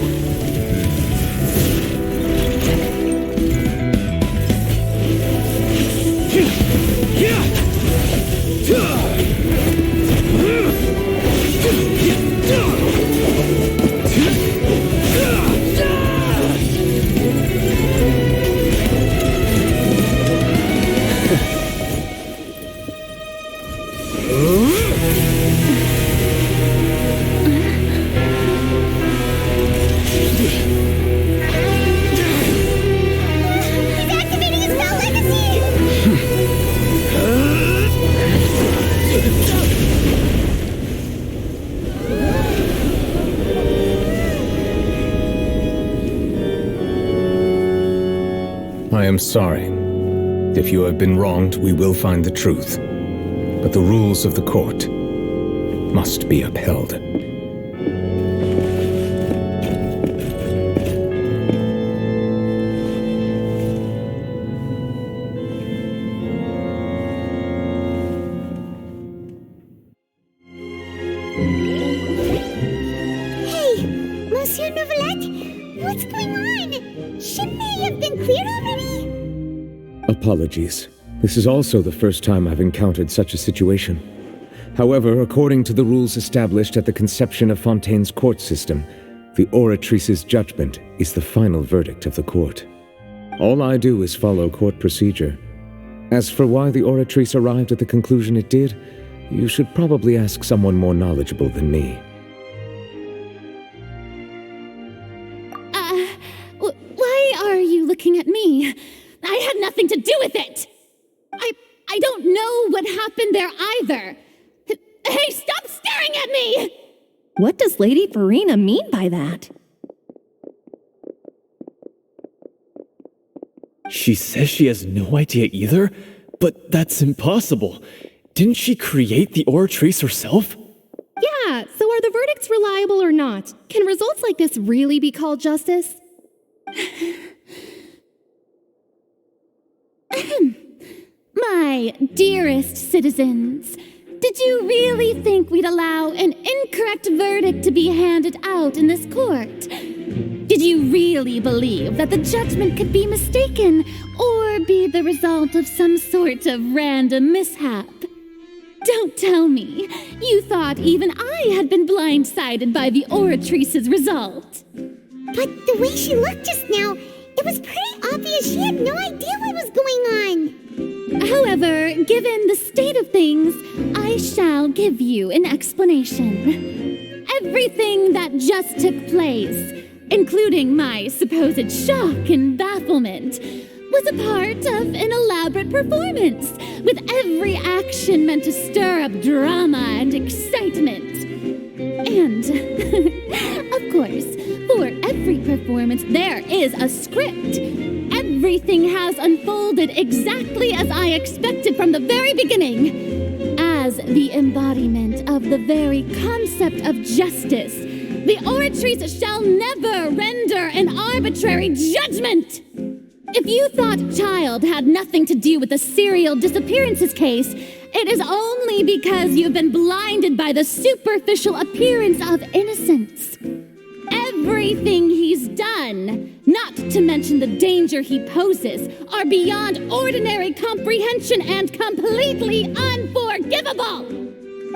Speaker 8: I am sorry. If you have been wronged, we will find the truth. But the rules of the court must be upheld.
Speaker 2: Hey, Monsieur Novelette, what's going on? Shouldn't they have been cleared already?
Speaker 8: Apologies. This is also the first time I've encountered such a situation. However, according to the rules established at the conception of Fontaine's court system, the Oratrice's judgment is the final verdict of the court. All I do is follow court procedure. As for why the Oratrice arrived at the conclusion it did, you should probably ask someone more knowledgeable than me.
Speaker 15: Why are you looking at me? I had nothing to do with it! I don't know what happened there either! Hey, stop staring at me!
Speaker 14: What does Lady Farina mean by that?
Speaker 12: She says she has no idea either, but that's impossible. Didn't she create the Oratrice herself?
Speaker 14: Yeah, so are the verdicts reliable or not? Can results like this really be called justice?
Speaker 15: My dearest citizens, did you really think we'd allow an incorrect verdict to be handed out in this court? Did you really believe that the judgment could be mistaken or be the result of some sort of random mishap? Don't tell me you thought even I had been blindsided by the Oratrice's result.
Speaker 2: But the way she looked just now, it was pretty obvious she had no idea what was going on.
Speaker 15: However, given the state of things, I shall give you an explanation. Everything that just took place, including my supposed shock and bafflement, was a part of an elaborate performance, with every action meant to stir up drama and excitement. And, of course, for every performance, there is a script. Everything has unfolded exactly as I expected from the very beginning. As the embodiment of the very concept of justice, the Oratrice shall never render an arbitrary judgment. If you thought Child had nothing to do with the serial disappearances case, it is only because you've been blinded by the superficial appearance of innocence. Everything he's done, not to mention the danger he poses, are beyond ordinary comprehension and completely unforgivable.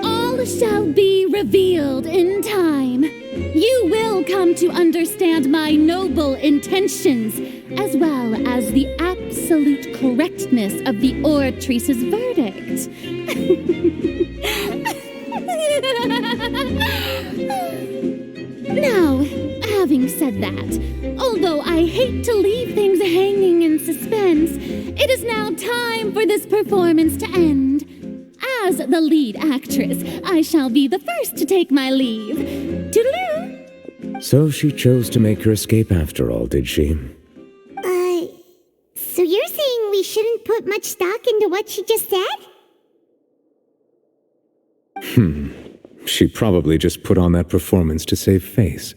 Speaker 15: All shall be revealed in time. You will come to understand my noble intentions, as well as the absolute correctness of the Oratrice's verdict. Now, having said that, although I hate to leave things hanging in suspense, it is now time for this performance to end. As the lead actress, I shall be the first to take my leave. Toodaloo!
Speaker 8: So she chose to make her escape after all, did she?
Speaker 2: So you're saying we shouldn't put much stock into what she just said?
Speaker 8: She probably just put on that performance to save face.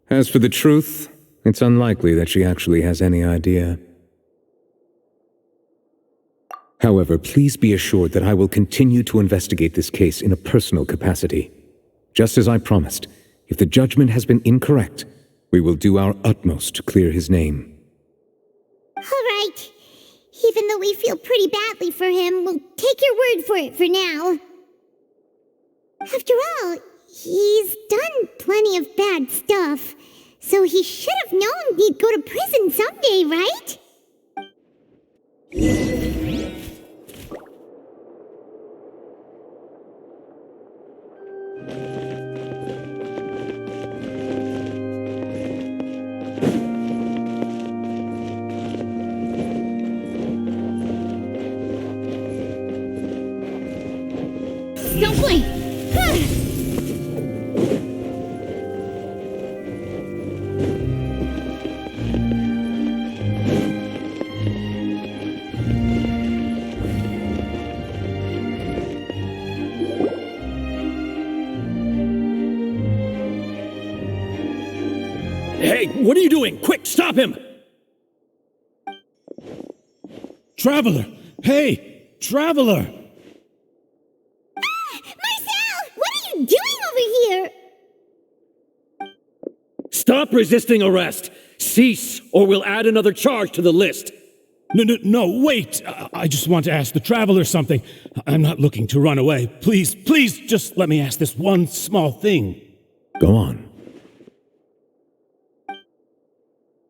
Speaker 8: As for the truth, it's unlikely that she actually has any idea. However, please be assured that I will continue to investigate this case in a personal capacity. Just as I promised, if the judgment has been incorrect, we will do our utmost to clear his name.
Speaker 2: All right. Even though we feel pretty badly for him, we'll take your word for it for now. After all, he's done plenty of bad stuff, so he should have known he'd go to prison someday, right?
Speaker 15: Don't blink!
Speaker 10: Hey, what are you doing? Quick, stop him!
Speaker 13: Traveler! Hey! Traveler!
Speaker 2: Marcel! What are you doing over here?
Speaker 10: Stop resisting arrest! Cease, or we'll add another charge to the list!
Speaker 13: No, wait! I just want to ask the traveler something. I'm not looking to run away. Please, just let me ask this one small thing.
Speaker 8: Go on.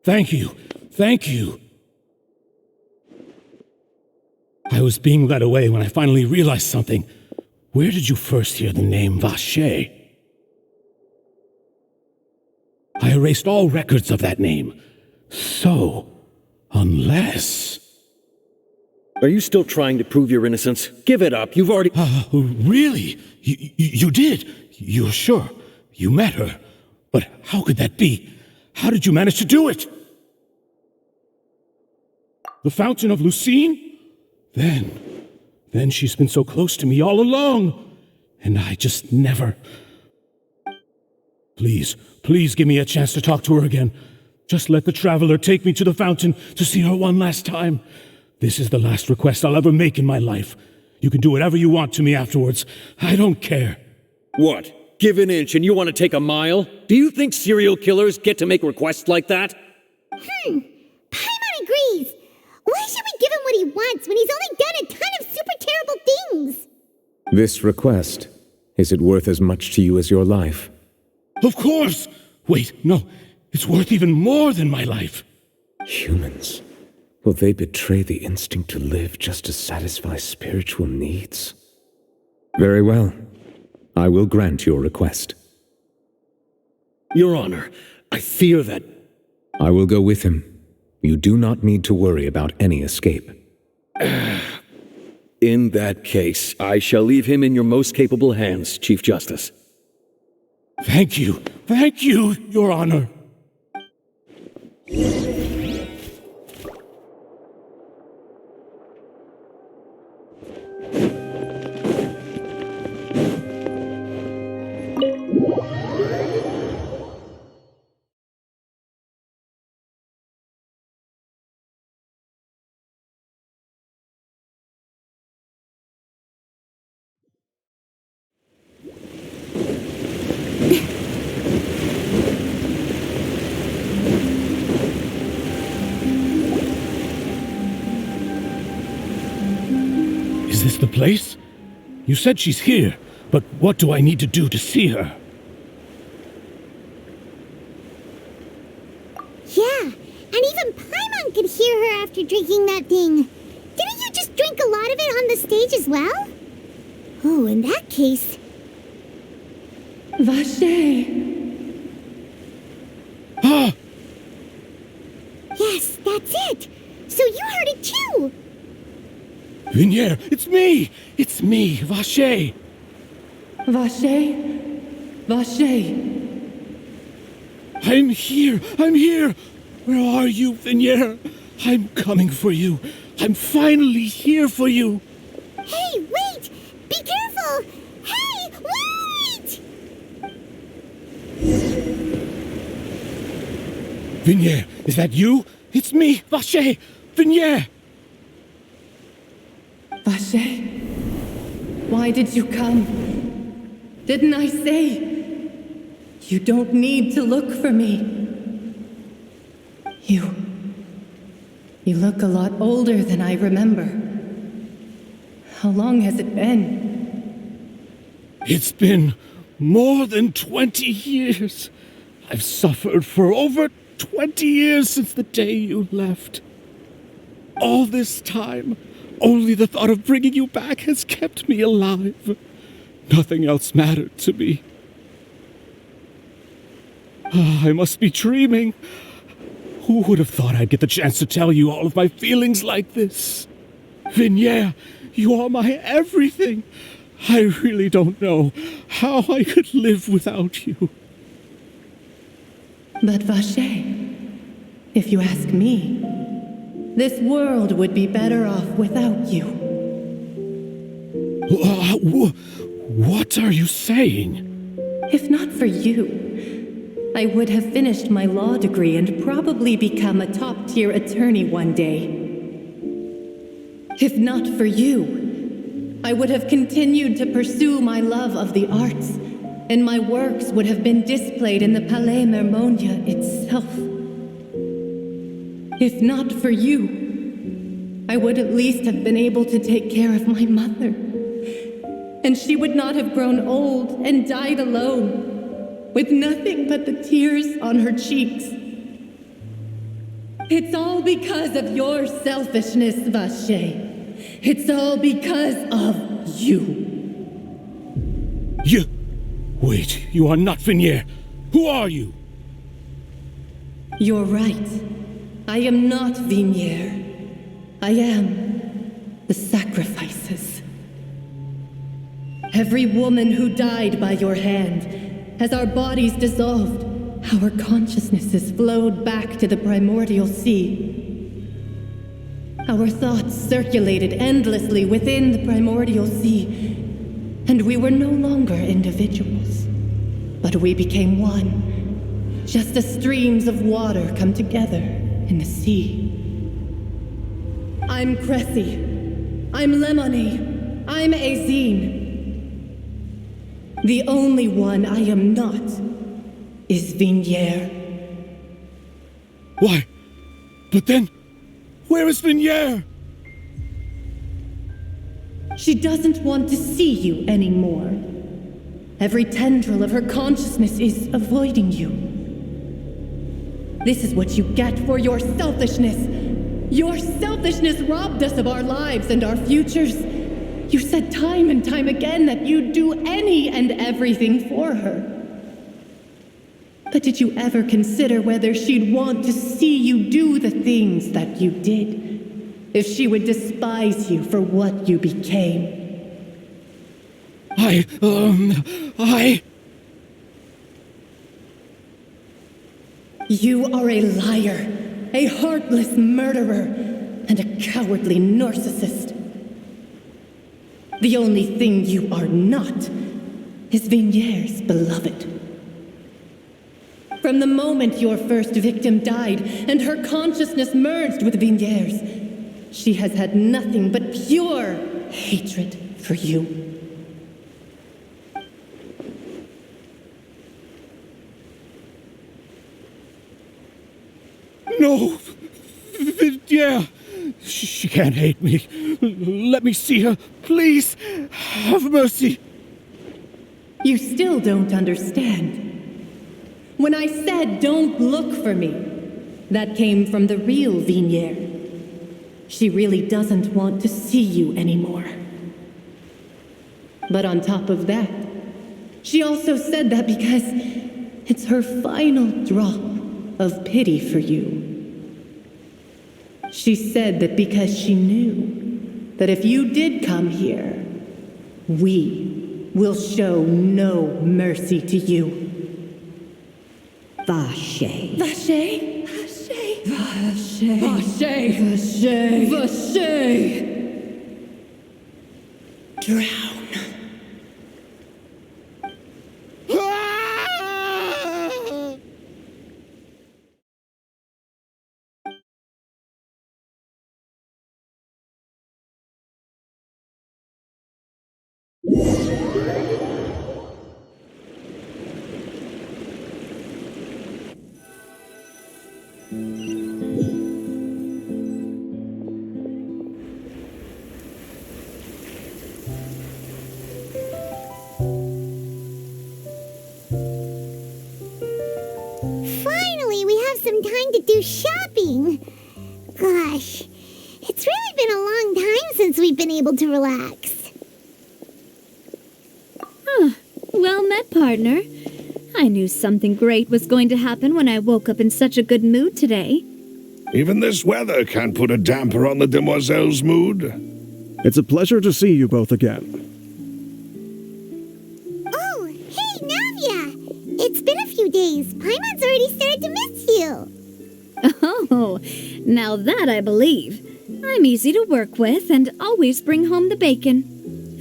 Speaker 13: Thank you. I was being led away when I finally realized something. Where did you first hear the name Vacher? I erased all records of that name. So, unless...
Speaker 19: Are you still trying to prove your innocence? Give it up. You've already...
Speaker 13: Really? You did? You're sure? You met her? But how could that be? How did you manage to do it? The Fountain of Lucine? Then she's been so close to me all along. And I just never... Please give me a chance to talk to her again. Just let the traveler take me to the fountain to see her one last time. This is the last request I'll ever make in my life. You can do whatever you want to me afterwards. I don't care.
Speaker 19: What? Give an inch and you want to take a mile? Do you think serial killers get to make requests like that?
Speaker 2: Paimon agrees. Why should we give him what he wants when he's only done a ton of super terrible things?
Speaker 8: This request, is it worth as much to you as your life?
Speaker 13: Of course! Wait, no. It's worth even more than my life.
Speaker 8: Humans. Will they betray the instinct to live just to satisfy spiritual needs? Very well. I will grant your request.
Speaker 19: Your Honor, I fear that...
Speaker 8: I will go with him. You do not need to worry about any escape.
Speaker 19: In that case, I shall leave him in your most capable hands, Chief Justice.
Speaker 13: Thank you, Your Honor. Is this the place? You said she's here, but what do I need to do to see her?
Speaker 2: Yeah, and even Paimon could hear her after drinking that thing. Didn't you just drink a lot of it on the stage as well? Oh, in that case...
Speaker 3: Vacher!
Speaker 13: Ah!
Speaker 2: Yes, that's it! So you heard it too!
Speaker 13: Vignier, it's me! It's me, Vacher!
Speaker 3: Vacher!
Speaker 13: I'm here! Where are you, Vignier? I'm coming for you. I'm finally here for you.
Speaker 2: Hey, wait! Be careful! Hey, wait!
Speaker 13: Vignier, is that you? It's me, Vacher! Vignier!
Speaker 3: Vacher, why did you come? Didn't I say? You don't need to look for me. You look a lot older than I remember. How long has it been?
Speaker 13: It's been more than 20 years. I've suffered for over 20 years since the day you left. All this time, only the thought of bringing you back has kept me alive. Nothing else mattered to me. I must be dreaming. Who would have thought I'd get the chance to tell you all of my feelings like this? Vignier, you are my everything. I really don't know how I could live without you.
Speaker 3: But Vacher, if you ask me, this world would be better off without you.
Speaker 13: What are you saying?
Speaker 3: If not for you, I would have finished my law degree and probably become a top-tier attorney one day. If not for you, I would have continued to pursue my love of the arts, and my works would have been displayed in the Palais Mermonia itself. If not for you, I would at least have been able to take care of my mother. And she would not have grown old and died alone, with nothing but the tears on her cheeks. It's all because of your selfishness, Vache. It's all because of you.
Speaker 13: You... Wait, you are not Vignier. Who are you?
Speaker 3: You're right. I am not Vignier. I am the sacrifices. Every woman who died by your hand, as our bodies dissolved, our consciousnesses flowed back to the primordial sea. Our thoughts circulated endlessly within the primordial sea, and we were no longer individuals, but we became one, just as streams of water come together in the sea. I'm Cressy. I'm Lemony. I'm Azine. The only one I am not is Vignier.
Speaker 13: Why? But then, where is Vignier?
Speaker 3: She doesn't want to see you anymore. Every tendril of her consciousness is avoiding you. This is what you get for your selfishness. Your selfishness robbed us of our lives and our futures. You said time and time again that you'd do any and everything for her. But did you ever consider whether she'd want to see you do the things that you did? If she would despise you for what you became? You are a liar, a heartless murderer, and a cowardly narcissist. The only thing you are not is Vignier's beloved. From the moment your first victim died and her consciousness merged with Vignier's, she has had nothing but pure hatred for you.
Speaker 13: No! Vignier! She can't hate me. Let me see her. Please, have mercy.
Speaker 3: You still don't understand. When I said don't look for me, that came from the real Vignier. She really doesn't want to see you anymore. But on top of that, she also said that because it's her final drop of pity for you. She said that because she knew that if you did come here, we will show no mercy to you.
Speaker 1: Vache.
Speaker 3: Vache? Vache? Vache. Vache. Vache. Vache. Drown.
Speaker 2: Finally, we have some time to do shopping. Gosh, it's really been a long time since we've been able to relax.
Speaker 1: Well met, partner. I knew something great was going to happen when I woke up in such a good mood today.
Speaker 6: Even this weather can't put a damper on the demoiselle's mood.
Speaker 5: It's a pleasure to see you both again.
Speaker 2: Oh, hey, Navia! It's been a few days. Paimon's already started to miss you.
Speaker 1: Oh, now that I believe. I'm easy to work with and always bring home the bacon.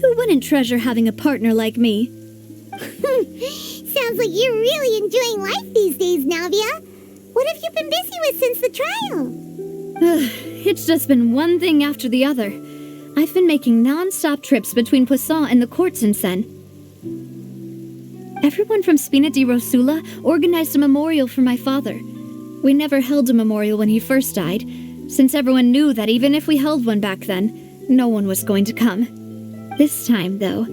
Speaker 1: Who wouldn't treasure having a partner like me?
Speaker 2: Sounds like you're really enjoying life these days, Navia. What have you been busy with since the trial?
Speaker 1: It's just been one thing after the other. I've been making non-stop trips between Poisson and the courts in Seine. Everyone from Spina di Rosula organized a memorial for my father. We never held a memorial when he first died, since everyone knew that even if we held one back then, no one was going to come. This time, though,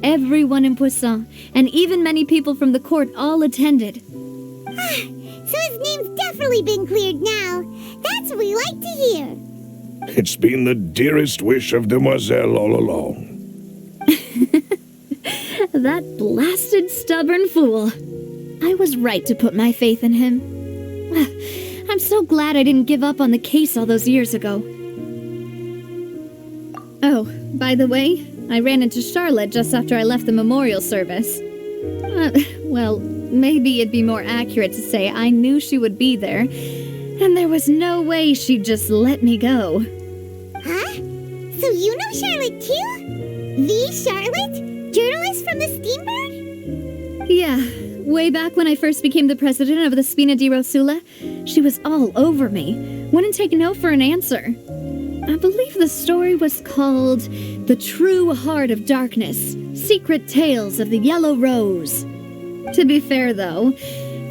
Speaker 1: everyone in Poisson, and even many people from the court, all attended.
Speaker 2: So his name's definitely been cleared now. That's what we like to hear.
Speaker 6: It's been the dearest wish of Demoiselle all along.
Speaker 1: That blasted stubborn fool. I was right to put my faith in him. I'm so glad I didn't give up on the case all those years ago. Oh, by the way, I ran into Charlotte just after I left the memorial service. Well, maybe it'd be more accurate to say I knew she would be there, and there was no way she'd just let me go.
Speaker 2: Huh? So you know Charlotte too? The Charlotte? Journalist from the Steambird?
Speaker 1: Yeah, way back when I first became the president of the Spina di Rosula, she was all over me. Wouldn't take no for an answer. I believe the story was called The True Heart of Darkness, Secret Tales of the Yellow Rose. To be fair, though,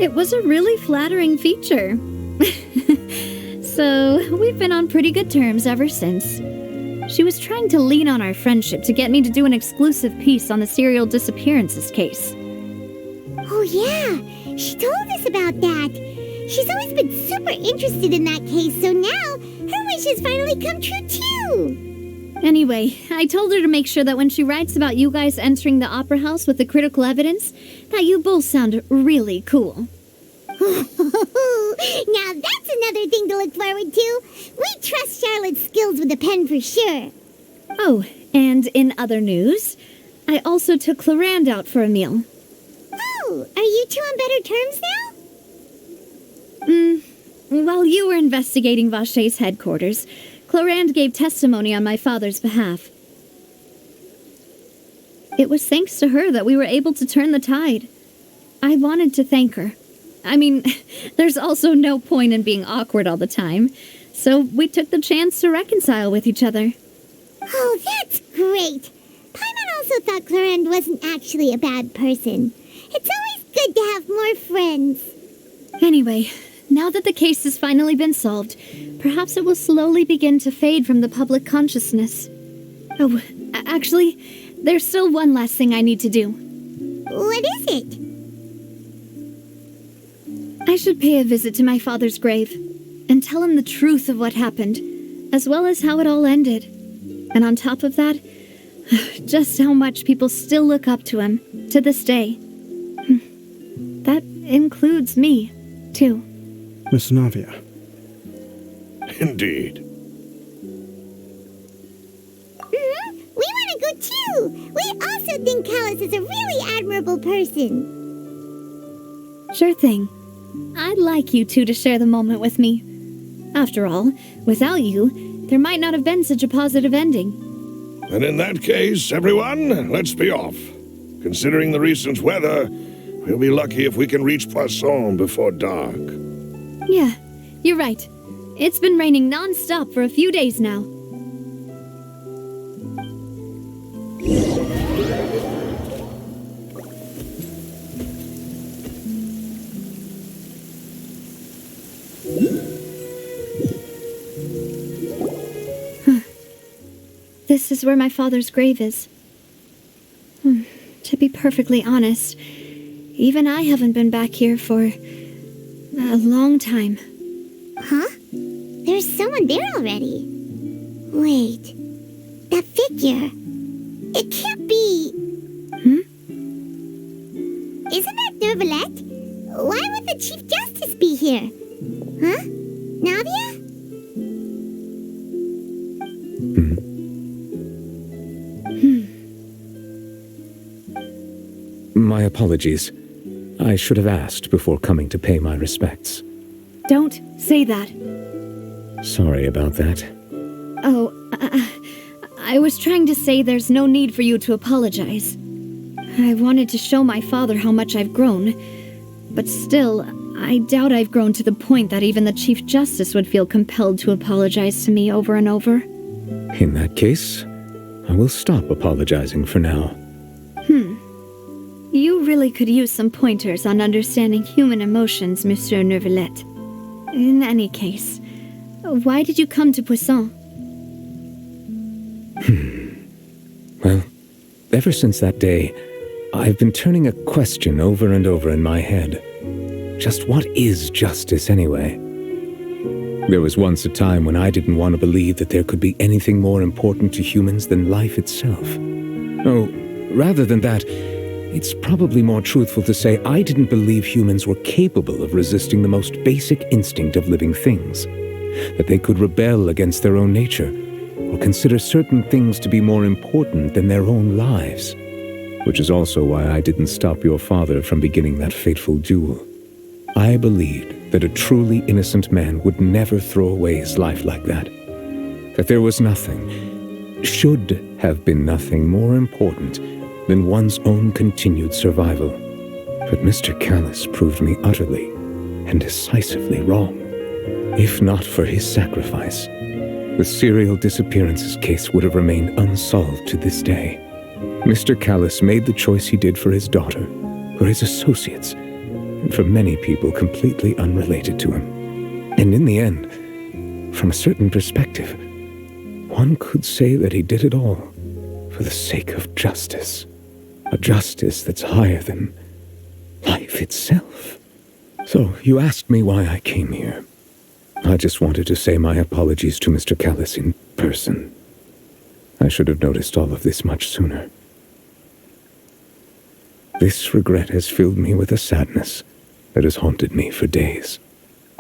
Speaker 1: it was a really flattering feature. So, we've been on pretty good terms ever since. She was trying to lean on our friendship to get me to do an exclusive piece on the serial disappearances case.
Speaker 2: Oh yeah, she told us about that. She's always been super interested in that case, so now her wish has finally come true too.
Speaker 1: Anyway, I told her to make sure that when she writes about you guys entering the opera house with the critical evidence, that you both sound really cool.
Speaker 2: Now that's another thing to look forward to. We trust Charlotte's skills with a pen for sure.
Speaker 1: Oh, and in other news, I also took Clarande out for a meal.
Speaker 2: Oh, are you two on better terms now?
Speaker 1: While you were investigating Vaché's headquarters, Clarande gave testimony on my father's behalf. It was thanks to her that we were able to turn the tide. I wanted to thank her. I mean, there's also no point in being awkward all the time, so we took the chance to reconcile with each other.
Speaker 2: Oh, that's great. Paimon also thought Clarande wasn't actually a bad person. It's always good to have more friends.
Speaker 1: Anyway, now that the case has finally been solved, perhaps it will slowly begin to fade from the public consciousness. Oh, actually, there's still one last thing I need to do.
Speaker 2: What is it?
Speaker 1: I should pay a visit to my father's grave and tell him the truth of what happened, as well as how it all ended. And on top of that, just how much people still look up to him to this day. That includes me, too.
Speaker 5: Miss Navia.
Speaker 6: Indeed.
Speaker 2: We want to go too. We also think Callus is a really admirable person.
Speaker 1: Sure thing. I'd like you two to share the moment with me. After all, without you, there might not have been such a positive ending.
Speaker 6: And in that case, everyone, let's be off. Considering the recent weather, we'll be lucky if we can reach Poisson before dark.
Speaker 1: Yeah, you're right. It's been raining non-stop for a few days now. This is where my father's grave is. To be perfectly honest, even I haven't been back here for a long time.
Speaker 2: Huh? There's someone there already. Wait. That figure. It can't be... Isn't that Neuvillette? Why would the Chief Justice be here? Huh? Navia?
Speaker 8: My apologies. I should have asked before coming to pay my respects.
Speaker 1: Don't say that.
Speaker 8: Sorry about that.
Speaker 1: Oh, I was trying to say there's no need for you to apologize. I wanted to show my father how much I've grown, but still, I doubt I've grown to the point that even the Chief Justice would feel compelled to apologize to me over and over.
Speaker 8: In that case, I will stop apologizing for now.
Speaker 1: You really could use some pointers on understanding human emotions, Monsieur Neuvillette. In any case, Why did you come to Poisson?
Speaker 8: Well, ever since that day, I've been turning a question over and over in my head. Just what is justice anyway? There was once a time when I didn't want to believe that there could be anything more important to humans than life itself. Oh, rather than that, it's probably more truthful to say I didn't believe humans were capable of resisting the most basic instinct of living things. That they could rebel against their own nature, or consider certain things to be more important than their own lives. Which is also why I didn't stop your father from beginning that fateful duel. I believed that a truly innocent man would never throw away his life like that. That there was nothing, should have been nothing more important than one's own continued survival. But Mr. Callus proved me utterly and decisively wrong. If not for his sacrifice, the serial disappearances case would have remained unsolved to this day. Mr. Callus made the choice he did for his daughter, for his associates, and for many people completely unrelated to him. And in the end, from a certain perspective, one could say that he did it all for the sake of justice. A justice that's higher than life itself. So, you asked me why I came here. I just wanted to say my apologies to Mr. Callus in person. I should have noticed all of this much sooner. This regret has filled me with a sadness that has haunted me for days.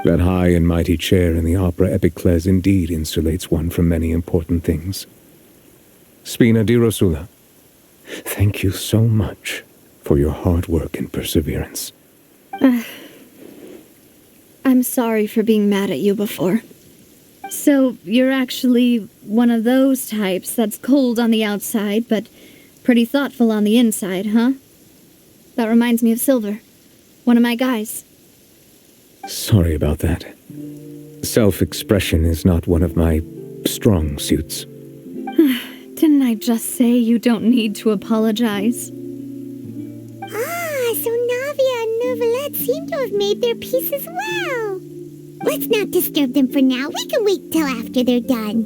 Speaker 8: That high and mighty chair in the opera Epiclese indeed insulates one from many important things. Spina di Rosula, thank you so much for your hard work and perseverance.
Speaker 1: I'm sorry for being mad at you before. So, you're actually one of those types that's cold on the outside, but pretty thoughtful on the inside, huh? That reminds me of Silver, one of my guys.
Speaker 8: Sorry about that. Self-expression is not one of my strong suits.
Speaker 1: Didn't I just say you don't need to apologize?
Speaker 2: So Navia and Neuvillette seem to have made their peace as well. Let's not disturb them for now. We can wait till after they're done.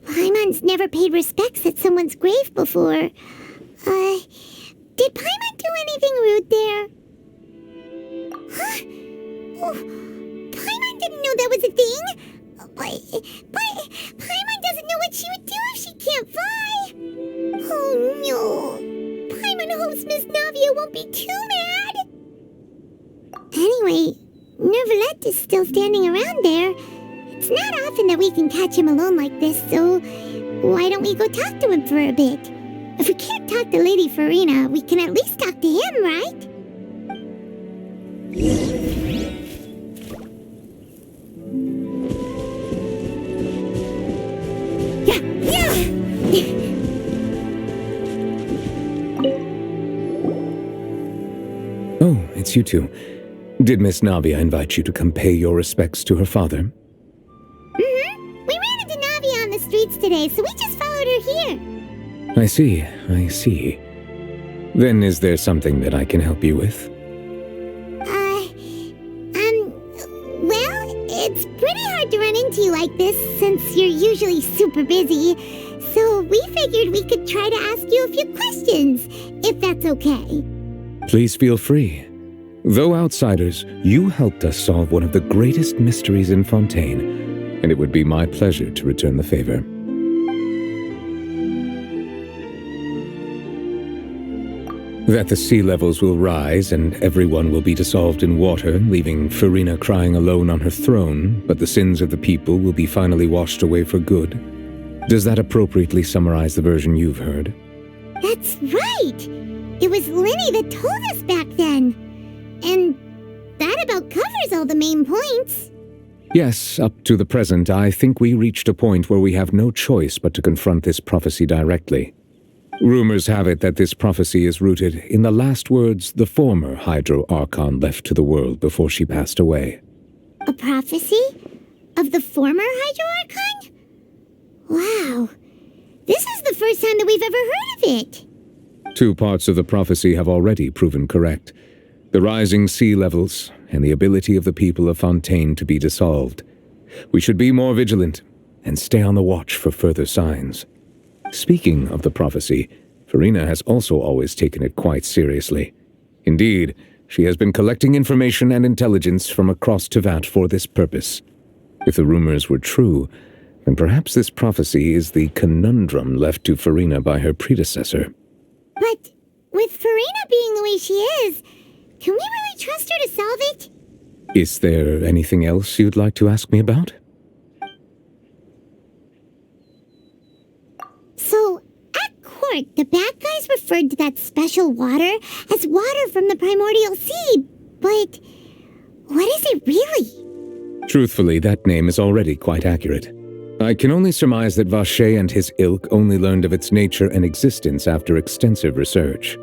Speaker 2: Paimon's never paid respects at someone's grave before. Did Paimon do anything rude there? Huh? Oh, Paimon didn't know that was a thing. But Paimon doesn't know what she would do if she can't fly. Oh no. Paimon hopes Miss Navia won't be too mad. Anyway, Neuvillette is still standing around there. It's not often that we can catch him alone like this, so why don't we go talk to him for a bit? If we can't talk to Lady Farina, we can at least talk to him, right?
Speaker 8: Oh, it's you two. Did Miss Navia invite you to come pay your respects to her father?
Speaker 2: Mm-hmm. We ran into Navia on the streets today, so we just followed her here.
Speaker 8: I see. Then is there something that I can help you with?
Speaker 2: Well, it's pretty hard to run into you like this since you're usually super busy. So we figured we could try to ask you a few questions, if that's okay.
Speaker 8: Please feel free. Though outsiders, you helped us solve one of the greatest mysteries in Fontaine, and it would be my pleasure to return the favor. That the sea levels will rise and everyone will be dissolved in water, leaving Farina crying alone on her throne, but the sins of the people will be finally washed away for good. Does that appropriately summarize the version you've heard?
Speaker 2: That's right! It was Linny that told us back then. And that about covers all the main points.
Speaker 8: Yes, up to the present, I think we reached a point where we have no choice but to confront this prophecy directly. Rumors have it that this prophecy is rooted in the last words the former Hydro Archon left to the world before she passed away.
Speaker 2: A prophecy? Of the former Hydro Archon? Wow. This is the first time that we've ever heard of it.
Speaker 8: 2 parts of the prophecy have already proven correct. The rising sea levels and the ability of the people of Fontaine to be dissolved. We should be more vigilant and stay on the watch for further signs. Speaking of the prophecy, Farina has also always taken it quite seriously. Indeed, she has been collecting information and intelligence from across Tevat for this purpose. If the rumors were true, then perhaps this prophecy is the conundrum left to Farina by her predecessor.
Speaker 2: But with Farina being the way she is, can we really trust her to solve it?
Speaker 8: Is there anything else you'd like to ask me about?
Speaker 2: So, at court, the bad guys referred to that special water as water from the primordial sea, but what is it really?
Speaker 8: Truthfully, that name is already quite accurate. I can only surmise that Vacher and his ilk only learned of its nature and existence after extensive research.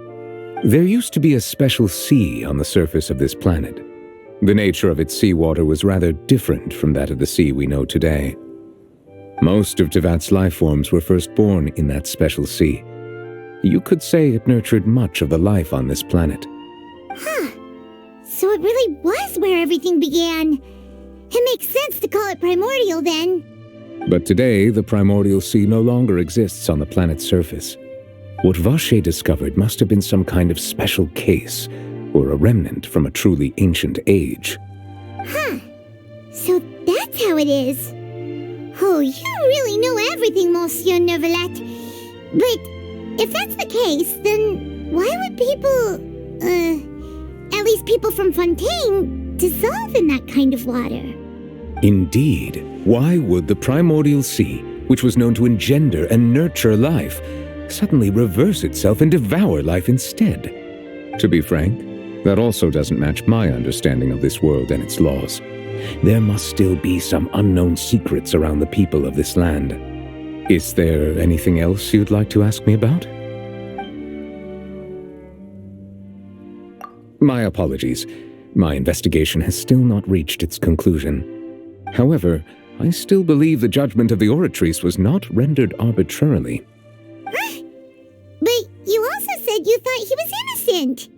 Speaker 8: There used to be a special sea on the surface of this planet. The nature of its seawater was rather different from that of the sea we know today. Most of Tevat's life forms were first born in that special sea. You could say it nurtured much of the life on this planet.
Speaker 2: Huh. So it really was where everything began. It makes sense to call it primordial then.
Speaker 8: But today, the primordial sea no longer exists on the planet's surface. What Vacher discovered must have been some kind of special case, or a remnant from a truly ancient age.
Speaker 2: Huh. So that's how it is. Oh, you really know everything, Monsieur Neuvillette. But if that's the case, then why would people, at least people from Fontaine, dissolve in that kind of water?
Speaker 8: Indeed, why would the primordial sea, which was known to engender and nurture life, suddenly reverse itself and devour life instead? To be frank, that also doesn't match my understanding of this world and its laws. There must still be some unknown secrets around the people of this land. Is there anything else you'd like to ask me about? My apologies. My investigation has still not reached its conclusion. However, I still believe the judgment of the Oratrice was not rendered arbitrarily.
Speaker 2: But you also said you thought he was innocent.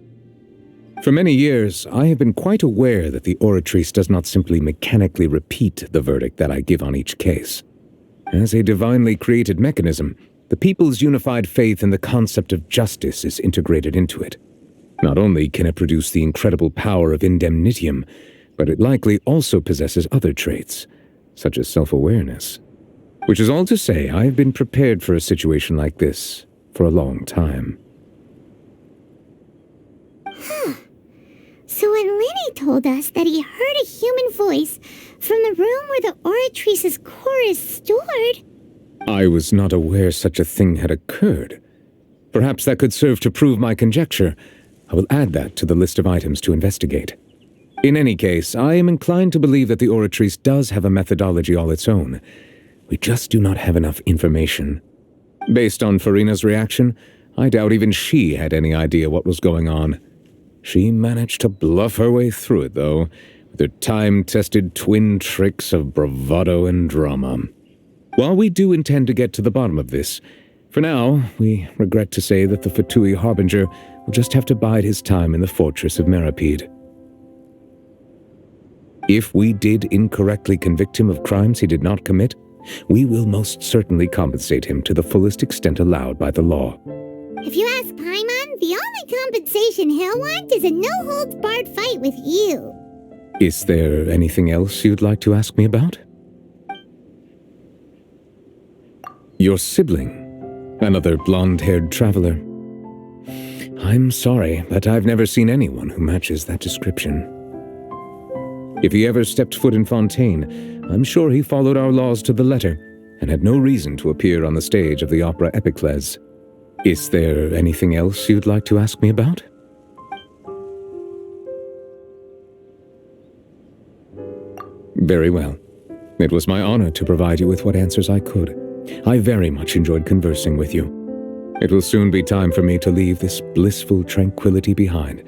Speaker 8: For many years, I have been quite aware that the Oratrice does not simply mechanically repeat the verdict that I give on each case. As a divinely created mechanism, the people's unified faith in the concept of justice is integrated into it. Not only can it produce the incredible power of indemnitium, but it likely also possesses other traits, such as self-awareness. Which is all to say, I have been prepared for a situation like this for a long time.
Speaker 2: Huh. So when Lenny told us that he heard a human voice from the room where the Oratrice's core is stored...
Speaker 8: I was not aware such a thing had occurred. Perhaps that could serve to prove my conjecture. I will add that to the list of items to investigate. In any case, I am inclined to believe that the Oratrice does have a methodology all its own. We just do not have enough information. Based on Farina's reaction, I doubt even she had any idea what was going on. She managed to bluff her way through it, though, with her time-tested twin tricks of bravado and drama. While we do intend to get to the bottom of this, for now, we regret to say that the Fatui Harbinger will just have to bide his time in the fortress of Meripede. If we did incorrectly convict him of crimes he did not commit, we will most certainly compensate him to the fullest extent allowed by the law.
Speaker 2: If you ask Paimon, the only compensation he'll want is a no-holds-barred fight with you.
Speaker 8: Is there anything else you'd like to ask me about? Your sibling, another blonde-haired traveler. I'm sorry, but I've never seen anyone who matches that description. If he ever stepped foot in Fontaine, I'm sure he followed our laws to the letter and had no reason to appear on the stage of the opera Epiclese. Is there anything else you'd like to ask me about? Very well. It was my honor to provide you with what answers I could. I very much enjoyed conversing with you. It will soon be time for me to leave this blissful tranquility behind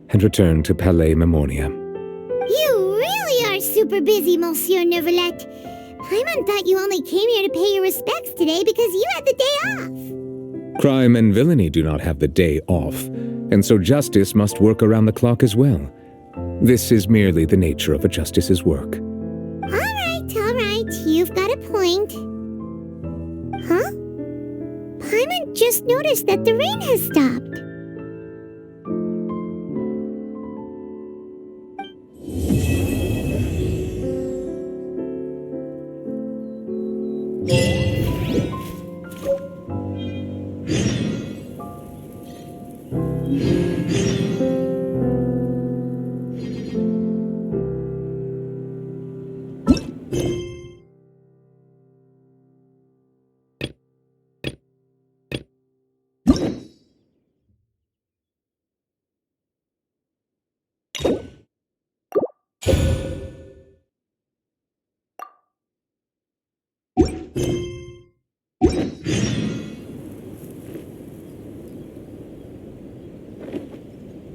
Speaker 8: and return to Palais Memornia.
Speaker 2: You really are super busy, Monsieur Neuvillette. Paimon thought you only came here to pay your respects today because you had the day off.
Speaker 8: Crime and villainy do not have the day off, and so justice must work around the clock as well. This is merely the nature of a justice's work.
Speaker 2: All right, you've got a point. Huh? Paimon just noticed that the rain has stopped.